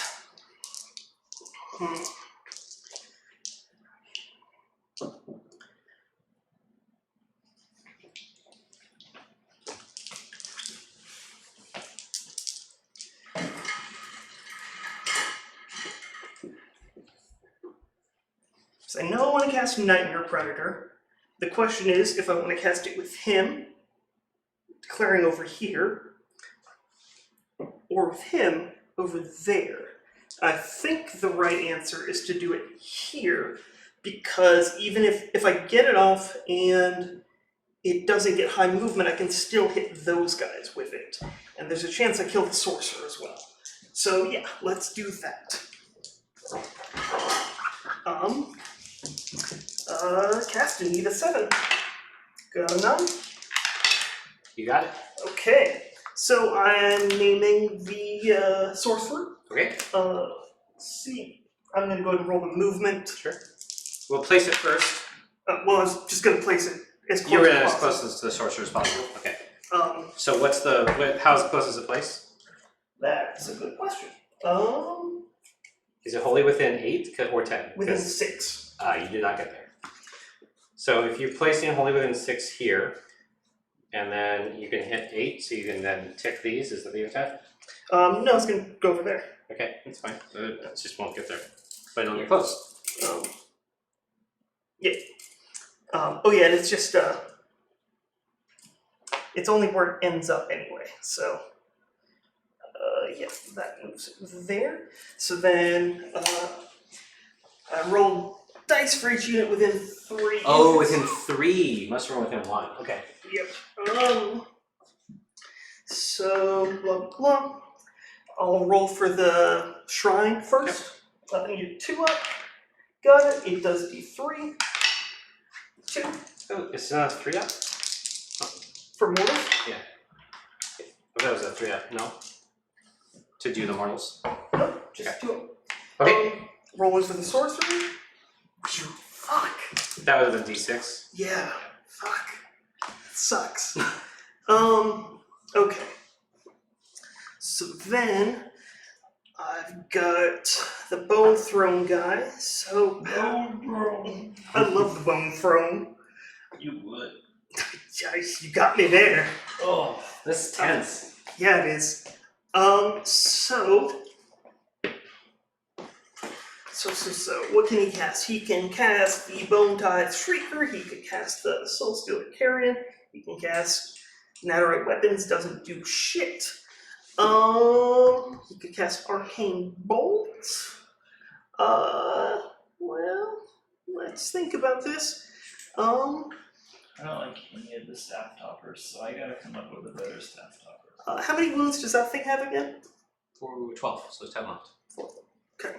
So I know I want to cast Nightmare Predator. The question is if I want to cast it with him, declaring over here, or with him over there. I think the right answer is to do it here, because even if I get it off and it doesn't get high movement, I can still hit those guys with it. And there's a chance I kill the sorcerer as well. So yeah, let's do that. Casting, need a 7. Got a 9. You got it. Okay, so I'm naming the sorcerer. Okay, Let's see. I'm gonna go ahead and roll the movement. sure. We'll place it first. Well, I was just gonna place it as close You were as as possible. close to the sorcerer as possible. Okay. So So what's the, how's close is the place? that's a good question. Is it wholly within 8 or 10? Within 'Cause, 6. you did not get there. So if you place it wholly within 6 here, and then you can hit 8, so you can then tick these, is that the attack? No, it's gonna go over there. Okay, that's fine. It just won't get there. But it'll get close. Yeah. Oh yeah, and it's just it's only where it ends up anyway. So yeah, that moves it there. So then I roll dice for each unit within 3. Oh, units. within 3. You must roll within 1. Okay. Yep. So blah blah. I'll roll for the shrine first. I need 2 up. Got it. It does D3. 2 Oh, it's not 3 up? for mortals. Oh, that was a 3 up. No. To do the mortals. Nope, just 2 up. Okay. Rolling for the sorcerer. Fuck. That would have been D6. Yeah. Fuck. That sucks. Okay. So then I've got the Bone Throne guy. So I love the Bone Throne. You would. Jeez, you got me there. Oh, This is tense. Yeah, it is. So, what can he cast? He can cast the Bone Tithe Shrieker, he can cast the Soul Stealer Carrion, he can cast Netherite Weapons, doesn't do shit. He could cast Arcane Bolt. Well, let's think about this. I don't like any of the staff toppers, so I gotta come up with a better staff topper. How many wounds does that thing have again? 12, so it's 10 left. Okay.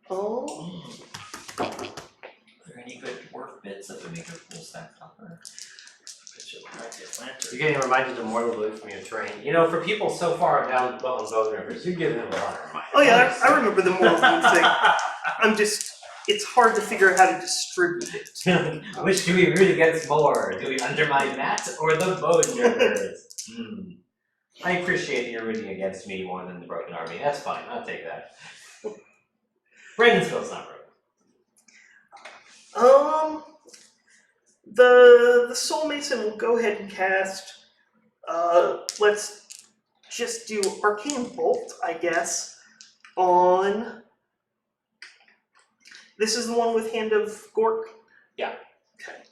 Are there any good dwarf bits that would make a cool staff topper? Bet you might get lantern. You're getting reminded of Mortal Blue from your terrain. You know, for people so far down well in Bonereapers, you're giving them a lot of reminders. Oh yeah, I remember the Mortal Wound thing. It's hard to figure out how to distribute it. Which do we root against more? Do we undermine Matt or the Bonereapers? I appreciate you're rooting against me more than the Broken Army. That's fine. I'll take that. Brandonsville's not broken. The Soul Mason will go ahead and cast. Let's just do Arcane Bolt, I guess, on. This is the one with Hand of Gork? Yeah. Okay.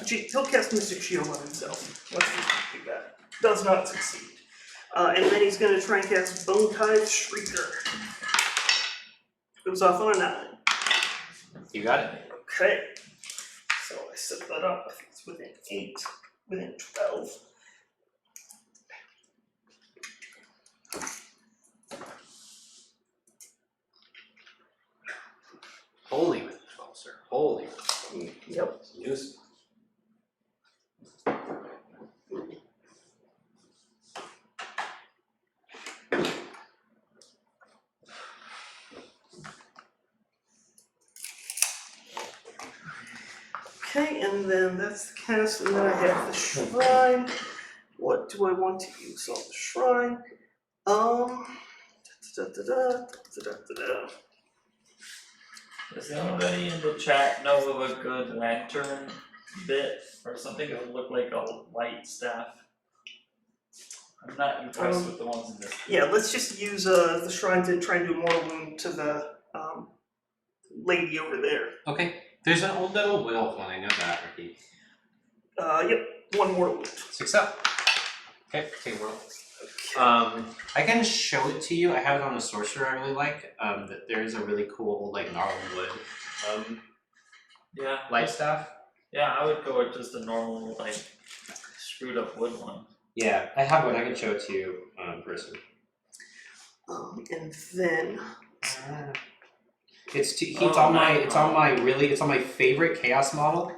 Actually, he'll cast Mystic Shield on himself. Let's do that. Does not succeed. And then he's going to try and cast Bone Tithe Shrieker. Goes off on a 9. You got it. Okay. So I set that up. I think it's within 8, within 12. Holy with 12, sir. Holy. Yep. News. Okay, and then that's the cast, and then I have the shrine. What do I want to use on the shrine? Does anybody in the chat know of a good lantern bit or something that would look like a light staff? I'm not impressed with the ones in this. Yeah, let's just use the shrine to try and do more wound to the lady over there. Okay. There's an old metal will one. I know that, Ricky. Yep, 1 more wound. 6 up. Okay. Take a roll. I can show it to you. I have it on a sorcerer I really like. That there's a really cool like gnarled wood Yeah. light staff. Yeah, I would go with just a normal like screwed up wood one. Yeah, I have one. I can show it to you in person. And then It's on my favorite chaos model.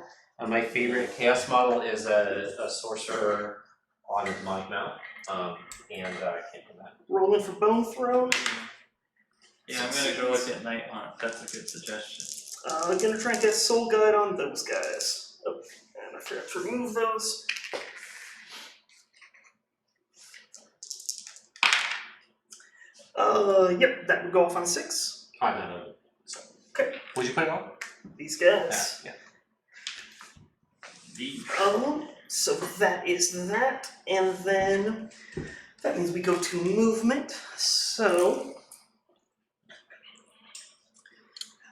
My favorite chaos model is a sorcerer on a demonic mount. And I can't do that. rolling for Bone Throne. Yeah, I'm gonna go with it Night Haunt. That's a good suggestion. I'm gonna try and cast Soul Guide on those guys. Oh, and I forgot to remove those. Yep, that would go off on 6. No. So, Okay. would you put it on? These guys. Yeah. So that is that, and then that means we go to movement. So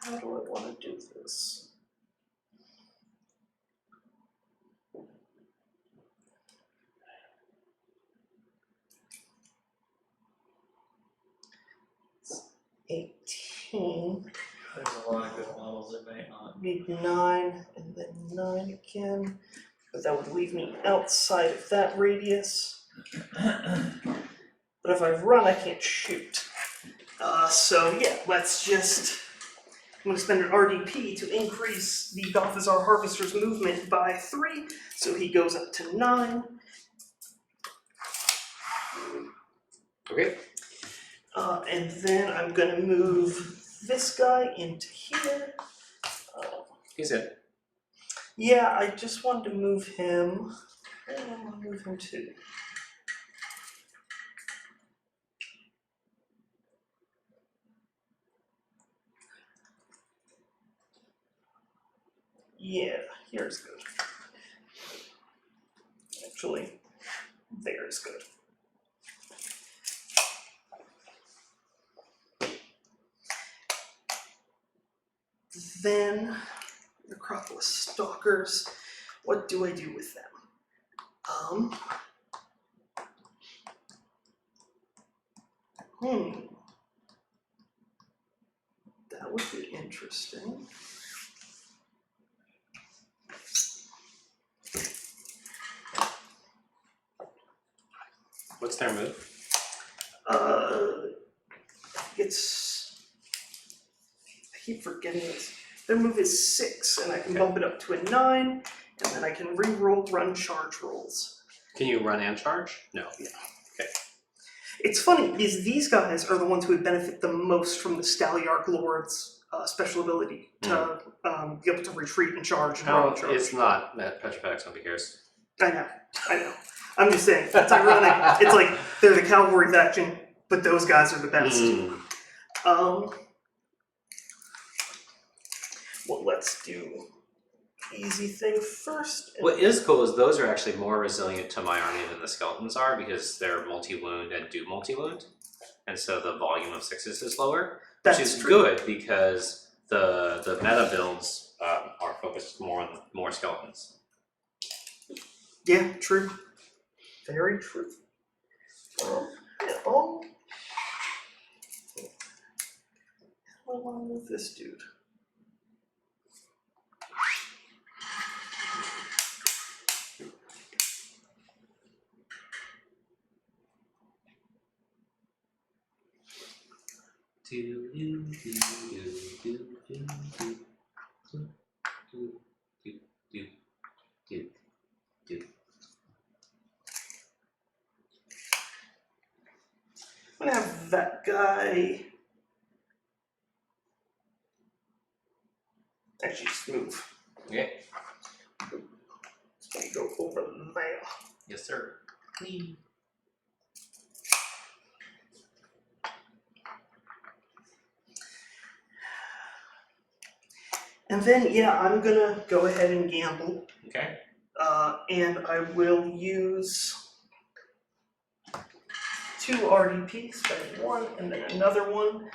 how do I want to do this? It's 18. There's a lot of good models in Night Haunt. Need 9, and then 9 again. But that would leave me outside of that radius. But if I run, I can't shoot. So yeah, let's just. I'm going to spend an RDP to increase the Gothazar Harvester's movement by 3, so he goes up to 9. Okay. And then I'm going to move this guy into here. He's in. Yeah, I just wanted to move him. And I'm going to move him too. Yeah, here's good. Actually, there's good. Then, Necropolis Stalkers, what do I do with them? That would be interesting. What's their move? I keep forgetting this. Their move is 6, and I can bump it up to a 9, and then I can re-roll run charge rolls. Can you run and charge? No. Yeah. It's funny because these guys are the ones who would benefit the most from the Staliarch Lord's special ability to be able to retreat and charge. And No, run charge. it's not. Petrified, nobody cares. I know. I'm just saying. It's ironic. It's like they're the cavalry faction, but those guys are the best. Well, let's do easy thing first. What is cool is those are actually more resilient to my army than the skeletons are because they're multi-wound and do multi-wound, and so the volume of 6s is lower, which That's is true. good because the meta builds are focused more on more skeletons. Yeah, true. Very true. I want to move this dude. I'm gonna have that guy actually just move. Okay. Just gonna go over there. Yes, sir. Clean. And then, yeah, I'm gonna go ahead and gamble. Okay. And I will use 2 RDP, spend 1, and then another 1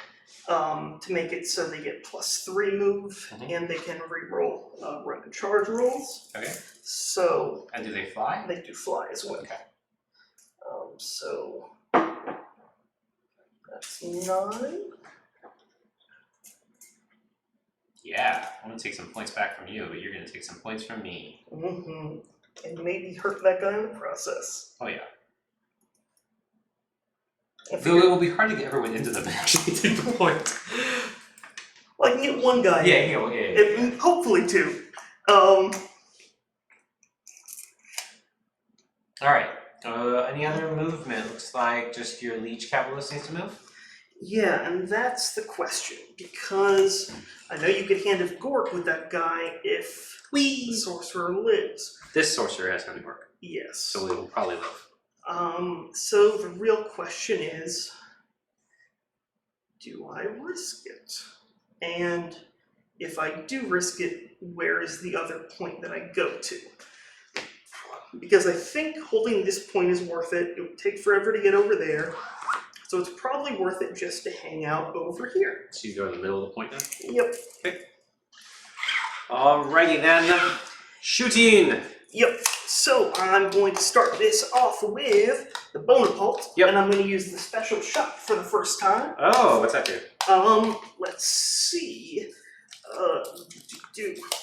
to make it so they get +3 move, and they can reroll run and charge rolls. Okay. So And do they fly? they do fly as well. Okay. So that's 9. Yeah. I'm gonna take some points back from you, but you're gonna take some points from me. And maybe hurt that guy in the process. Oh yeah. I Though figure- it will be hard to get everyone into them to actually take the point. Well, I can get 1 guy. Yeah. Hopefully 2. Alright. Any other movement? Looks like just your Liege Cavalist needs to move. Yeah, and that's the question, because I know you could hand of Gork with that guy if the sorcerer lives. This sorcerer has heavy work, Yes. so it will probably live. So the real question is, do I risk it? And if I do risk it, where is the other point that I go to? Because I think holding this point is worth it. It would take forever to get over there. So it's probably worth it just to hang out over here. So you go in the middle of the point then? Yep. Alrighty then. Shooting! Yep. So I'm going to start this off with the Bonaparte, Yep. and I'm going to use the special shot for the first time. Oh, what's that do? Let's see.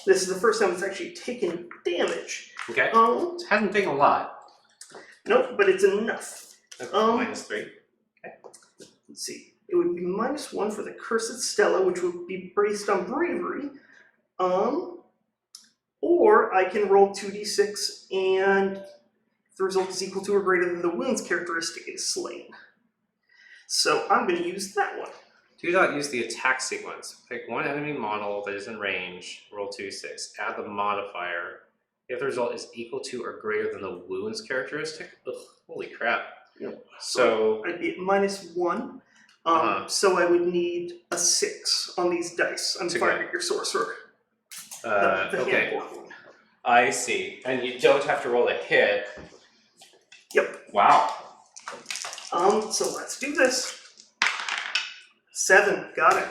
This is the first time it's actually taken damage. Okay. Um, It hasn't taken a lot. nope, but it's enough. That's Um, -3. Let's see. It would be -1 for the Cursed Stella, which would be based on bravery. Or I can roll 2d6, and if the result is equal to or greater than the wounds characteristic, it is slain. So I'm going to use that one. Do not use the attack sequence. Pick one enemy model that is in range, roll 2d6. Add the modifier. If the result is equal to or greater than the wounds characteristic. Ugh, holy crap. Yep. So, I'd be at -1. So I would need a 6 on these dice. I'm To firing go. at your sorcerer. The okay. hand one. I see. And you don't have to roll a hit. Yep. Wow. So let's do this. 7, got it.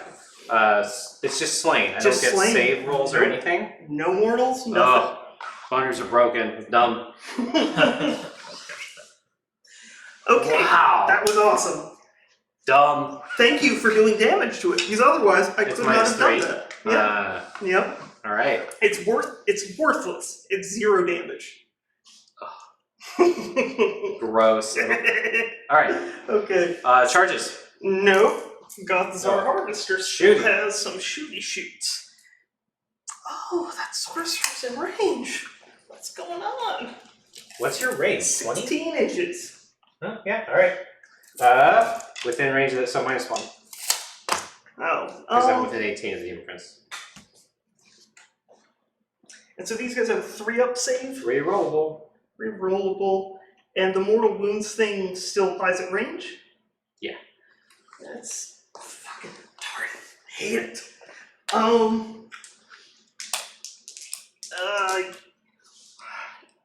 It's just slain. I Just don't get slain. save rolls or anything. No mortals, nothing. Oh, hunters are broken. Dumb. Okay, Wow. that was awesome. Dumb. Thank you for doing damage to it, because otherwise I It's could not have done -3. that. Yeah, yep. All right. It's worthless. It's 0 damage. Gross. All right. Okay. Charges. No. Gothzar Harvester still Shooty. has some shooty shoots. Oh, that sorcerer's in range. What's going on? What's your range? 20? 16 inches. Huh? Yeah, alright. Within range of it, so -1. Oh. Because I'm within 18 of the Demon Prince. And so these guys have a 3-up save, Rerollable. rerollable, and the mortal wounds thing still applies at range? Yeah. That's fucking retarded. Hate it.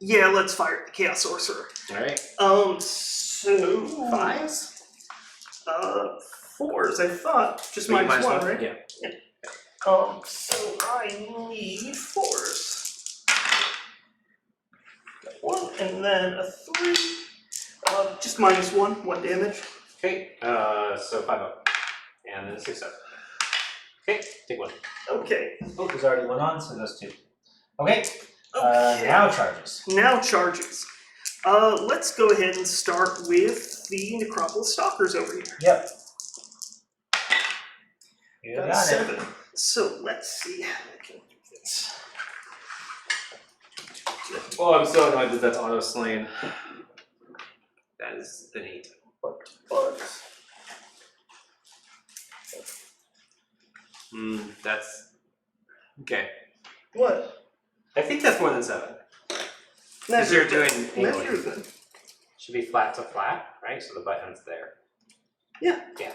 Yeah, let's fire the Chaos Sorcerer. Alright. So 5s? 4s, I thought. Just Wait, minus one, right? Yeah. So I need 4s. Got 1, and then a 3. Just minus 1 damage. Okay, so 5 up. And then 6 up. Okay, take 1. Okay. Oh, there's already one on, so those 2. Okay. Okay. Now charges. Now charges. Let's go ahead and start with the Necropolis Stalkers over here. Yep. You got it. 7. So let's see how I can do this. Oh, I'm so annoyed that that's auto slain. That is an 8. Bugs. That's okay. What? I think that's more than 7. Measure you're doing Measure English. them. Should be flat to flat, right? So the button's there. Yeah. Yeah.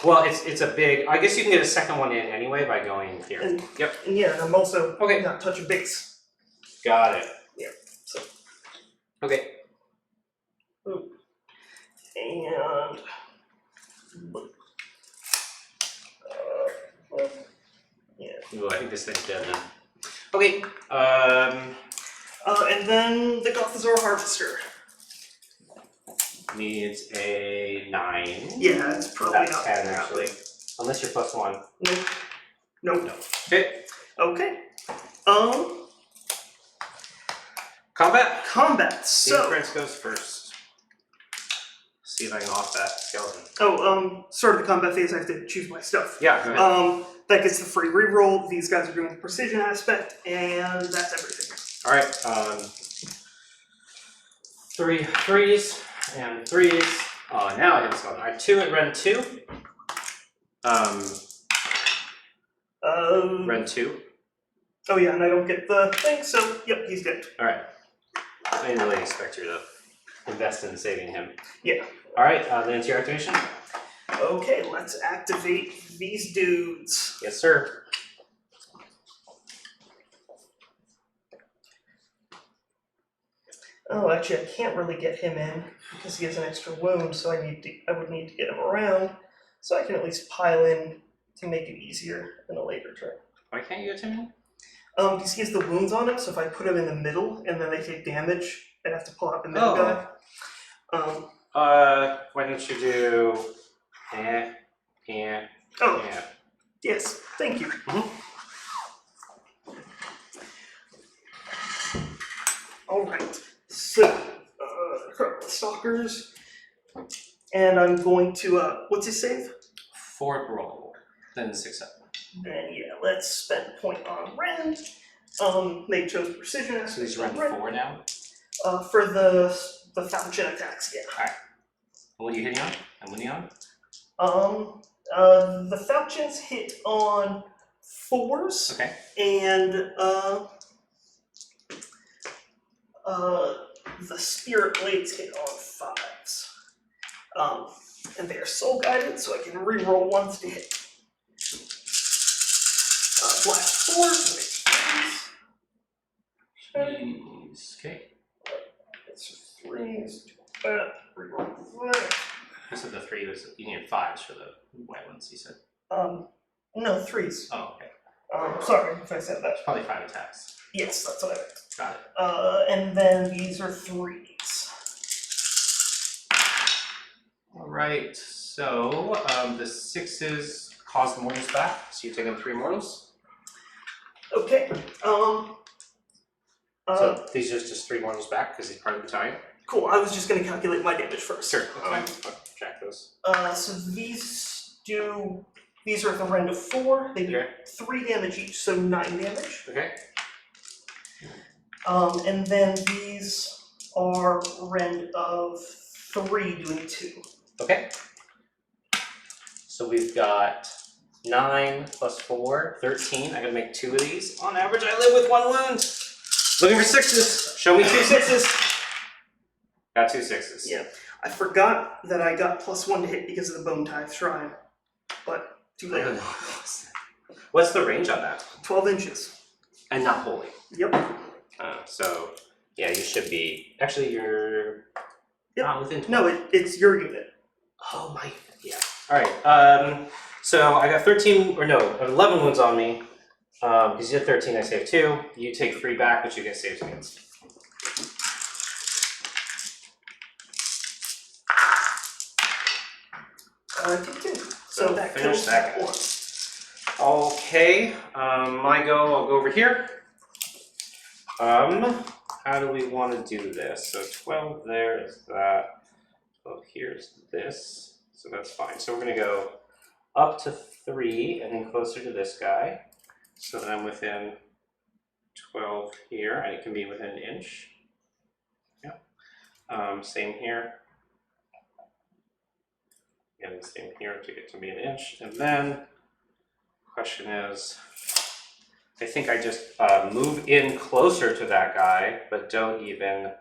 Well, it's a big. I guess you can get a second one in anyway by going here. And, Yep. And yeah, and I'm also Okay. not touching base. Got it. Yeah, so. Okay. And yeah. Ooh, I think this thing's dead then. Okay. And then the Gothazor Harvester. Needs a 9. Yeah, it's probably That's not 10 gonna actually. happen. Unless you're +1. Nope. Nope. No. Okay. Okay. Combat. Combat. Demon So. Prince goes first. See if I can off that skeleton. Start of the combat phase, I have to choose my stuff. Yeah, go ahead. That gets the free reroll. These guys are doing the precision aspect, and that's everything. Alright, 3 threes and 3s. Oh, now I have a skeleton. Alright, 2 at Ren 2. Ren 2. Oh yeah, and I don't get the thing, so yep, he's dead. Alright. I didn't really expect you to invest in saving him. Yeah. Alright, then it's your activation. Okay, let's activate these dudes. Yes, sir. Oh, actually, I can't really get him in because he has an extra wound, so I would need to get him around, so I can at least pile in to make it easier in a later turn. Why can't you get him in? Because he has the wounds on him, so if I put him in the middle and then they take damage, I'd have to pull out the middle guy. Why don't you do Oh, yes, thank you. Alright, so, Stalkers, and I'm going to, what's his save? 4 roll, then 6 up. And yeah, let's spend a point on Ren. They chose precision. So these run Ren. 4 now? For the falchion attacks, yeah. Alright. What are you hitting on? And when are you on? The falchions hit on 4s. Okay. And the spirit blades hit on 5s. And they are soul guided, so I can reroll 1s to hit. Blast 4s, Okay. It's 3s, reroll 5. You said the 3 was, you needed 5s for the white ones, you said. No, 3s. Oh, okay. Sorry if I said that. It's probably 5 attacks. Yes, that's what I meant. Got it. And then these are 3s. Alright, so the 6s cause the mortals back, so you take on 3 mortals. Okay. So these are just 3 mortals back because he's part of the battalion. Cool. I was just going to calculate my damage first. Sure, that's fine. I'll track those. So these are at the rend of 4. They do Okay. 3 damage each, so 9 damage. Okay. And then these are rend of 3 doing 2. Okay. So we've got 9 plus 4, 13. I gotta make 2 of these. On average, I live with 1 wound. Looking for 6s. Show me 2 6s. Got 2 6s. Yeah. I forgot that I got +1 to hit because of the Bone Tithe Shrine, but too late. What's the range on that? 12 inches. And not holy. Yep. So yeah, you should be. Actually, you're Yep. not within 12. No, it's your unit. Oh my. Yeah. All right. So I got 13 or no, 11 wounds on me. Because you did 13, I saved 2. You take 3 back, but you get saves against. Take 2. So that finish kills that guy. 1. Okay. My go. I'll go over here. How do we want to do this? So 12 there is that. 12 here's this. So that's fine. So we're going to go up to 3 and then closer to this guy. So that I'm within 12 here, and it can be within an inch. Yeah. Same here. And same here to get to be an inch. And then, question is, I think I just move in closer to that guy, but don't even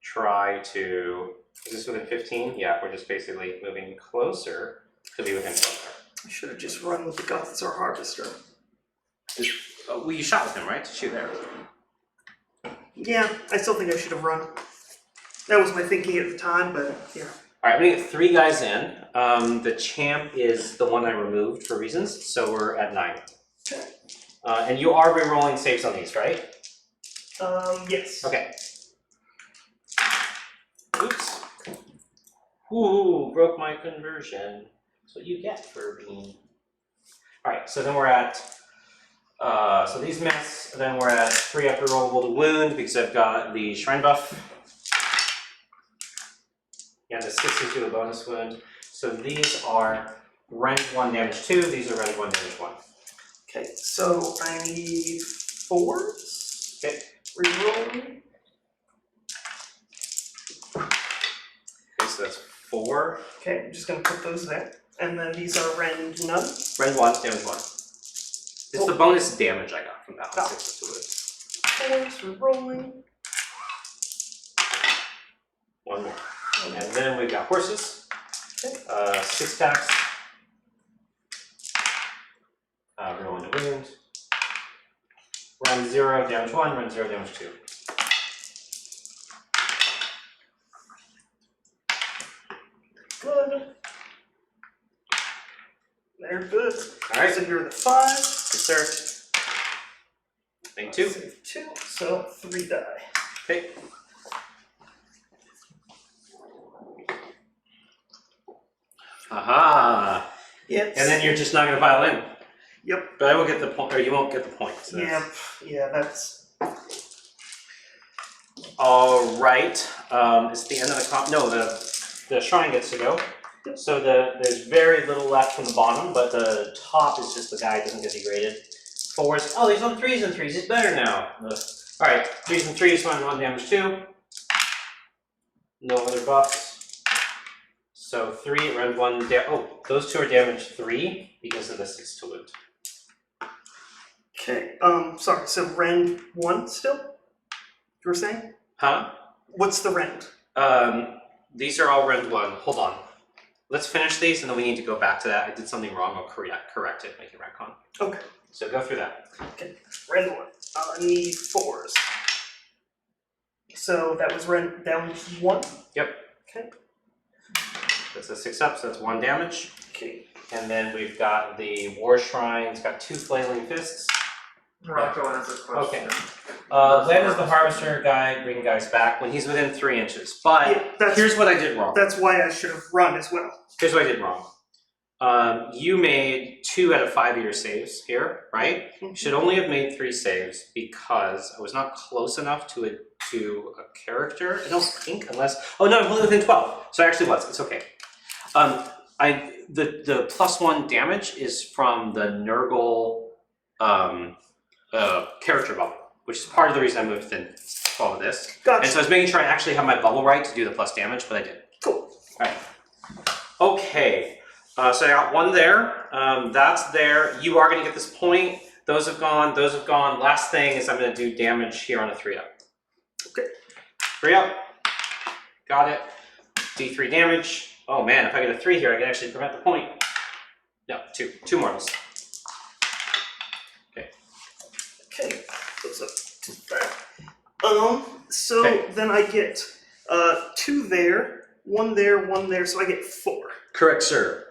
try to, is this within 15? Yeah, we're just basically moving closer to be within 12 I should have just run with the Gothazar Harvester. there. Well, you shot with him, right? To shoot there. Yeah, I still think I should have run. That was my thinking at the time, but yeah. All right, I'm gonna get 3 guys in. The champ is the one I removed for reasons, so we're at 9. Okay. And you are re-rolling saves on these, right? Yes. Okay. Oops. Ooh, broke my conversion. That's what you get for being. All right, so then we're at. So these miss. Then we're at 3 upper rollable to wound because I've got the shrine buff. And the 6s do a bonus wound. So these are rend 1 damage 2. These are rend 1 damage 1. Okay, so I need 4s. Okay. Reroll. Okay, so that's 4. Okay, I'm just gonna put those there. And then these are rend none. Rend 1, damage 1. It's the bonus damage I got from that one. Oh. 6 to wound. 4s, rerolling. 1 more. And then we've got horses. Okay. 6 attacks. Rolling to wound. Run 0, damage 1, run 0, damage 2. Good. They're good. Alright, So you're the 5. yes, sir. Make 2. Save 2, so 3 die. Okay. Aha! Yep. And then you're just not going to pile in. Yep. But I will get the point, or you won't get the point. So Yeah, that's. All right. It's the end of the comp. No, the shrine gets to go. So there's very little left from the bottom, but the top is just the guy doesn't get degraded. 4s. Oh, he's on 3s and 3s. He's better now. Ugh. All right, 3s and 3s. 1 damage 2. No other buffs. So 3 rend 1. Oh, those 2 are damage 3 because of the 6 to wound. Okay, sorry, so rend 1 still? You were saying? Huh? What's the rend? These are all rend 1. Hold on. Let's finish these and then we need to go back to that. I did something wrong. I'll correct it, make it retcon. Okay, So go through that. okay, rend 1. I need 4s. So that was rend down 1? Yep. Okay. That's a 6 up, so that's 1 damage. Okay. And then we've got the War Shrine. It's got 2 flailing fists. Rocco has a question. Len is the Harvester guy, bringing guys back when he's within 3 inches. But Yeah, that's, here's what I did wrong. that's why I should have run as well. Here's what I did wrong. You made 2 out of 5 of your saves here, right? You should only have made 3 saves because I was not close enough to a character. I don't think, unless oh no, I'm only within 12. So I actually was. It's okay. The +1 damage is from the Nurgle character bubble, which is part of the reason I moved within 12 of this. Gotcha. And so I was making sure I actually have my bubble right to do the plus damage, but I did. Cool. Alright. Okay. So I got one there. That's there. You are going to get this point. Those have gone. Those have gone. Last thing is I'm going to do damage here on a 3-up. Okay. 3-up. Got it. D3 damage. Oh man, if I get a 3 here, I can actually prevent the point. No, 2. 2 mortals. Okay. What's up? So Okay. then I get 2 there, 1 there, 1 there, so I get 4. Correct, sir.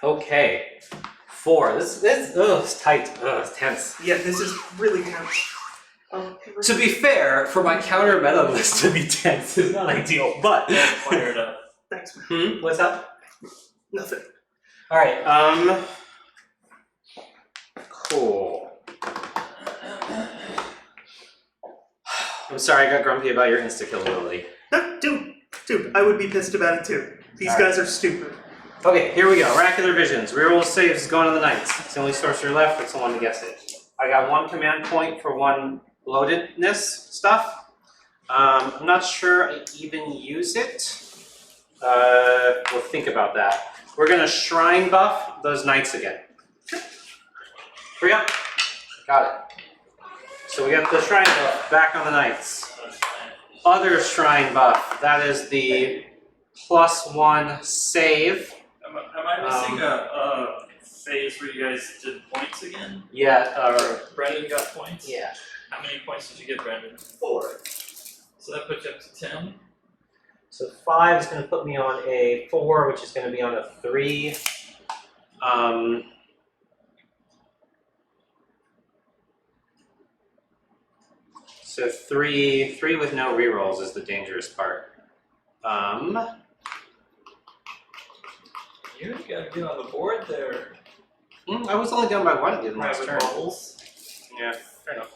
Okay. 4. This it's tight. It's tense. Yeah, this is really tense. To be fair, for my counter meta list to be tense is not ideal, but Fire it up. Thanks, man. what's up? Nothing. Alright, cool. I'm sorry I got grumpy about your insta-kill ability. No, dude, I would be pissed about it too. These guys are stupid. Okay, here we go. Oracular Visions. Reroll saves is going on the Knights. It's the only sorcerer left. It's the one to guess it. I got 1 command point for 1 bloatedness stuff. I'm not sure I even use it. We'll think about that. We're going to shrine buff those Knights again. 3-up. Got it. So we got the shrine buff back on the Knights. Other shrine buff. That is the +1 save. Am I missing a phase where you guys did points again? Yeah, Brendan got points? yeah. How many points did you get, Brendan? 4. So that puts you up to 10? So 5 is going to put me on a 4, which is going to be on a 3. So 3 with no rerolls is the dangerous part. You gotta get on the board there. I was only down by 1 again last Private turn. bubbles. Yeah, fair enough.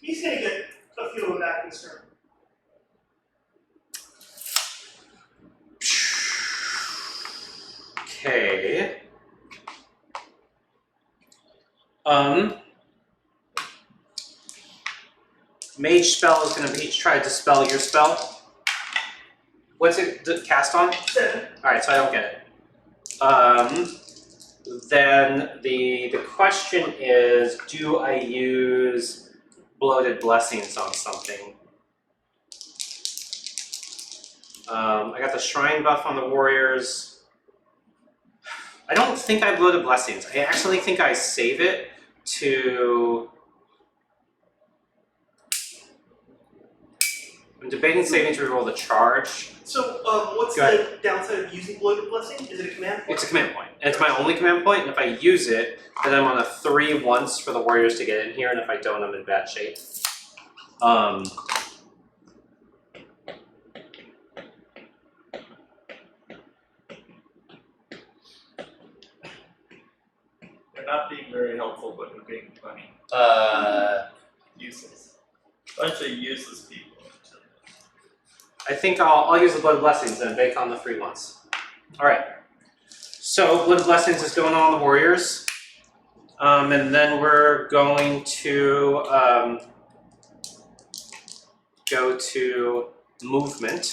He's gonna get a few of them back this turn. Okay. Mage spell is going to be try to dispel your spell. What's it cast on? 7. Alright, so I don't get it. Then the question is, do I use bloated blessings on something? I got the shrine buff on the warriors. I don't think I bloated blessings. I actually think I save it to. I'm debating saving to reroll the charge. So, what's Go the downside of using Bloated Blessing? Is it a command point? It's a command point. And it's my only command point, and if I use it, then I'm on a 3 once for the warriors to get in here, and if I don't, I'm in bad shape. They're not being very helpful, but they're being funny. Useless. Bunch of useless people. I think I'll use the Blood Blessings and bake on the 3 once. Alright. So, Blood Blessings is going on the warriors. And then we're going to go to movement.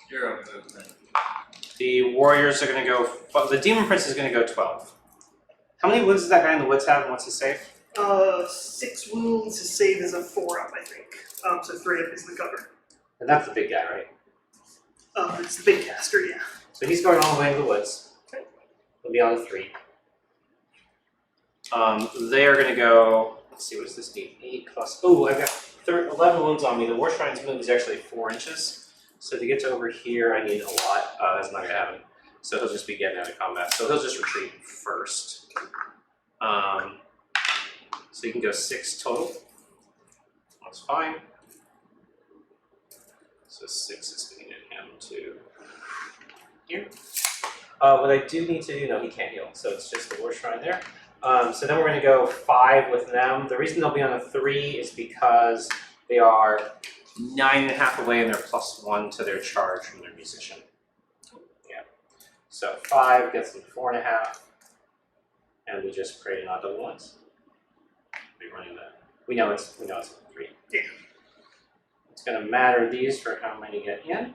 Zero movement. The warriors are going to go. The Demon Prince is going to go 12. How many wounds does that guy in the woods have, and what's his save? 6 wounds. His save is a 4-up, I think. So 3-up is the cover. And that's the big guy, right? It's the big caster, yeah. So he's going all the way into the woods. Okay. He'll be on the 3. They are going to go. Let's see, what does this need? 8 plus. Oh, I've got 11 wounds on me. The War Shrine's move is actually 4 inches. So to get to over here, I need a lot. That's not going to happen. So he'll just be getting out of combat. So he'll just retreat first. So you can go 6 total. That's fine. So 6 is going to get him to here. What I do need to do, no, he can't heal. So it's just the War Shrine there. So then we're going to go 5 with them. The reason they'll be on a 3 is because they are 9.5 away and they're +1 to their charge from their musician. Yeah. So 5 gets them 4.5. And we just create not double ones. We're running that. We know it's a 3. Yeah. It's going to matter these for how many get in.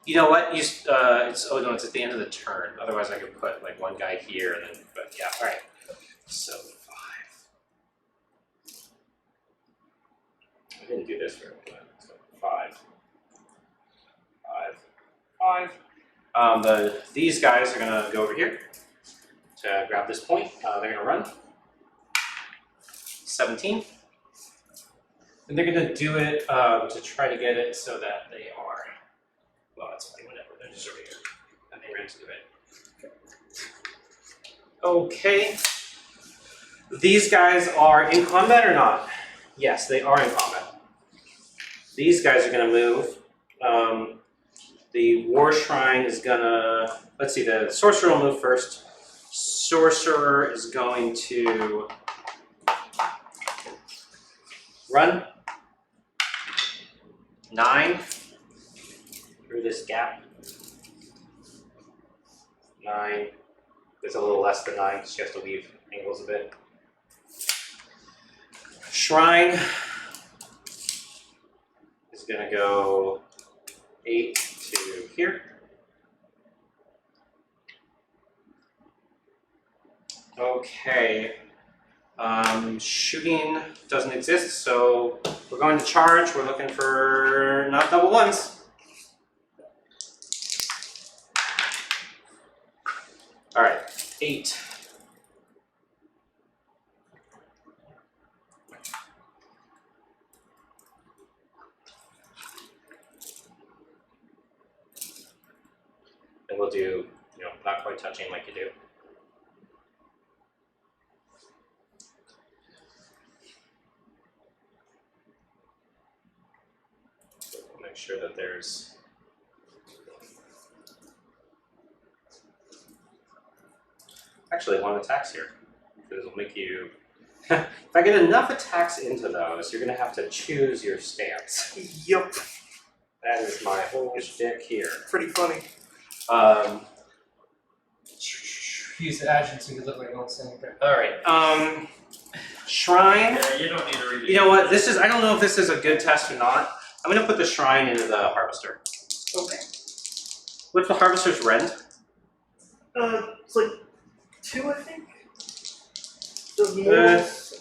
You know what? It's oh no, it's at the end of the turn. Otherwise, I could put like one guy here and then. But yeah, all right. So 5. I didn't do this very well. So 5, 5, 5. These guys are gonna go over here to grab this point. They're gonna run. 17. And they're gonna do it to try to get it so that they are. Well, that's fine. Whatever. They're just over here, and they ran to do it. Okay. These guys are in combat or not? Yes, they are in combat. These guys are going to move. The War Shrine is going to... Let's see, the Sorcerer will move first. Sorcerer is going to run. 9 through this gap. 9. It's a little less than 9 because she has to leave angles a bit. Shrine is going to go 8 to here. Okay. Shooting doesn't exist, so we're going to charge. We're looking for not double ones. All right, 8. And we'll do, not quite touching like you do. So we'll make sure that there's actually 1 attacks here. This will make you. If I get enough attacks into those, you're going to have to choose your stance. Yup. That is my whole shtick here. Pretty funny. Use the action so you look like one standing there. All right. Shrine. Yeah, you don't need to read it. You know what? This is. I don't know if this is a good test or not. I'm going to put the shrine into the harvester. Okay. What's the harvester's rend? It's like 2, I think. Does more.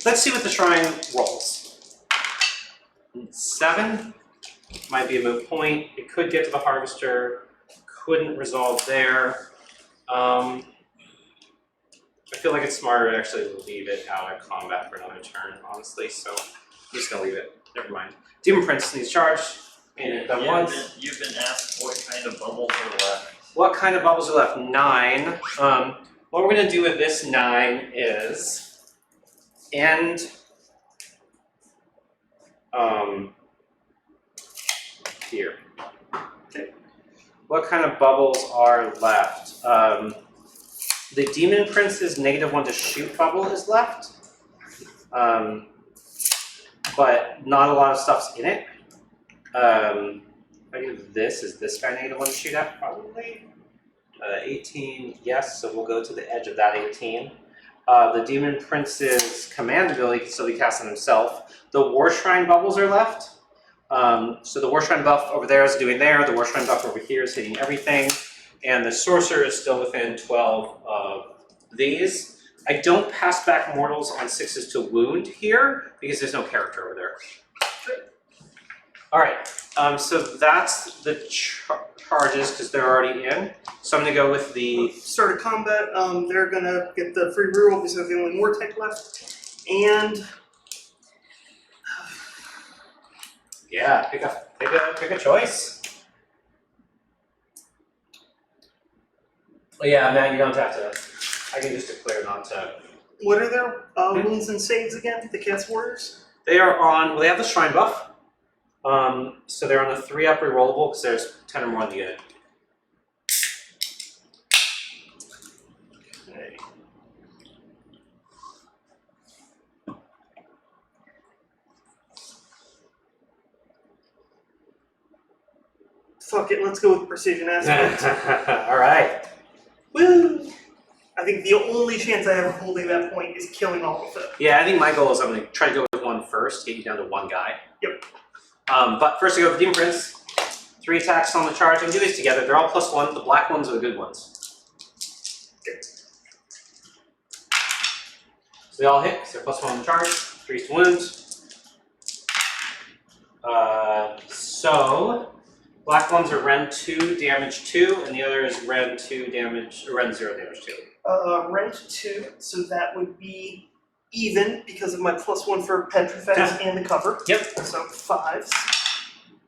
Let's see what the shrine rolls. 7 might be a moot point. It could get to the harvester. Couldn't resolve there. I feel like it's smarter to actually leave it out of combat for another turn, honestly. So I'm just gonna leave it. Never mind. Demon Prince needs charge. And done once. You've been asked what kind of bubbles are left. What kind of bubbles are left? 9. What we're gonna do with this 9 is end here. Okay. What kind of bubbles are left? The Demon Prince's -1 to shoot bubble is left, but not a lot of stuff's in it. I do this. Is this guy -1 to shoot at? Probably. 18, yes, so we'll go to the edge of that 18. The Demon Prince's command ability can still be cast on himself. The War Shrine bubbles are left. So the War Shrine buff over there is doing there. The War Shrine buff over here is hitting everything. And the Sorcerer is still within 12 of these. I don't pass back mortals on 6s to wound here because there's no character over there. All right, so that's the charges because they're already in. So I'm gonna go with the Start of combat, they're gonna get the free reroll because they're the only war tech left. And yeah, pick a choice. Well, yeah, Matt, you don't have to. I can just declare not to. what are their wounds and saves again? The Cast Warriors? They are on. Well, they have the Shrine buff. So they're on a 3-up rerollable because there's 10 or more in the unit. Okay. Fuck it, let's go with precision aspect. All right. Woo! I think the only chance I have of holding that point is killing all of them. Yeah, I think my goal is I'm going to try to go with 1 first, get you down to 1 guy. Yep. But first I go with Demon Prince. 3 attacks on the charge. I can do these together. They're all +1. The black ones are the good ones. So they all hit because they're +1 on the charge. 3 to wound. So black ones are Ren 2, damage 2, and the other is Ren 2 damage, or Ren 0 damage 2. Rent 2, so that would be even because of my +1 for Petrifex and the cover. Yep. So 5s.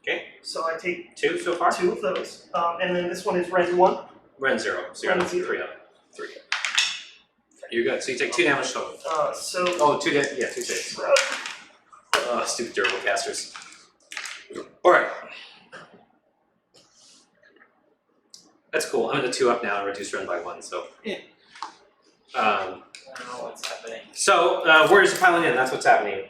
Okay. So I take 2 so far. 2 of those. And then this one is Rent 1. Ren 0. So you're Ren on 3 0. up. 3. You're good. So you take 2 damage total. So Oh, 2 damage. Yeah, 2 saves. Stupid durable casters. Alright. That's cool. I'm at the 2 up now and reduce Ren by 1, so. I don't know what's happening. So, warriors are piling in, that's what's happening.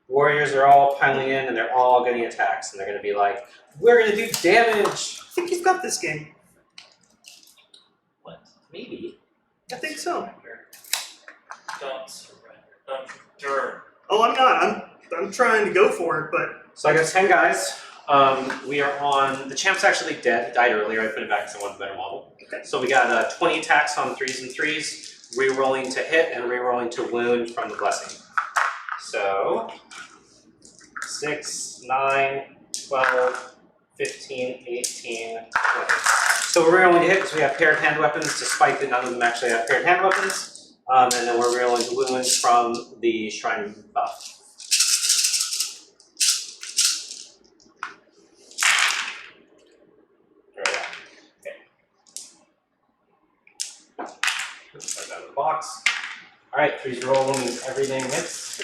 Warriors are all piling in and they're all getting attacks, and they're gonna be like, we're gonna do damage! I think you've got this game. What? Maybe. I think so. Surrender. Don't surrender. Don't endure. Oh, I'm not. I'm trying to go for it, but So I got 10 guys. We are on, the champ's actually dead, died earlier, I put it back because I wanted a better model. Okay. So we got 20 attacks on 3s and 3s, re-rolling to hit and re-rolling to wound from the blessing. So, 6, 9, 12, 15, 18, 20. So we're re-rolling to hit because we have paired hand weapons, despite that none of them actually have paired hand weapons. And then we're re-rolling to wound from the shrine buff. Start out of the box. Alright, 3's roll means everything hits.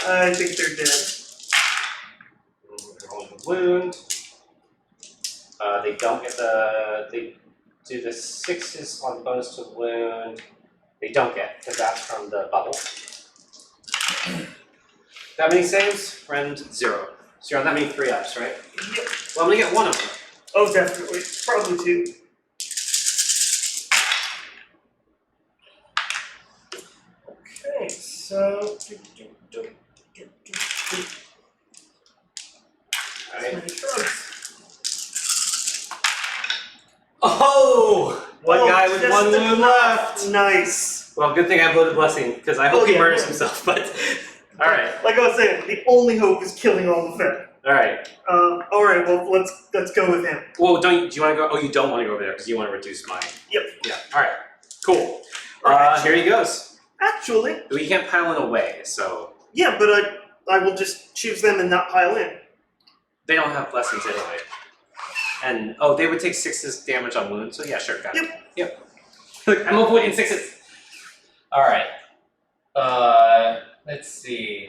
I think they're dead. They're rolling the wound. They don't get they do the 6s on bonus to wound. They don't get, because that's from the bubble. That many saves? Friend 0. So you're on that many 3-ups, right? Yep. Well, I'm gonna get 1 of them. Oh, definitely. Probably 2. Okay, so. Alright. Shrugs. Oh! One guy with just 1 the wound left! Nice. Well, good thing I bloated blessing, because I hope Oh, he yeah, murders yeah. himself, but. Alright. Like I was saying, the only hope is killing all the Fed. Alright. Alright, well, let's go with him. Well, do you want to go? Oh, you don't want to go over there because you want to reduce mine. Yep. Yeah. All right. Cool. Alright. Here he goes. Actually, We can't pile in away, so yeah, but I will just choose them and not pile in. they don't have blessings anyway. And oh, they would take 6 damage on wounds. So yeah, sure, got it. Yep. Look, I'm avoiding 6s. Alright. Let's see.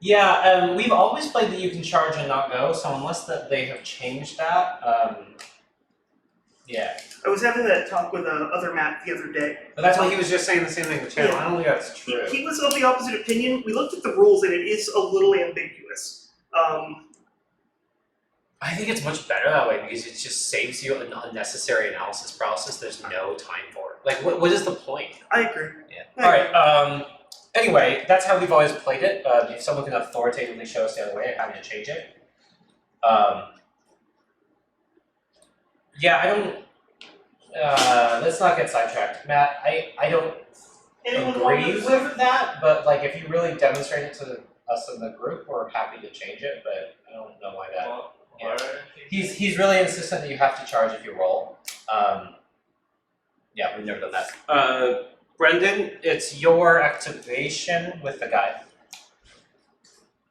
Yeah, we've always played that you can charge and not go, so unless that they have changed that, yeah. I was having that talk with other Matt the other day. But that's why he was just saying the same thing in the channel. Yeah. I don't think that's true. He was of the opposite opinion. We looked at the rules and it is a little ambiguous. I think it's much better that way because it just saves you an unnecessary analysis process there's no time for. Like, what is the point? I agree. Yeah. Alright, anyway, that's how we've always played it. If someone can authoritatively show us the other way, I'm happy to change it. Yeah, I don't... let's not get sidetracked. Matt, I don't agree with that, but like if you really demonstrate it to us in the group, we're happy to change it, but I don't know why that... Well, Yeah. He's really insistent that you have to charge if you roll. Yeah, we've never done that. Brendan, It's your activation with the guy.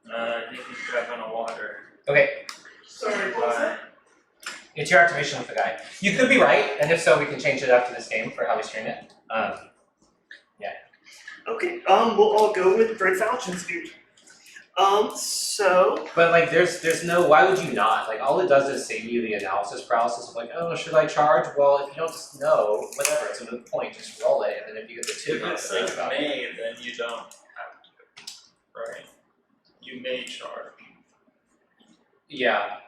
You can drive on a water. Okay, Sorry, what was that? it's your activation with the guy. You could be right, and if so, we can change it after this game for how we stream it. Okay, we'll all go with Dread Falchions, dude. So... But like, there's no. Why would you not? Like, all it does is save you the analysis paralysis of like, oh, should I charge? Well, if you don't just know, whatever, it's a moot point. Just roll it, and then if you get the 2, you If don't it have to think says about it. may, then you don't have to. Right? You may charge. Yeah,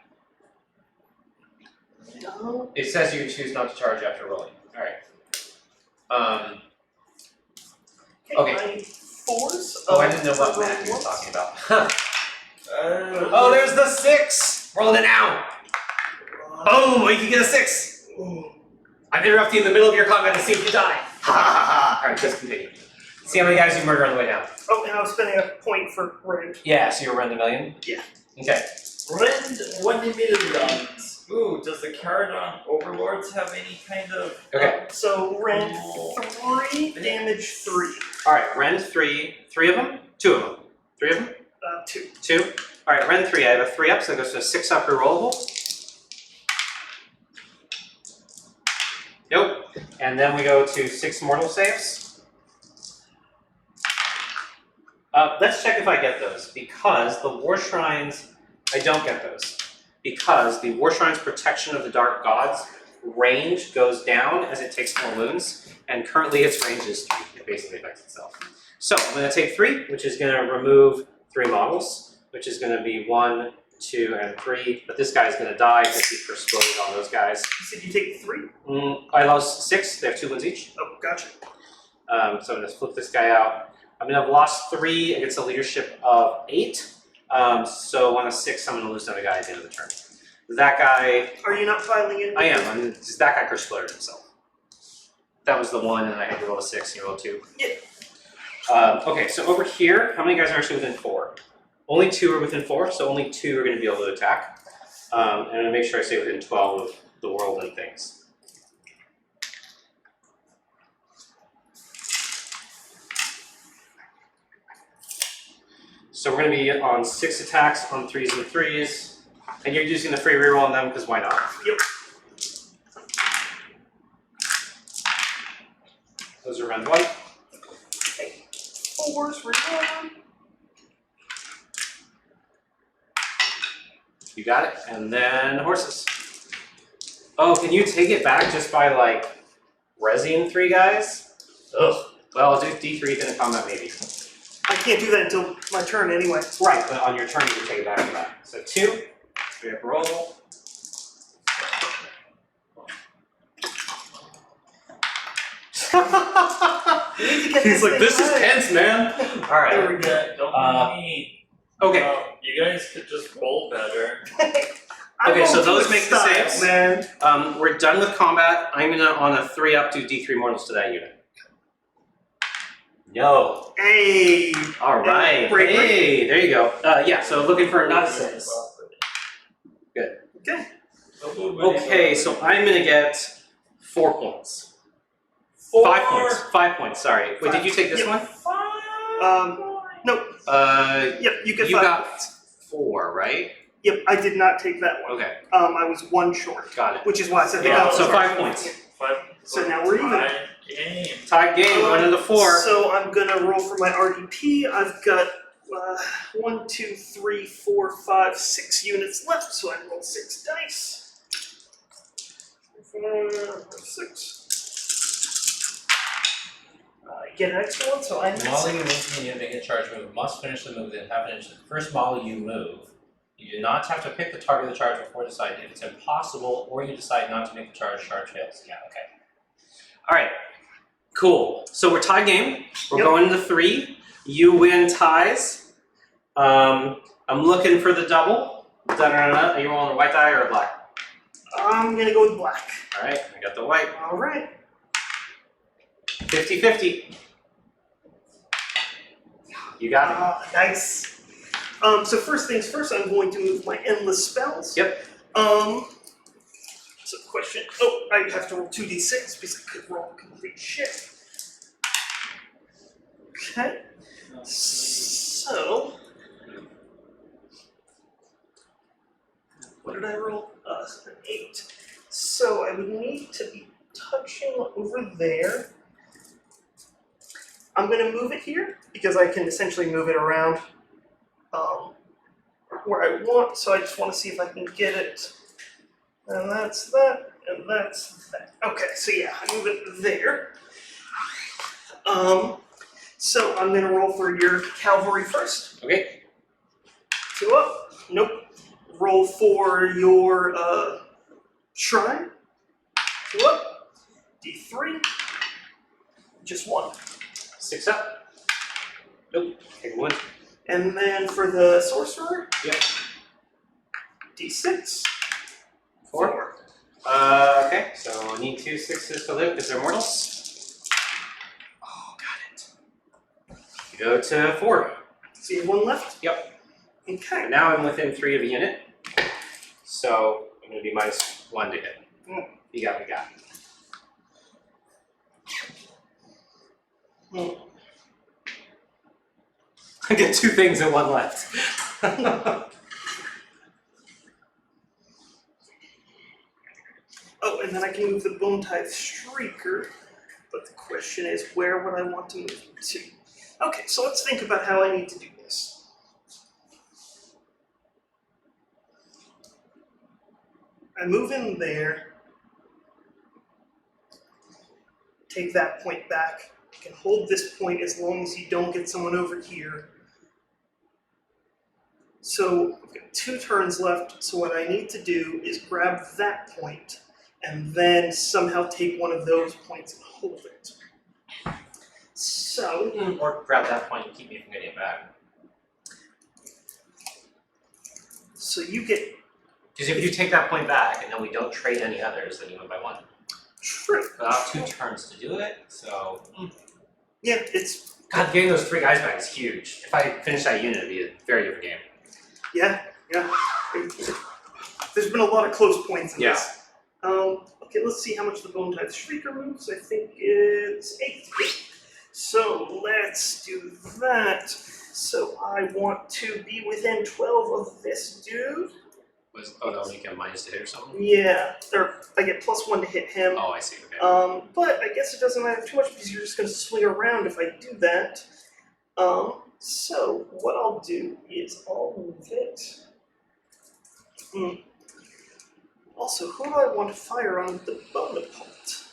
No. it says you choose not to charge after rolling. All right. Okay. I need 4s. Oh, I didn't know what for Matt he was rolling talking about. Oh, there's the 6! Roll it now! Boom! You can get a 6! I'm interrupting you in the middle of your combat to see if you die. Ha ha ha! Alright, just continue. See how many guys you murder on the way down. Oh, and I was spending a point for rend. Yeah, so you'll run the million? Yeah. Okay. Rend 1 millions. Ooh, does the card on Overlords have any kind of... Okay. So rend 3, damage 3. Alright, rend 3. 3 of them? 2 of them. 3 of them? 2. 2? Alright, rend 3. I have a 3 up, so it goes to a 6 up rerollable. Nope. And then we go to 6 mortal saves. Let's check if I get those, because the War Shrines, I don't get those. Because the War Shrine's protection of the Dark Gods range goes down as it takes more wounds, and currently its range is 3. It basically affects itself. So I'm going to take 3, which is going to remove 3 models, which is going to be 1, 2, and 3. But this guy's going to die because he exploded on those guys. You said you take 3? I lost 6. They have 2 wounds each. Oh, gotcha. So I'm going to flip this guy out. I'm going to have lost 3 against a leadership of 8. So on a 6, I'm going to lose another guy at the end of the turn. That guy... Are you not filing in? I am. That guy exploded himself. That was the 1, and I had to roll a 6, and you roll 2. Yeah. Okay, so over here, how many guys are actually within 4? Only 2 are within 4, so only 2 are going to be able to attack. And I'm going to make sure I stay within 12 of the world and things. So we're going to be on 6 attacks on 3s and 3s. And you're using the free reroll on them because why not? Yep. Those are round 1. Okay. 4s, we're done. You got it. And then horses. Oh, can you take it back just by like rezzing 3 guys? Ugh. Well, I'll do D3 then in combat maybe. I can't do that until my turn anyway. Right, but on your turn you can take it back for that. So 2, 3 up roll. We need to get He's like, this is high. tense, man. There Alright. we go. Don't mind me. Okay. You guys could just roll better. I Okay, rolled so to those a make the style, saves. man. We're done with combat. I'm gonna on a 3 up do D3 mortals to that unit. No. Hey. Alright. Break. Hey, there you go. Yeah, so looking for not 6. Good. Okay. Okay, so I'm gonna get 4 points. 5 points. 5 points, sorry. Wait, did you take this Yep. one? Nope. Yep, you get you 5 got points. 4, right? Yep, I did not take that one. Okay, I was 1 short, got it. which is why I said Yeah, the so other 5 one. points. So now we're even. Game. Tied game, 1 into 4. So I'm gonna roll for my RDP. I've got 1, 2, 3, 4, 5, 6 units left, so I roll 6 dice. 6. I get an extra one, so I'm The model you move when you make a charge move must finish the move within half an inch of the first model you move. You do not have to pick the target of the charge before deciding if it's impossible, or you decide not to make the charge fails. Yeah, okay. Alright, cool. So we're tied game. We're Yep. going to 3. You win ties. I'm looking for the double. Da-da-da-da. Are you rolling a white die or a black? I'm gonna go with black. Alright, I got the white. Alright. 50-50. You got it. Nice. So first things first, I'm going to move my endless spells. Yep. So question. Oh, I have to roll 2d6 because I could roll complete shit. Okay. So what did I roll? An 8. So I would need to be touching over there. I'm going to move it here because I can essentially move it around where I want. So I just want to see if I can get it. And that's that, and that's that. Okay, so yeah, I move it there. So I'm going to roll for your cavalry first. Okay. 2 up. Nope. Roll for your shrine. 2 up. D3. Just 1. 6 up. Nope. Take 1. And then for the sorcerer, Yep. D6. 4. Okay, so I need 2 6s to live because they're mortals. Oh, got it. Go to 4. So you have 1 left? Yep. Okay. And now I'm within 3 of a unit. So I'm going to be -1 to hit. You got me, got. I get 2 things and 1 left. Oh, and then I can move the Bone Tithe Shrieker, but the question is, where would I want to move him to? Okay, so let's think about how I need to do this. I move in there, take that point back. I can hold this point as long as you don't get someone over here. So I've got 2 turns left, so what I need to do is grab that point and then somehow take one of those points and hold it. So, Or grab that point and keep me from getting it back. so you get Because if you take that point back and then we don't trade any others, then you win by 1. true. About 2 turns to do it, so. Yeah, it's God, getting those 3 guys back is huge. If I finish that unit, it'd be a very different game. yeah. There's been a lot of close points in Yeah. this. Okay, let's see how much the Bone Tithe Shrieker moves. I think it's 8. So let's do that. So I want to be within 12 of this dude. Oh, that'll make him -2 hit or something? Yeah, or I get +1 to hit him. Oh, I see, okay. But I guess it doesn't matter too much because you're just going to swing around if I do that. So what I'll do is I'll move it. Also, who do I want to fire on the Bonaparte?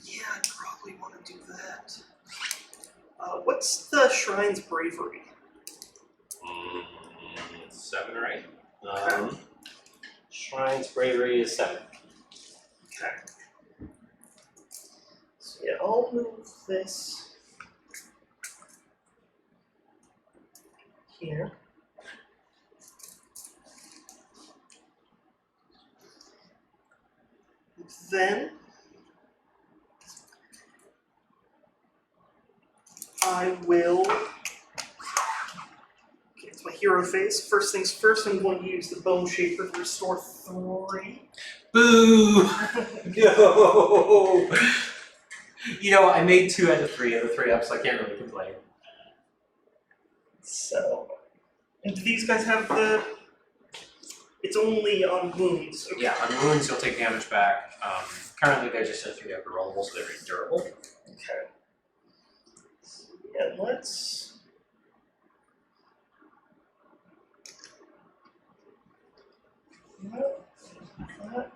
Yeah, I probably want to do that. What's the Shrine's Bravery? 7, right? Okay. Shrine's Bravery is 7. Okay. So yeah, I'll move this here. Then I will. Okay, it's my hero phase. First things first, I'm going to use the Bone Shaper to restore 3. Boo! No! You know, I made 2 out of 3 of the 3 ups, so I can't really complain. So, and do these guys have the? It's only on wounds. Okay. Yeah, on wounds you'll take damage back. Currently they're just a 3 upper rollable, so they're very durable. Okay. So, yeah, let's. That.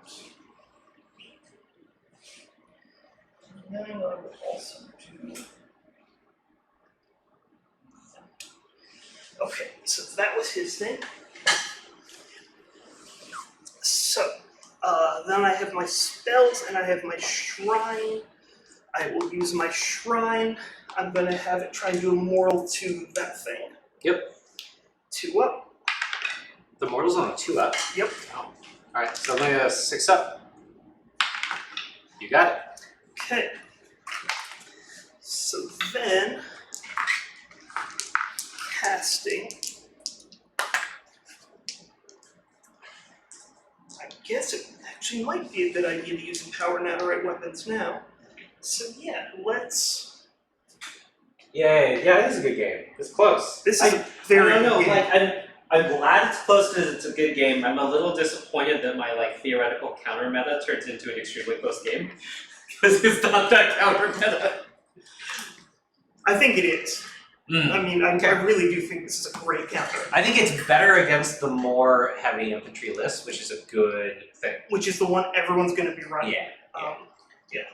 And then I will also do. Okay, so that was his thing. So, then I have my spells and I have my shrine. I will use my shrine. I'm going to have it try and do a mortal to that thing. Yep. 2 up. The mortal's on a 2 up. Yep. Oh. Alright, so I'm going to 6 up. You got it. Okay. So then, casting. I guess it actually might be a good idea to use Empower Nadirite weapons now. So yeah, let's. Yay, yeah, it is a good game. It's close. This is a very I don't know, good game. like I'm glad it's close because it's a good game. I'm a little disappointed that my like theoretical counter meta turns into an extremely close game. Because it's not that counter meta. I think it is. Mm. I mean, I really do think this is a great counter. I think it's better against the more heavy infantry list, which is a good thing. Which is the one everyone's going to be running. Yeah.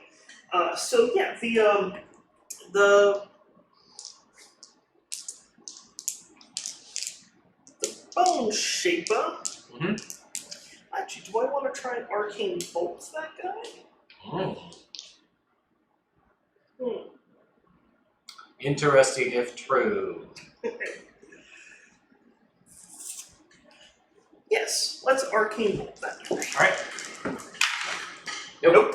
So yeah, the Bone Shaper. Actually, do I want to try and Arcane Bolt that guy? Interesting if true. Yes, let's arcane bolt that. Alright. Nope.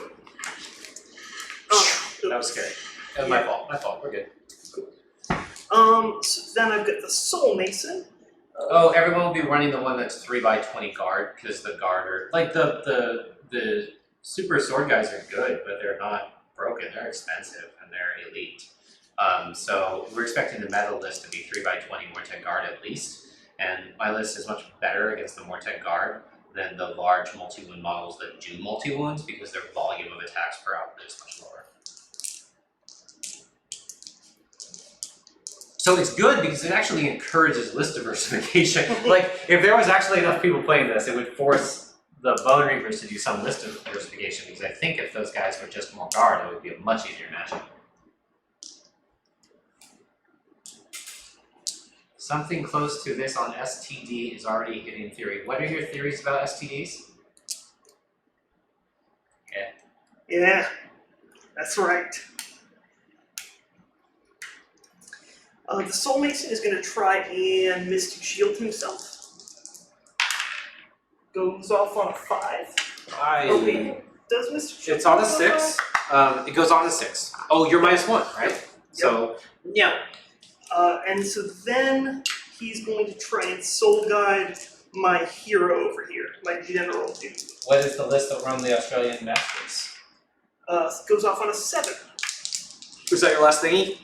That was scary. That was my fault. My fault. We're good. So then I've got the Soul Mason. Oh, everyone will be running the one that's 3x20 guard, because the guard are like the super sword guys are good, but they're not broken. They're expensive and they're elite. So we're expecting the meta list to be 3x20 Mortec guard at least, and my list is much better against the Mortec guard than the large multi-wound models that do multi-wounds because their volume of attacks per output is much lower. So it's good because it actually encourages list diversification. Like, if there was actually enough people playing this, it would force the Bonereapers to do some list diversification, because I think if those guys were just more guard, it would be a much easier matchup. Something close to this on STD is already hitting theory. What are your theories about STDs? Yeah, that's right. The Soul Mason is going to try and Mystic Shield himself. Goes off on a 5. Oh wait, does Mystic Shield? It's on a go 6. off? It goes on a 6. Oh, you're -1, right? So, yeah. And so then he's going to try and Soul Guide my hero over here, my general dude. What is the list that run the Australian Masters? Goes off on a 7. Was that your last thingy?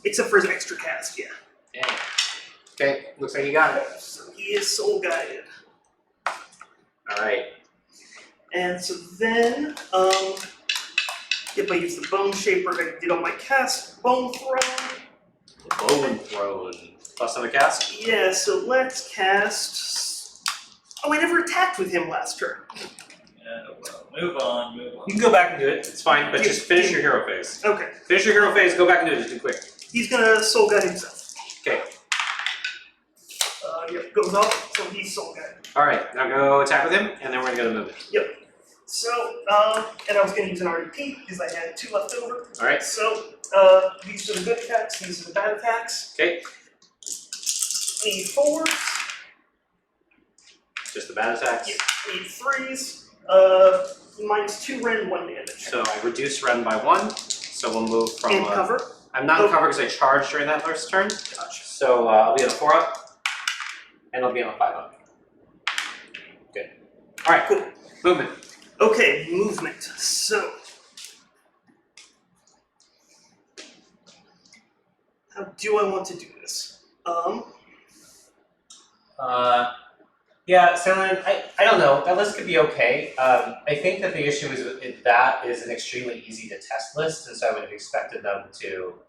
Except for his extra cast, yeah. Yeah. Okay, looks like you got it. So he is Soul Guided. Alright. And so then, if I use the Bone Shaper, I did on my cast, Bone Throne. Bone Throne. Plus another cast? Yeah, so let's cast... Oh, I never attacked with him last turn. Yeah, well, move on. You can go back and do it, it's fine, but just finish your hero phase. Okay, Finish your hero phase, go back and do it, just do quick. he's gonna Soul Guide himself. Okay. Yep, goes off, so he's Soul Guided. Alright, now go attack with him, and then we're gonna go to movement. So, and I was gonna use an RDP because I had 2 left over. Alright. So, these are the good attacks, these are the bad attacks. Okay. Need 4s, Just the bad attacks. need 3s, -2 rend, 1 damage. So I reduce Ren by 1, so we'll move from... And cover. I'm not in cover because I charged during that first turn. Gotcha. So I'll be on a 4-up, and I'll be on a 5-up. Good. Alright, Cool. movement. Okay, movement. So, how do I want to do this? Yeah, Sandland, I don't know. That list could be okay. I think that the issue is that is an extremely easy to test list, and so I would have expected them to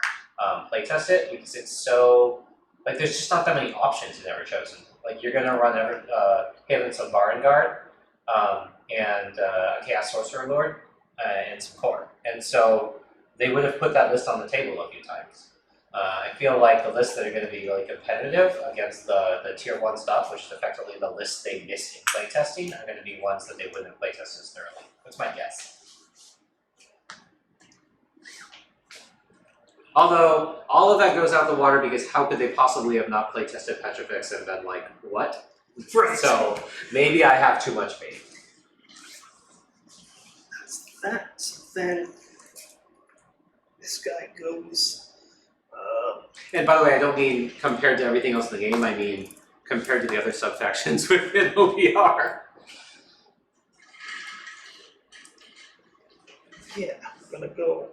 playtest it because it's so like there's just not that many options you've ever chosen. Like you're gonna run him and some Baron Guard, and a Chaos Sorcerer Lord, and some core, and so they would have put that list on the table a few times. I feel like the lists that are going to be really competitive against the tier 1 stuff, which is effectively the lists they missed in playtesting, are going to be ones that they wouldn't have playtested as thoroughly. That's my guess. Although, all of that goes out the water because how could they possibly have not playtested Petrifex and been like, what? Right. So, maybe I have too much faith. That's that. So then, this guy goes. And by the way, I don't mean compared to everything else in the game, I mean compared to the other sub-factions within OBR. Yeah, I'm gonna go.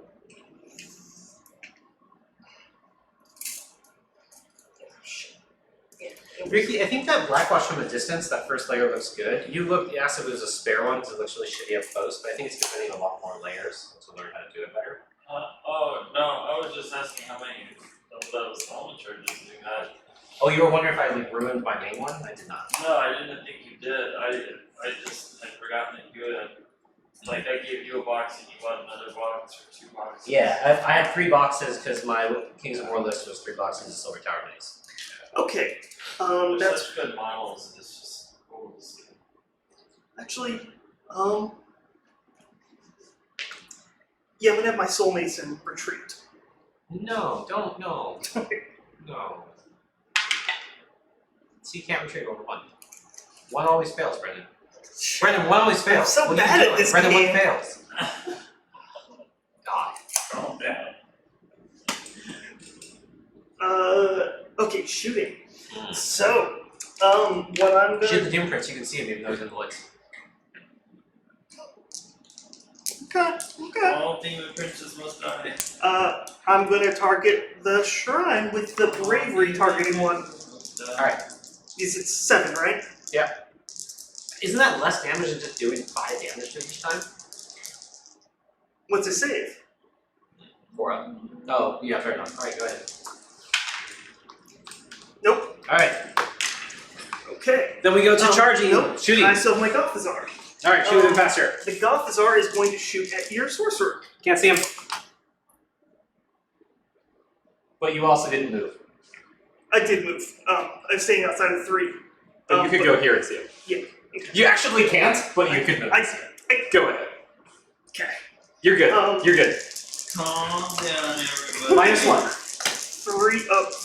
Ricky, I think that Blackwash from a distance, that first layer looks good. You asked if it was a spare one because it looks really shitty up close, but I think it's because I need a lot more layers to learn how to do it better. Oh, no, I was just asking how many of those element charges you had. Oh, you were wondering if I ruined my main one? I did not. No, I didn't think you did. I just had forgotten that you had, like, I gave you a box and you bought another box or 2 boxes. Yeah, I had 3 boxes because my Kings of War list was 3 boxes of Silver Tower Minis. Okay. They're That's such good models, it's just cool to see. actually. Yeah, I'm gonna have my Soul Mason retreat. No, don't, no. No. So you can't retreat over 1. 1 always fails, Brendan. Brendan, 1 always fails. so What are you bad at doing? this Brendan, game. 1 fails. God. Calm down. Okay, shooting. So, what I'm Shoot gonna the Doom Prince, you can see him even though he's in the woods. okay. All demon princes must die. I'm gonna target the shrine with the bravery targeting one. Alright. Is it 7, right? Isn't that less damage than just doing 5 damage to each time? What's it save? 4 up. Oh, yeah, fair enough. Alright, go ahead. Nope. Alright, Okay. then we go to charging, Nope. shooting. I still have my Gothazar. Alright, shoot him faster. The Gothazar is going to shoot at your sorcerer. Can't see him. But you also didn't move. I did move. I'm staying outside of 3. But you could go here and see him. Yeah. Okay. You actually can't, but you could move. Go ahead. Okay. You're good. You're good. Calm down, everybody. -1.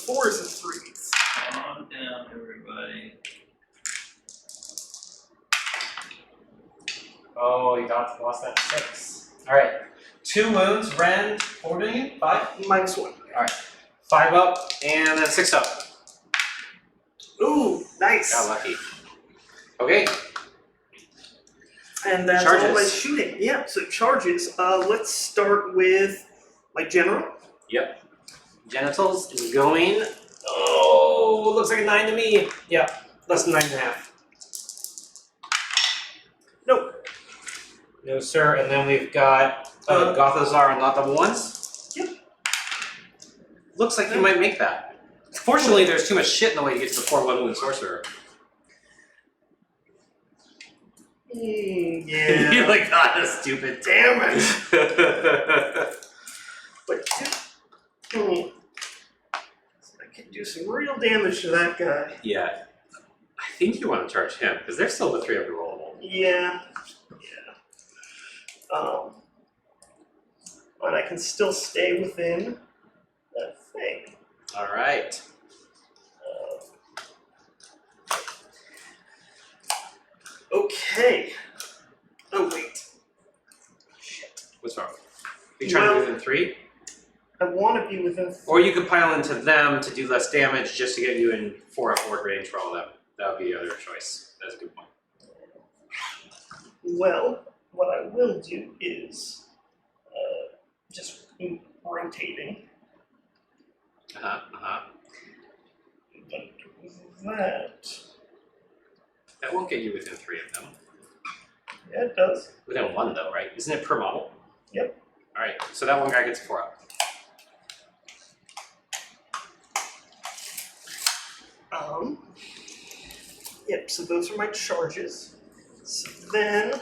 4s and 3s. Calm down, everybody. Oh, you lost that 6. Alright. 2 wounds, rend, 4 doing it? 5? -1. 5 up and then 6 up. Ooh, nice. Got lucky. Okay. And that's Charges. all my shooting. Yeah, so charges. Let's start with my general. Yep. Genitals is going. Oh, looks like a 9 to me. Yeah, less than 9.5. Nope. No, sir. And then we've got Gothazar and not double ones. Yep. Looks like you might make that. Fortunately, there's too much shit in the way to get to the 4/1 wound sorcerer. Yeah. You're like, God, that's stupid. Damn it. But I can do some real damage to that guy. Yeah. I think you want to charge him, because they're still the 3 every rollable. Yeah. But I can still stay within that thing. Alright. Okay. Oh wait. Shit. What's wrong? Are you trying to be within 3? I want to be within. Or you could pile into them to do less damage just to get you in 4 up ward range for all of them. That would be the other choice. That's a good point. Well, what I will do is just rotating. That. That won't get you within 3 of them. Yeah, it does. Within 1 though, right? Isn't it per model? Yep. Alright, so that one guy gets 4 up. Yep, so those are my charges. So then,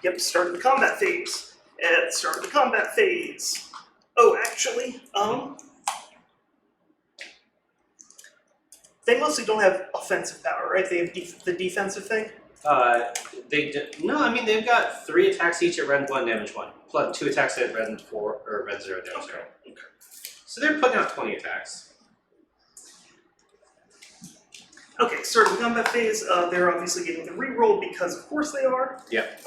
yep, start of the combat phase. At start of the combat phase. Oh, actually, they mostly don't have offensive power, right? They have the defensive thing. No, I mean they've got 3 attacks each at rend 1, damage 1. Plus 2 attacks at rend 4 or rend 0, damage 0. Okay. So they're putting out 20 attacks. Okay, start of the combat phase. They're obviously getting the reroll because, of course, they are. Yep.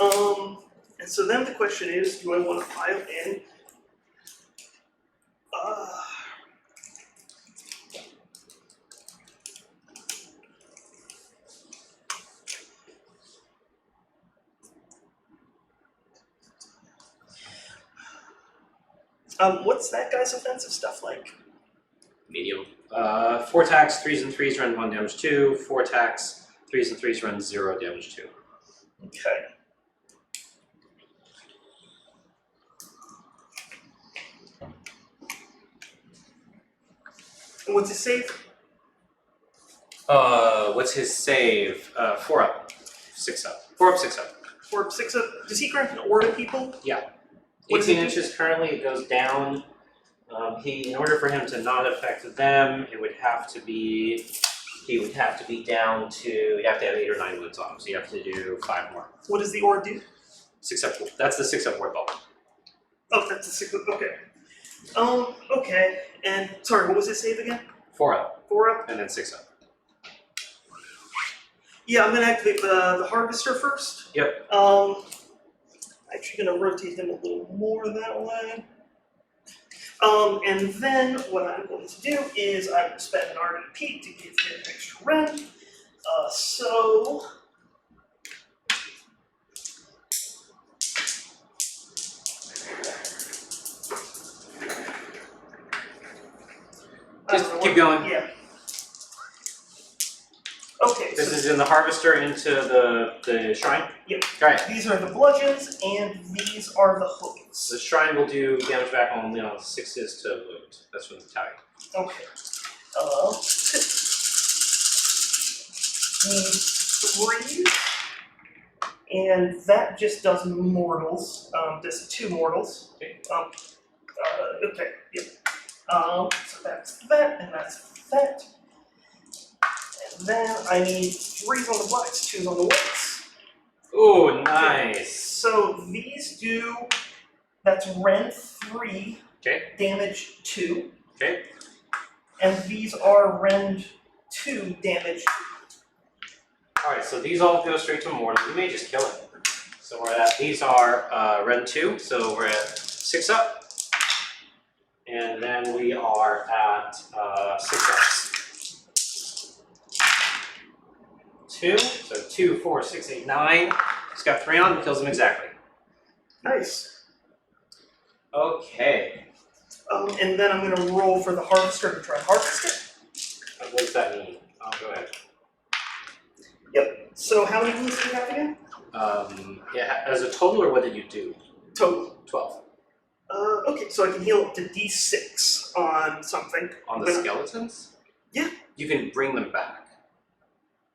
And so then the question is, do I want to pile in? What's that guy's offensive stuff like? Medium. 4 attacks, 3s and 3s, rend 1, damage 2. 4 attacks, 3s and 3s, rend 0, damage 2. Okay. And what's his save? What's his save? 4 up, 6 up. 4 up, 6 up. 4 up, 6 up. Does he grant an aura to people? What does 18 it do? inches currently, it goes down. In order for him to not affect them, he would have to be down to, you'd have to have 8 or 9 wounds on him, so you have to do 5 more. What does the aura do? 6 up, that's the 6 up ward ball. Oh, that's a 6 up. Okay. Okay. And sorry, what was his save again? 4 up, 4 up? and then 6 up. Yeah, I'm gonna activate the harvester first. Yep. Actually gonna rotate him a little more that way. And then what I'm going to do is I'm gonna spend an RDP to give him extra rend. So Just keep going. Yeah. Okay, This so is in the harvester into the shrine? Yep. Alright, these are the bludgeons and these are the hooks. the shrine will do damage back only on 6s to wound. That's from the battalion. Okay. These 3. And that just does mortals. Does 2 mortals. Okay. Okay, yep. So that's that, and that's that. And then I need 3s on the blacks, 2s on the whites. Ooh, nice. So these do, that's rend 3, Okay. damage 2. Okay. And these are rend 2, damage 2. Alright, so these all go straight to mortal. We may just kill it. So we're at, these are Ren 2, so we're at 6 up. And then we are at 6 ups. 2, so 2, 4, 6, 8, 9. He's got 3 on, kills him exactly. Nice. Okay. And then I'm going to roll for the harvester to try and harvest it. What does that mean? Oh, go ahead. Yep. So how many wounds do you have again? Yeah, as a total, or what did you do? Total. 12. Okay, so I can heal up to D6 on something. On the But- skeletons? Yeah. You can bring them back.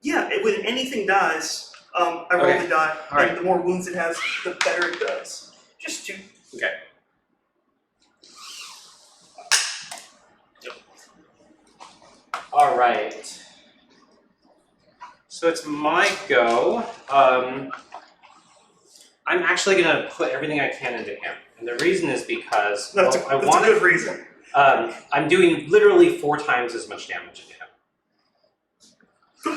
Yeah, when anything dies, I roll Okay. the die, Alright. and the more wounds it has, the better it does. Just 2. Okay. All right. So it's my go. I'm actually gonna put everything I can into him, and the reason is because That's, well, a good reason. I'm doing literally 4 times as much damage into him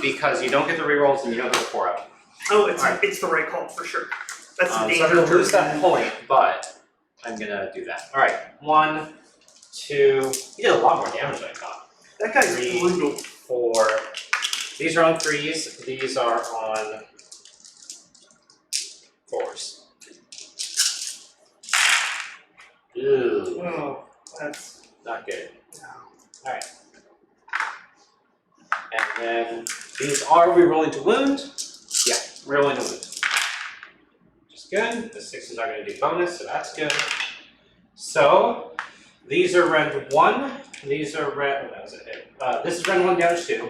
because you don't get the rerolls and you don't get the 4 up. Oh, Alright. it's the right call for sure. That's the So I'm danger. gonna lose that turn. point, but I'm gonna do that. All right, 1, 2. He did a lot more damage than I thought. That guy's 3, brutal. 4. These are on 3s. These are on 4s. Ooh, Oh, that's not good. All right. And then these are rerolling to wound. Yeah, rerolling to wound. Which is good. The 6s are going to do bonus, so that's good. So these are rend 1. These are rend. That was a hit. This is rend 1 damage 2.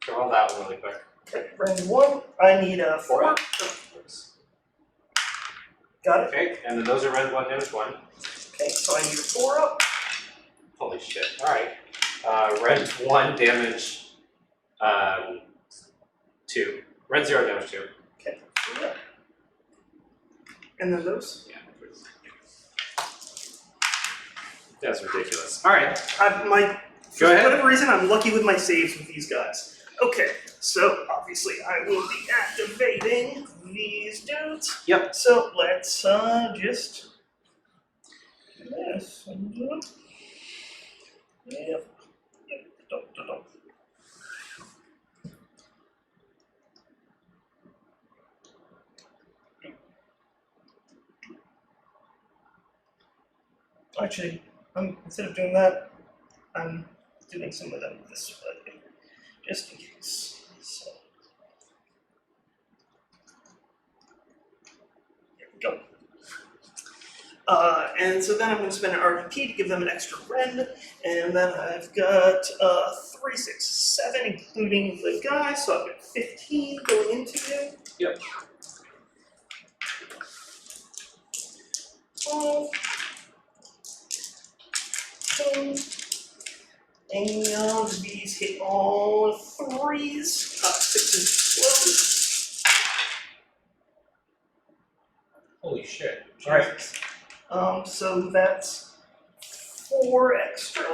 So roll that one really quick. okay. Round 1. I need a 4. up. Got it. Okay, and then those are rend 1 damage 1. Okay, so I need a 4 up. Holy shit. Alright. Rend 1 damage 2. Rend 0 damage 2. Okay. 3 up. And then those. Yeah. That's ridiculous. Alright. For Go ahead. whatever reason, I'm lucky with my saves with these guys. Okay, so obviously I will be activating these dudes. Yep. So let's just this. Yep. Dum. Actually, instead of doing that, I'm doing some of them this way, just in case. So, there we go. And so then I'm going to spend an RDP to give them an extra rend, and then I've got 3, 6, 7, including the guy, so I've got 15 going into him. Yep. 12. And these hit all 3s, 6s slow. Holy shit. Alright. So that's 4 extra.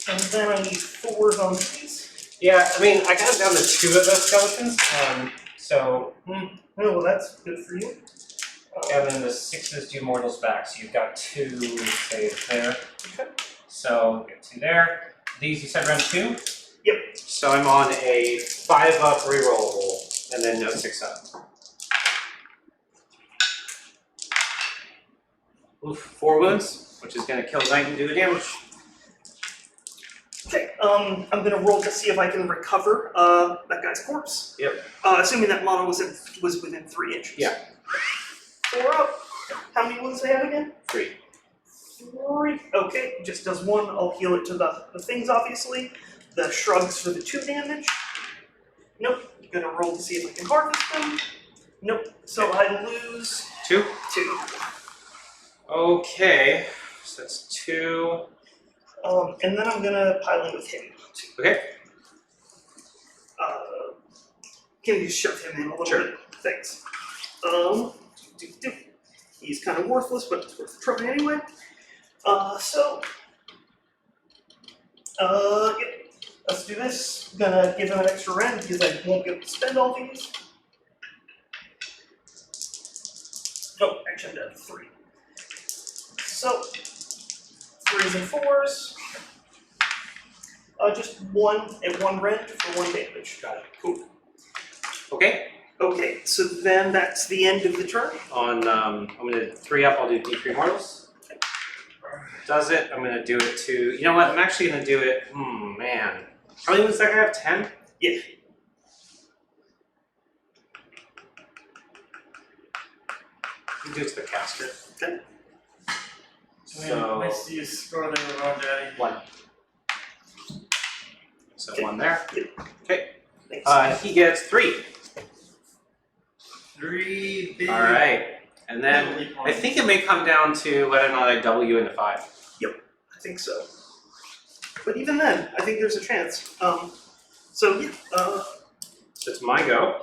And then I need 4s on these. Yeah, I mean, I got it down to 2 of those skeletons. Oh, well, that's good for you. And then the 6s do mortals back, so you've got 2 saved there. Okay. So get 2 there. These you said round 2? So I'm on a 5 up rerollable, and then no 6 up. Oof, 4 wounds, which is going to kill Knight and do the damage. Okay, I'm gonna roll to see if I can recover that guy's corpse. Yep. Assuming that mono was within 3 inches. Yeah. 4 up. How many wounds do they have again? 3. 3. Okay, just does 1. I'll heal it to the things, obviously. The shrugs for the 2 damage. Nope. Gonna roll to see if I can harvest them. Nope. So I lose 2. 2. Okay, so that's 2. And then I'm gonna pile in with him. Okay. Can you just shove him in a little Sure. bit? Thanks. He's kind of worthless, but it's worth a try anyway. Yeah. Let's do this. I'm gonna give him an extra rend because I won't be able to spend all these. Oh, actually I'm down to 3. So, 3s and 4s. Just 1 at 1 rend for 1 damage. Got it. Cool. Okay. Okay, so then that's the end of the turn. On, I'm going to 3 up, I'll do D3 mortals. Does it? I'm going to do it to, you know what, I'm actually going to do it, man. How many wounds does that guy have? 10? Yeah. You do it to the caster. Okay. So, Nice to use scrolling around, Daddy. 1. So Okay. 1 there. Yep. Thanks. He gets 3. 3 big. Alright. And then I think it may come down to whether or not I double you into 5. I think so. But even then, I think there's a chance. So yeah. So it's my go.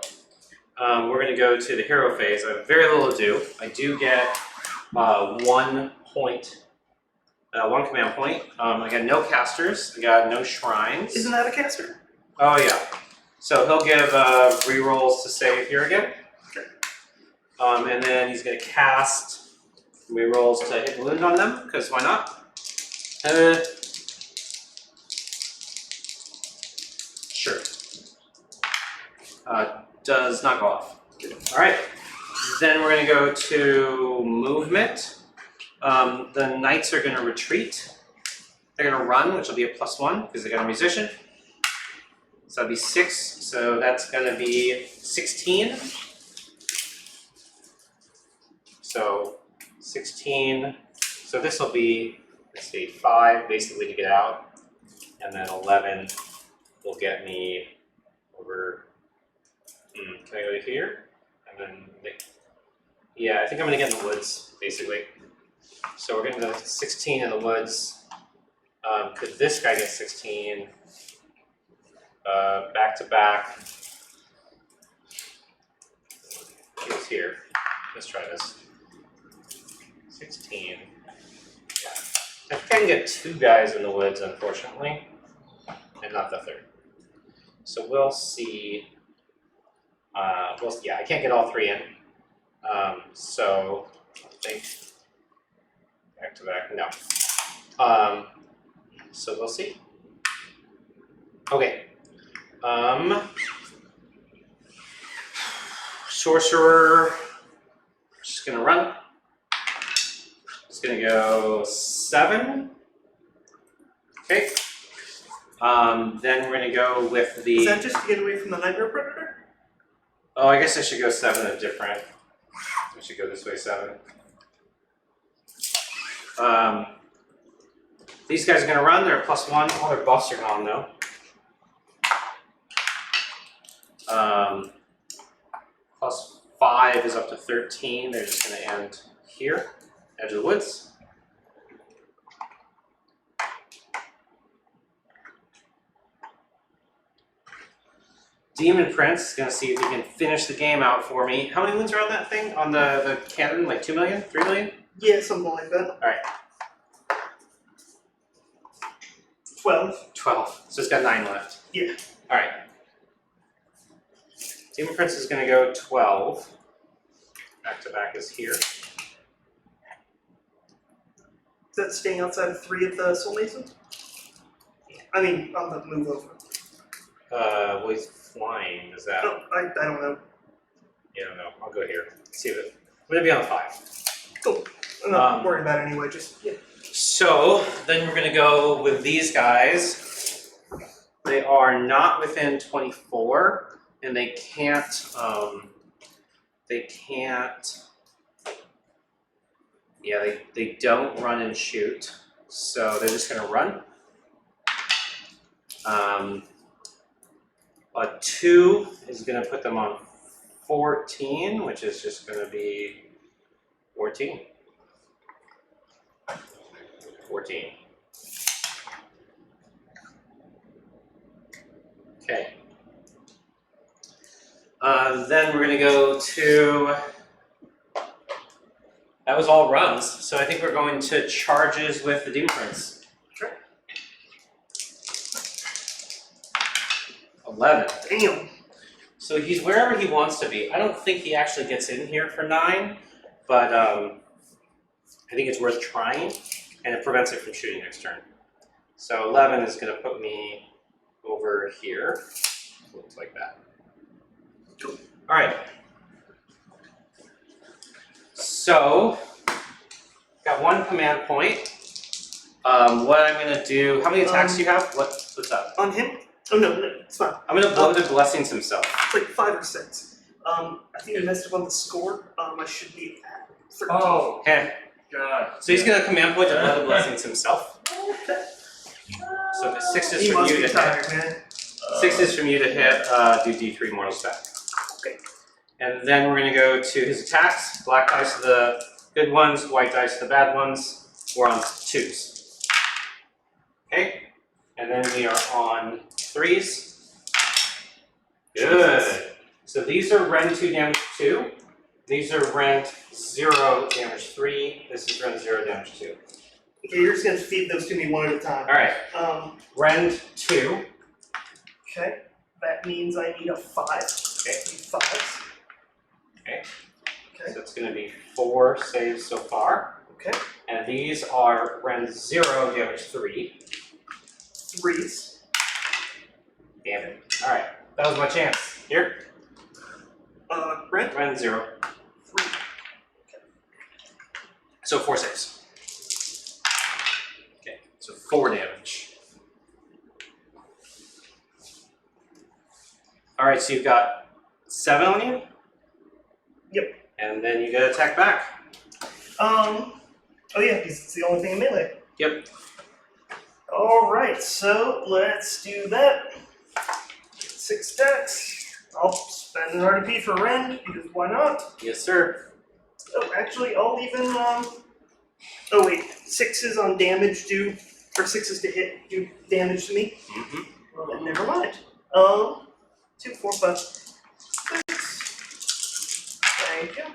We're going to go to the hero phase. I have very little to do. I do get 1 point, 1 command point. I got no casters. I got no shrines. Isn't that a caster? Oh yeah. So he'll give rerolls to save here again. Okay. And then he's going to cast rerolls to hit wound on them, because why not? Sure. Does not go off. Alright. Then we're going to go to movement. The knights are going to retreat. They're going to run, which will be a +1 because they got a musician. So that'd be 6. So that's going to be 16. So 16. So this will be, let's see, 5 basically to get out. And then 11 will get me over. Can I go to here? And then, yeah, I think I'm going to get in the woods, basically. So we're getting to 16 in the woods. Could this guy get 16? Back to back. He's here. Let's try this. 16. Yeah. I can get 2 guys in the woods, unfortunately, and not the 3rd. So we'll see. Yeah, I can't get all 3 in. So I think back to back. No. So we'll see. Okay. Sorcerer. Just gonna run. It's gonna go 7. Okay. Then we're gonna go with the. Is that just to get away from the Nightmare Predator? Oh, I guess I should go 7 a different. I should go this way 7. These guys are gonna run. They're a +1. All their buffs are gone though. +5 is up to 13. They're just gonna end here, edge of the woods. Demon Prince is gonna see if he can finish the game out for me. How many wounds are on that thing? On the cannon? Like 2 million? 3 million? Yeah, something like that. Alright. 12. 12. So it's got 9 left. Yeah. Alright. Demon Prince is going to go 12. Back to back is here. Is that staying outside of 3 of the Soul Masons? I mean, on the move over. Well, he's flying. Is that? No, I don't know. Yeah, I don't know. I'll go here. See if it. I'm going to be on 5. Cool. I'm not worried about it anyway, just, yeah. So then we're going to go with these guys. They are not within 24, and they can't. Yeah, they don't run and shoot, so they're just going to run. A 2 is going to put them on 14, which is just going to be 14. 14. Okay. Then we're going to go to. That was all runs, so I think we're going to charges with the Demon Prince. Sure. 11. Damn. So he's wherever he wants to be. I don't think he actually gets in here for 9, but I think it's worth trying, and it prevents it from shooting next turn. So 11 is going to put me over here. Looks like that. All right. So, got 1 command point. What I'm going to do, how many attacks do you have? What's up? On him? Oh, no, it's fine. I'm going to blow the blessings himself. It's like 5 or 6. I think I messed up on the score. I should be at 13. Oh, Okay. God. So he's going to command point to blow the blessings himself. Okay. So the 6 is He from must you be to tired, hit. man. 6 is from you to hit, do D3 mortal stack. Okay. And then we're going to go to his attacks. Black dice to the good ones, white dice to the bad ones. We're on 2s. Okay? And then we are on 3s. Good. So these are rend 2 damage 2. These are rend 0 damage 3. This is rend 0 damage 2. Okay, you're just going to feed those to me one at a time. Alright. Rend 2. Okay. That means I need a 5. Okay. I need 5s. Okay. Okay. So it's going to be 4 saves so far. Okay. And these are rend 0 damage 3. 3s. Damn it. Alright. That was my chance. Here. Rent? Rend 0. 3. So 4 saves. Okay. So 4 damage. Alright, so you've got 7 on you? Yep. And then you get to attack back. Oh yeah, because it's the only thing in melee. Yep. Alright, so let's do that. 6 stacks. I'll spend an RDP for Rend, because why not? Yes, sir. Oh, actually, I'll even, oh wait, 6s on damage do, or 6s to hit do damage to me? Mm-hmm. Never mind. 2, 4, 5, 6. Thank you.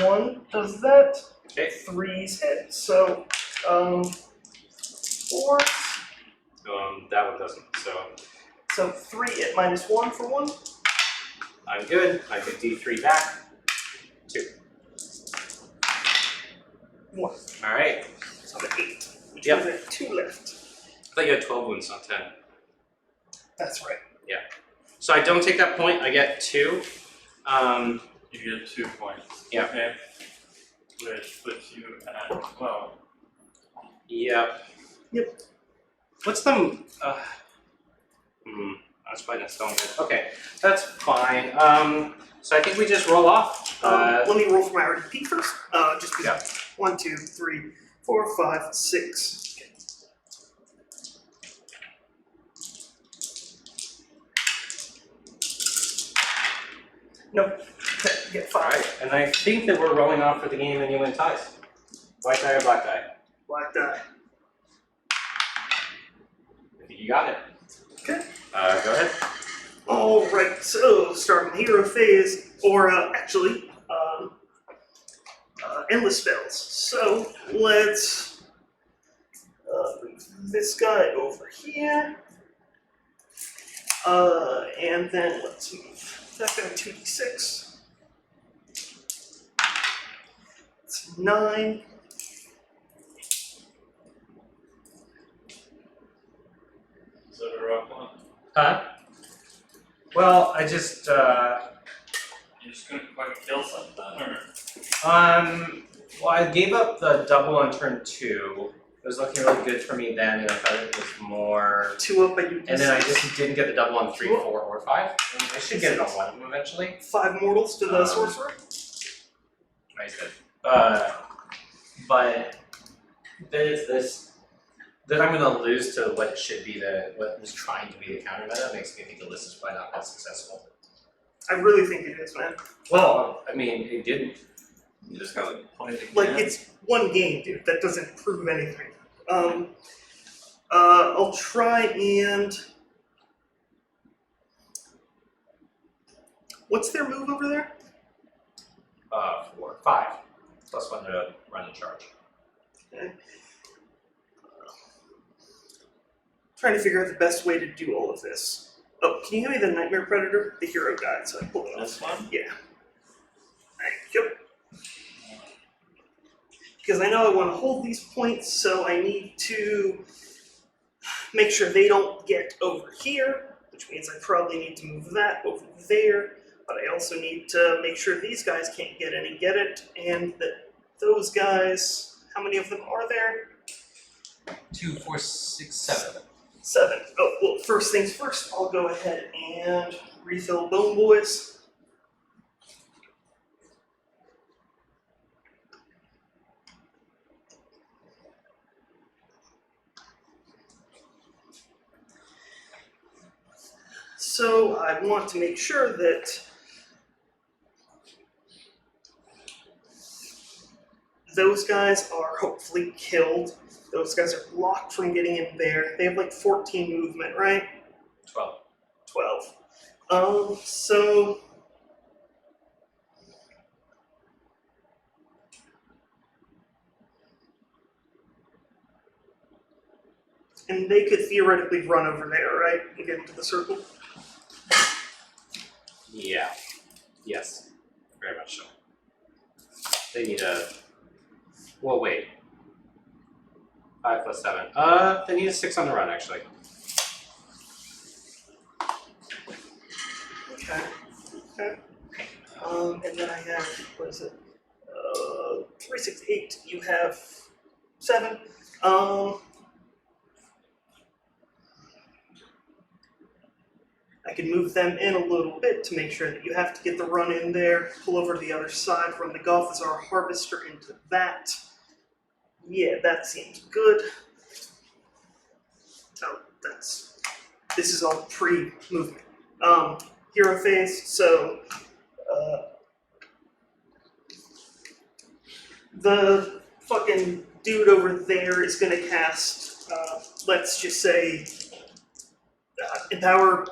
1 does that. Okay. 3's hit, so, 4. That one doesn't, so So 3 at -1 for 1. I'm good. I do D3 back. 2. 1. Alright. So I'm at 8. Which Yep. means I have 2 left. I thought you had 12 wounds, not 10. That's right. So I don't take that point, I get 2. You get 2 points. Yeah. Okay. Which puts you at 12. Yep. Yep. What's the that's probably not spelling good. Okay, that's fine. So I think we just roll off. Let me roll for my RDP first. Just because. Yeah. 1, 2, 3, 4, 5, 6. Okay. Nope. Okay, you get 5. Alright, and I think that we're rolling off for the game and you win ties. White die or black die? Black die. I think you got it. Okay. Go ahead. Alright, so starting the hero phase, or actually, endless spells. So let's move this guy over here. And then let's move that guy 2d6. It's 9. Is that a rough one? Huh? Well, I just You just couldn't quite kill something, or? well, I gave up the double on turn 2. It was looking really good for me then, and I thought it was more. 2 up, but you And then I just didn't get the double on 3, 4, or 5. I should get it on one of them eventually. 5 mortals to the sorcerer. Nice good. But then it's this. Then I'm gonna lose to what it should be what was trying to be the counter meta. Makes me think the list is probably not that successful. I really think it is, man. Well, I mean, it didn't. You just gotta play it again. Like, it's one game, dude. That doesn't prove anything. I'll try and... What's their move over there? 4, 5. Plus 1 to run and charge. Okay. Trying to figure out the best way to do all of this. Oh, can you give me the Nightmare Predator? The hero guide, so I pull it off. This one? Yeah. Thank you. Because I know I want to hold these points, so I need to make sure they don't get over here, which means I probably need to move that over there, but I also need to make sure these guys can't get any get it, and that those guys, how many of them are there? 2, 4, 6, 7. 7. Oh, well, first things first, I'll go ahead and refill Bone Boys. So I want to make sure that those guys are hopefully killed. Those guys are blocked from getting in there. They have like 14 movement, right? 12. 12. So and they could theoretically run over there, right? And get into the circle. Yeah. Yes. Very much so. They need a. Well, wait. 5 plus 7. They need a 6 on the run, actually. Okay. Okay. And then I have, what is it? 3, 6, 8. You have 7. I can move them in a little bit to make sure that you have to get the run in there, pull over to the other side, run the Gothazar Harvester into that. Yeah, that seems good. Oh, this is all pre-movement. Hero phase, so the fucking dude over there is gonna cast, let's just say, Empower,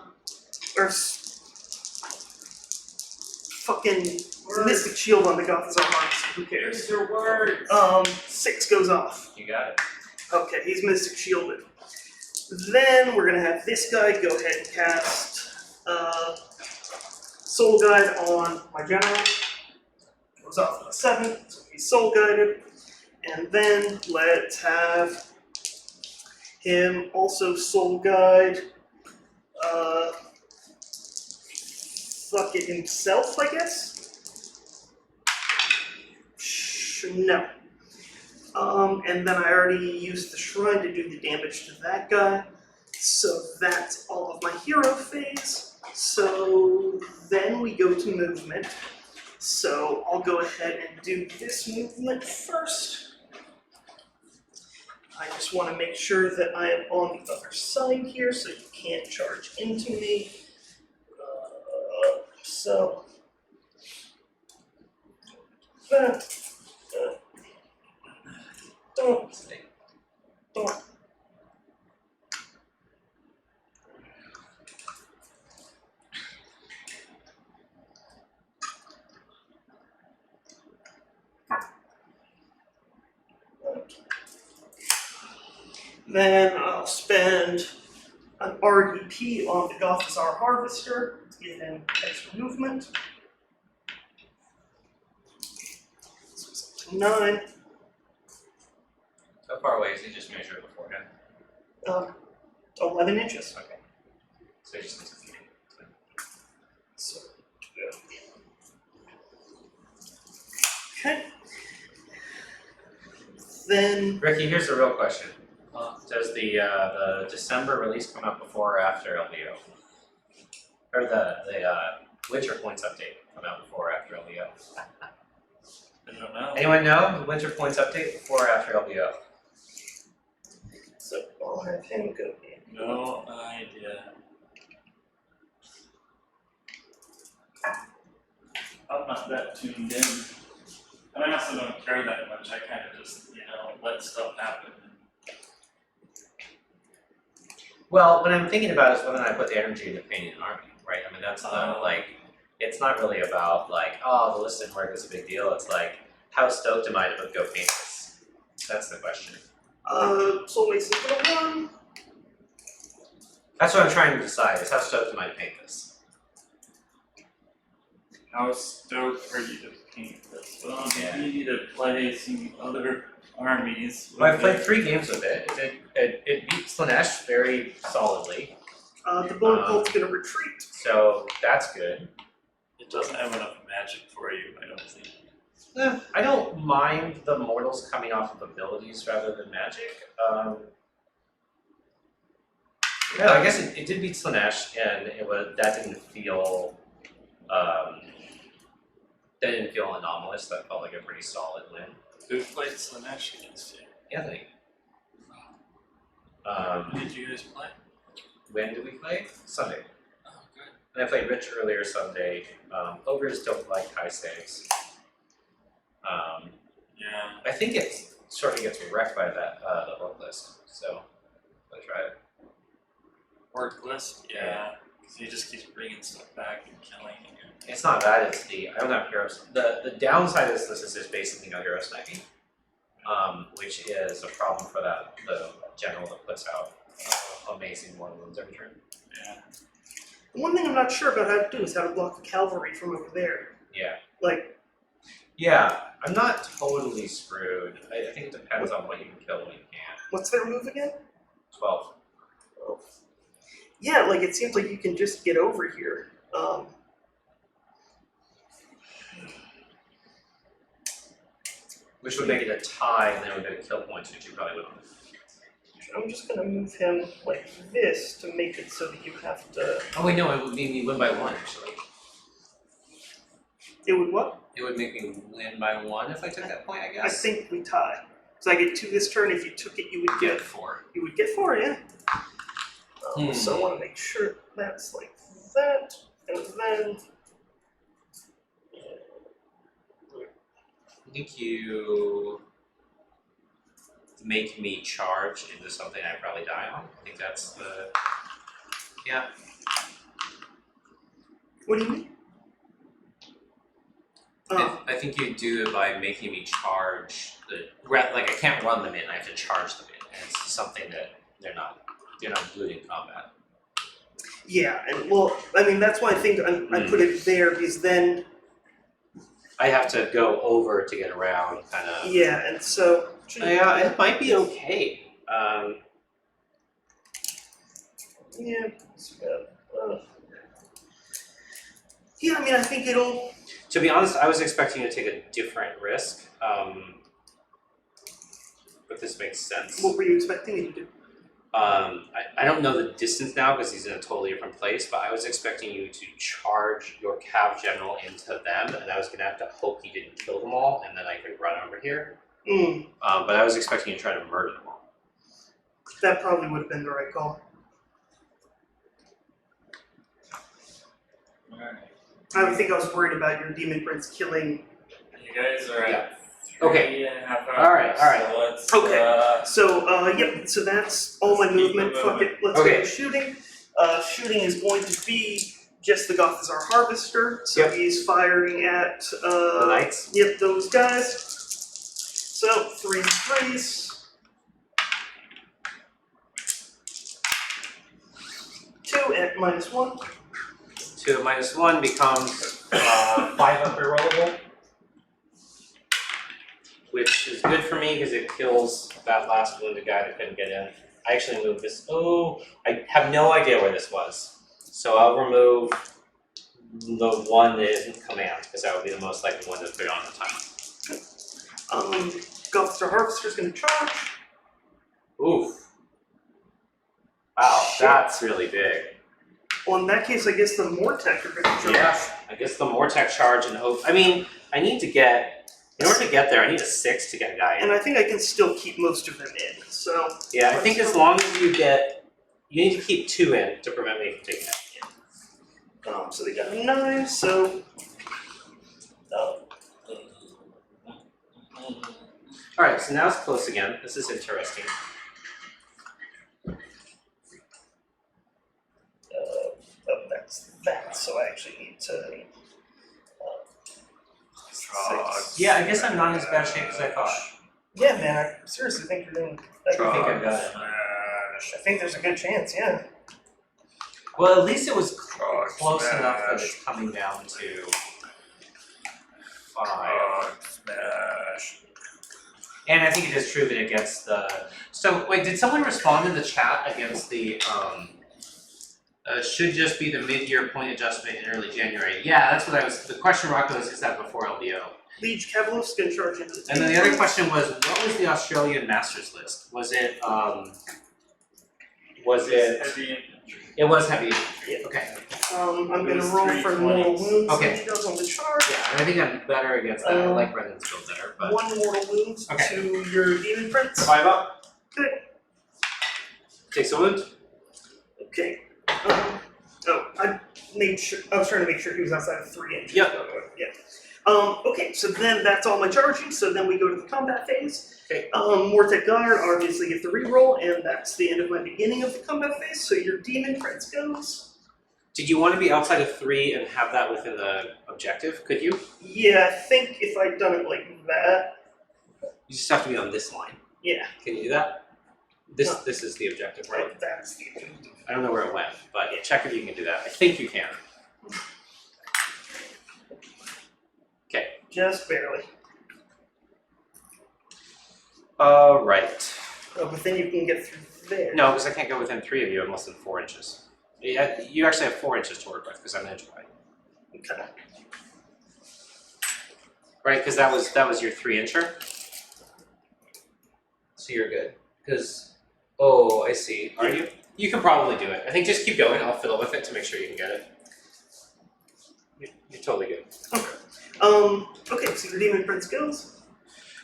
or fucking Mystic Shield on the Gothazar Harvester, who cares? Here's your words. 6 goes off. You got it. Okay, he's Mystic Shielded. Then we're gonna have this guy go ahead and cast Soul Guide on my general. Goes off on a 7, so he's Soul Guided. And then let's have him also Soul Guide fuck it himself, I guess? No. And then I already used the shrine to do the damage to that guy. So that's all of my hero phase. So then we go to movement. So I'll go ahead and do this movement first. I just want to make sure that I am on the other side here so you can't charge into me. So don't. Then I'll spend an RDP on the Gothizzar Harvester to give him extra movement. So it's up to 9. How far away is he? Just measure it beforehand. 11 inches. Okay. So he just needs a few. So, okay. Then Ricky, here's the real question. Does the December release come out before or after LVO? Or the Winter Points update come out before or after LVO? I don't know. Anyone know the Winter Points update before or after LVO? so I'll have him go in. No idea. I'm not that tuned in. And I also don't care that much. I kind of just, let stuff happen. Well, what I'm thinking about is whether or not I put the energy into painting an army, right? I mean, that's not it's not really about the list didn't work is a big deal. It's like, how stoked am I to go paint this? That's the question. So is it gonna run? That's what I'm trying to decide, is how stoked am I to paint this? How stoked are you to paint this? Well, Yeah. you need to play some other armies. Well, I've played 3 games with it. It beat Slanesh very solidly, The Bone Bolt's gonna retreat. so that's good. It doesn't have enough magic for you, I don't think. I don't mind the mortals coming off of abilities rather than magic. Yeah, I guess it did beat Slanesh, and that didn't feel anomalous. That felt like a pretty solid win. Who played Slanesh against you? Anthony. Who did you guys play? When did we play? Sunday. Oh, good. And I played Rich earlier Sunday. Ogres don't like high saves. Yeah. I think it sort of gets wrecked by that the orc list. So I tried it. Work list? Yeah. Because he just keeps bringing stuff back and killing you. It's not bad. It's I don't have heroes. The downside of this list is there's basically no hero sniping, which is a problem for the general that puts out amazing mortal wounds every turn. Yeah. One thing I'm not sure about how to do is how to block the cavalry from over there. Yeah. Like, I'm not totally screwed. I think it depends on what you can kill and what you can't. what's their move again? 12. Oh. Yeah, like it seems like you can just get over here. Which would make it a tie, and then it would make kill points, which you probably wouldn't. I'm just gonna move him like this to make it so that you have to. Oh wait, no, it would make me win by 1 actually. It would what? It would make me win by 1 if I took that point, I I guess. think we tie. So I get 2 this turn. If you took it, you would get 4. 4, yeah. So I want to make sure that's like that, and then I think you make me charge into something I probably die on. I think that's the what do you mean? I think you do it by making me charge I can't run them in, I have to charge them in. And it's something that they're not good in combat. Yeah, and well, I mean that's why I think I put it there because then I have to go over to get around, kind of. yeah, and so Yeah, it might be okay. yeah, yeah. I mean, I think it'll. To be honest, I was expecting to take a different risk, but this makes sense. What were you expecting me to do? I don't know the distance now because he's in a totally different place, but I was expecting you to charge your Cav General into them, and I was going to have to hope he didn't kill them all, and then I could run over here. But I was expecting you to try to murder them all. That probably would have been the right call. Alright. I would think I was worried about your Demon Prince killing. You guys are at Okay. 3.5 hours. Alright. So let's, Okay. So, yep, so that's all my movement. Fuck it, let's go to shooting. Shooting is going to be just the Gothizzar Harvester. So he's firing at, The knights? Yep, those guys. So, 3 threes. 2 at -1. 2 at -1 becomes 5 up rerollable, which is good for me because it kills that last wounded guy that couldn't get in. I actually moved this. Oh, I have no idea where this was. So I'll remove the one that isn't command because that would be the most likely one to put on the time. Gulfster Harvester's gonna charge. Oof. Wow, that's really big. Well, in that case, I guess the Mortec are gonna charge. Yeah, I guess the Mortec charge and hope. I mean, I need to get, in order to get there, I need a 6 to get a guy in. And I think I can still keep most of them in, so. Yeah, I think as long as you get, you need to keep 2 in to prevent me from taking it. So they got a 9, so. Alright, so now it's close again. This is interesting. That's that, so I actually need to. 6. Yeah, I guess I'm not in as bad shape as I thought. Yeah, man, I seriously think you're doing. I think I got it. I think there's a good chance, yeah. Well, at least it was close enough that it's coming down to 5. And I think it is true that it gets the. So wait, did someone respond in the chat against the should just be the mid-year point adjustment in early January? Yeah, that's what I was. The question Rocco was, is that before LBO? Liege Cavalos can charge into the And then the other question was, what was the Australian Masters list? Was it Heavy It was heavy infantry. Yeah. Okay. I'm It gonna was roll for the mortal 320s. wounds. Okay. He does on the charge. Yeah, and I think I'm better against that. I like Brendan's build better, but 1 mortal wound Okay. to your demon prince. 5 up. Good. Takes a wound. Okay. I made sure. I was trying to make sure he was outside of 3 inches. Yep. by the way. Yeah. Okay, so then that's all my charging. So then we go to the combat phase. Okay. Mortec Guard obviously get the reroll, and that's the end of my beginning of the combat phase. So your demon prince goes. Did you want to be outside of 3 and have that within the objective? Could you? Yeah, I think if I'd done it like that. You just have to be on this line. Yeah. Can you do that? This No. this is the objective, right? Right. That's the objective. I don't know where it went, but check if you can do that. I think you can. Okay. Just barely. Right. But then you can get through there. No, because I can't go within 3 of you. I'm less than 4 inches. Yeah, you actually have 4 inches to work with because I'm an inch wide. Okay. Right, because that was your 3-incher. So you're good. Because I see. Are you? You can probably do it. I think just keep going. I'll fiddle with it to make sure you can get it. You're totally good. Okay, so your demon prince goes.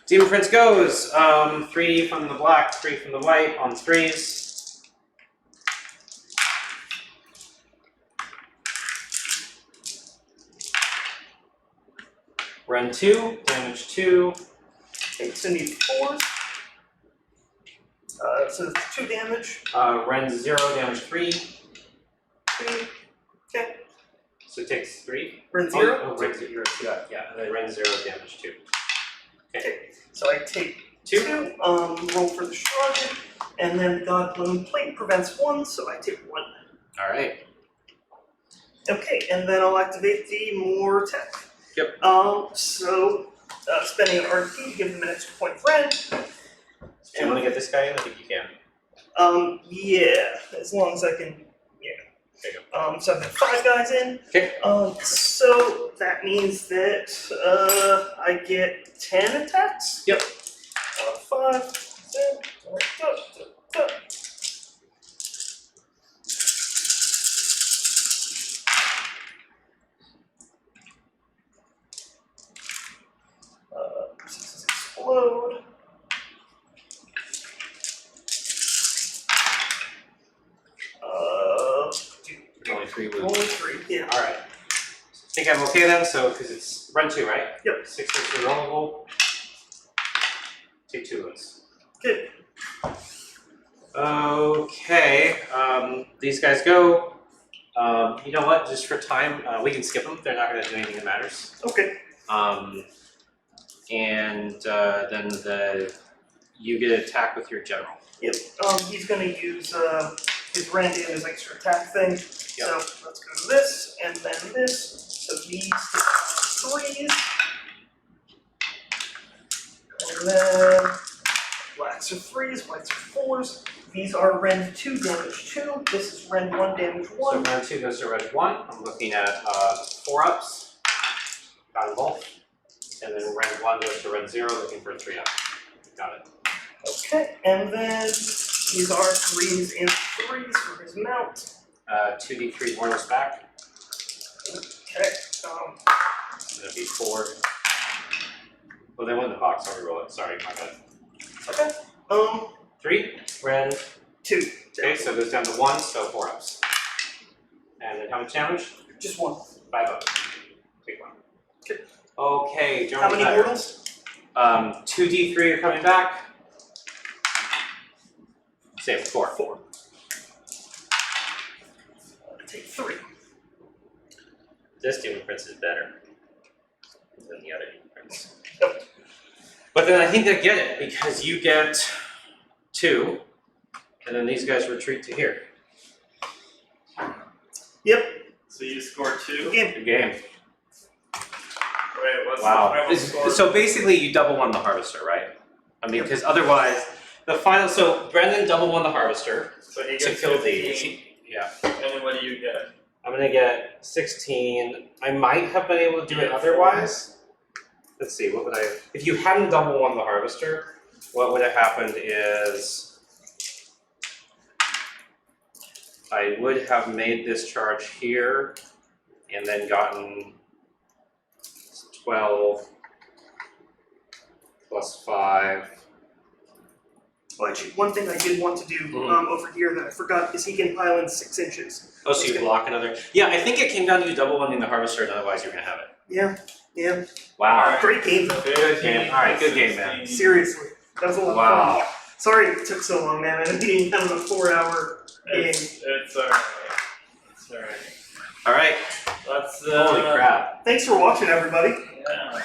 Demon Prince goes. 3 from the black, 3 from the white on 3s. Run 2, damage 2. Okay, so need 4. So it's 2 damage. Run 0, damage 3. 3. Okay. So it takes 3. Run 0. Oh, Ren 0, yeah, and then Run 0, damage 2. Okay. So I take 2. Roll for the shrug, and then the Godbloom plate prevents 1, so I take 1. Alright. Okay, and then I'll activate the Mortec. Yep. So spending an RP to give them an extra point of rend. Do you want to get this guy in? I think you can. Yeah, as long as I can. Yeah. There you go. So I've got 5 guys in. Okay. So that means that I get 10 attacks. Yep. 5, 10, explode. Only 3 wounds. Only 3, yeah. Alright. I think I'm okay then, so, because it's Run 2, right? Yep. 6 is rollable. Take 2 wounds. Good. Okay, these guys go. You know what? Just for time, we can skip them. They're not going to do anything that matters. Okay. And then you get an attack with your general. Yep. He's gonna use is rend in his extra attack thing. So let's go to this, and then this. So these hit on 3s. And then blacks are 3s, whites are 4s. These are rend 2, damage 2. This is rend 1, damage 1. So round 2 goes to red 1. I'm looking at 4-ups. Got them both. And then red 1 goes to red 0, looking for a 3-up. Got it. Okay, and then these are 3s and 3s for his mount. 2d3 mortals back. Okay, That'd be 4. Well, they won the box, so we roll it. Sorry, my bad. okay. 3, red. 2. Okay, so it goes down to 1, so 4-ups. And then how much damage? Just 1. 5 up. Take 1. Okay. Okay, Jones. How many mortals? 2d3 are coming back. Save 4. 4. Take 3. This Demon Prince is better than the other Demon Prince. But then I think they get it, because you get 2, and then these guys retreat to here. Yep. So you score 2. Game. Good game. Wait, what's the Wow. final score? So basically you double won the Harvester, right? I mean, because otherwise, the final, so Brendan double won the Harvester So he to gets kill 15. these. Yeah. And then what do you get? I'm gonna get 16. I might have been able to do it Yeah. otherwise. Let's see, what would I, if you hadn't double won the Harvester, what would have happened is I would have made this charge here and then gotten 12 plus 5. Well, actually, one thing I did want to do over here that I forgot is he can pile in 6 inches. Oh, so you block another. Yeah, I think it came down to you double winning the Harvester, and otherwise you're gonna have it. Yeah. Wow. Great game, though. Good game. Alright, good game, man. Seriously. That was a lot of Wow. fun. Sorry it took so long, man. I ended up being having a 4-hour game. It's alright. It's alright. Alright. Let's Holy crap. Thanks for watching, everybody. Yeah.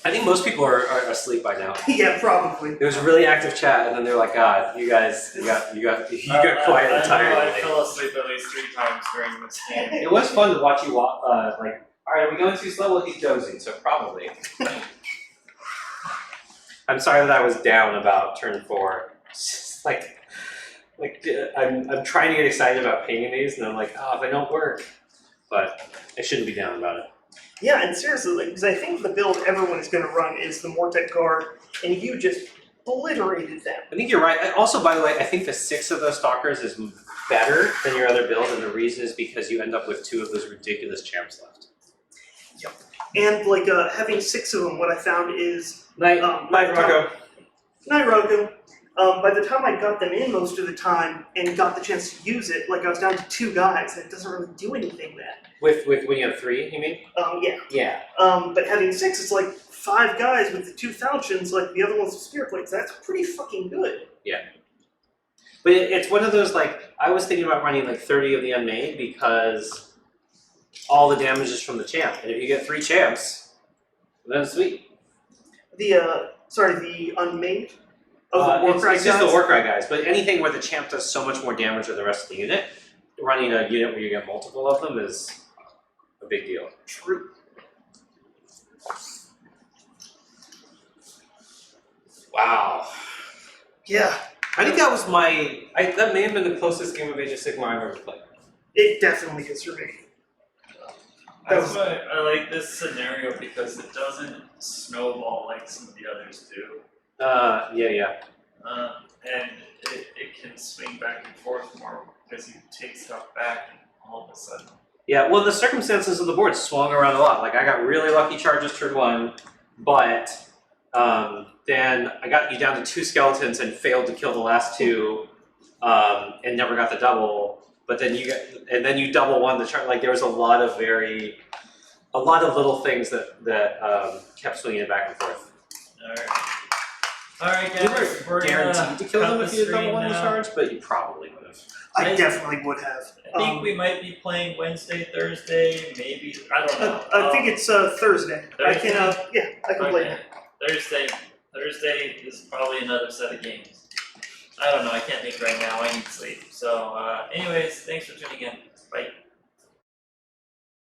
I think most people are asleep by now. Yeah, probably. There was a really active chat, and then they're like, God, you guys, you got quiet and tired. I today." fell asleep at least 3 times during this game. It was fun to watch you walk, like, alright, are we going too slow? Well, he's dozing, so probably. I'm sorry that I was down about turn 4. It's just I'm trying to get excited about painting these, and I'm like, oh, if they don't work. But I shouldn't be down about it. Yeah, and seriously, like, because I think the build everyone is going to run is the Mortek Guard, and you just obliterated them. I think you're right. And also, by the way, I think the 6 of those Stalkers is better than your other build, and the reason is because you end up with 2 of those ridiculous champs left. And, like, having 6 of them, what I found is... Night, Rocco. Night, Rocco. By the time I got them in most of the time and got the chance to use it, like, I was down to 2 guys, and it doesn't really do anything then. With when you have 3, you mean? Yeah. Yeah. But having 6, it's like 5 guys with the 2 falchions, like the other ones with spear plates. That's pretty fucking good. Yeah. But it's one of those, like, I was thinking about running like 30 of the unmade because all the damage is from the champ. And if you get 3 champs, then it's sweet. The unmade of the Warcry it's just the guys? Warcry guys, but anything where the champ does so much more damage than the rest of the unit, running a unit where you get multiple of them is a big deal. True. Wow. Yeah, I think that was that may have been the closest game of Age of Sigmar I've ever played. it definitely is for me. That's why I like this scenario because it doesn't snowball like some of the others do. Yeah. And it can swing back and forth more because you take stuff back and all of a sudden. Yeah, well, the circumstances of the board swung around a lot. Like, I got really lucky charges turn 1, but then I got you down to 2 skeletons and failed to kill the last 2, and never got the double. But then you double won the charge. Like, there was a lot of little things that kept swinging it back and forth. Alright You guys, were guaranteed to kill them if you had double won the now. charge, but you probably would have. I definitely would have. I think we might be playing Wednesday, Thursday, maybe. I don't know. I think it's Thursday. I Thursday? can play it. Thursday is probably another set of games. I don't know. I can't think right now. I need sleep. So, anyways, thanks for tuning in. Bye.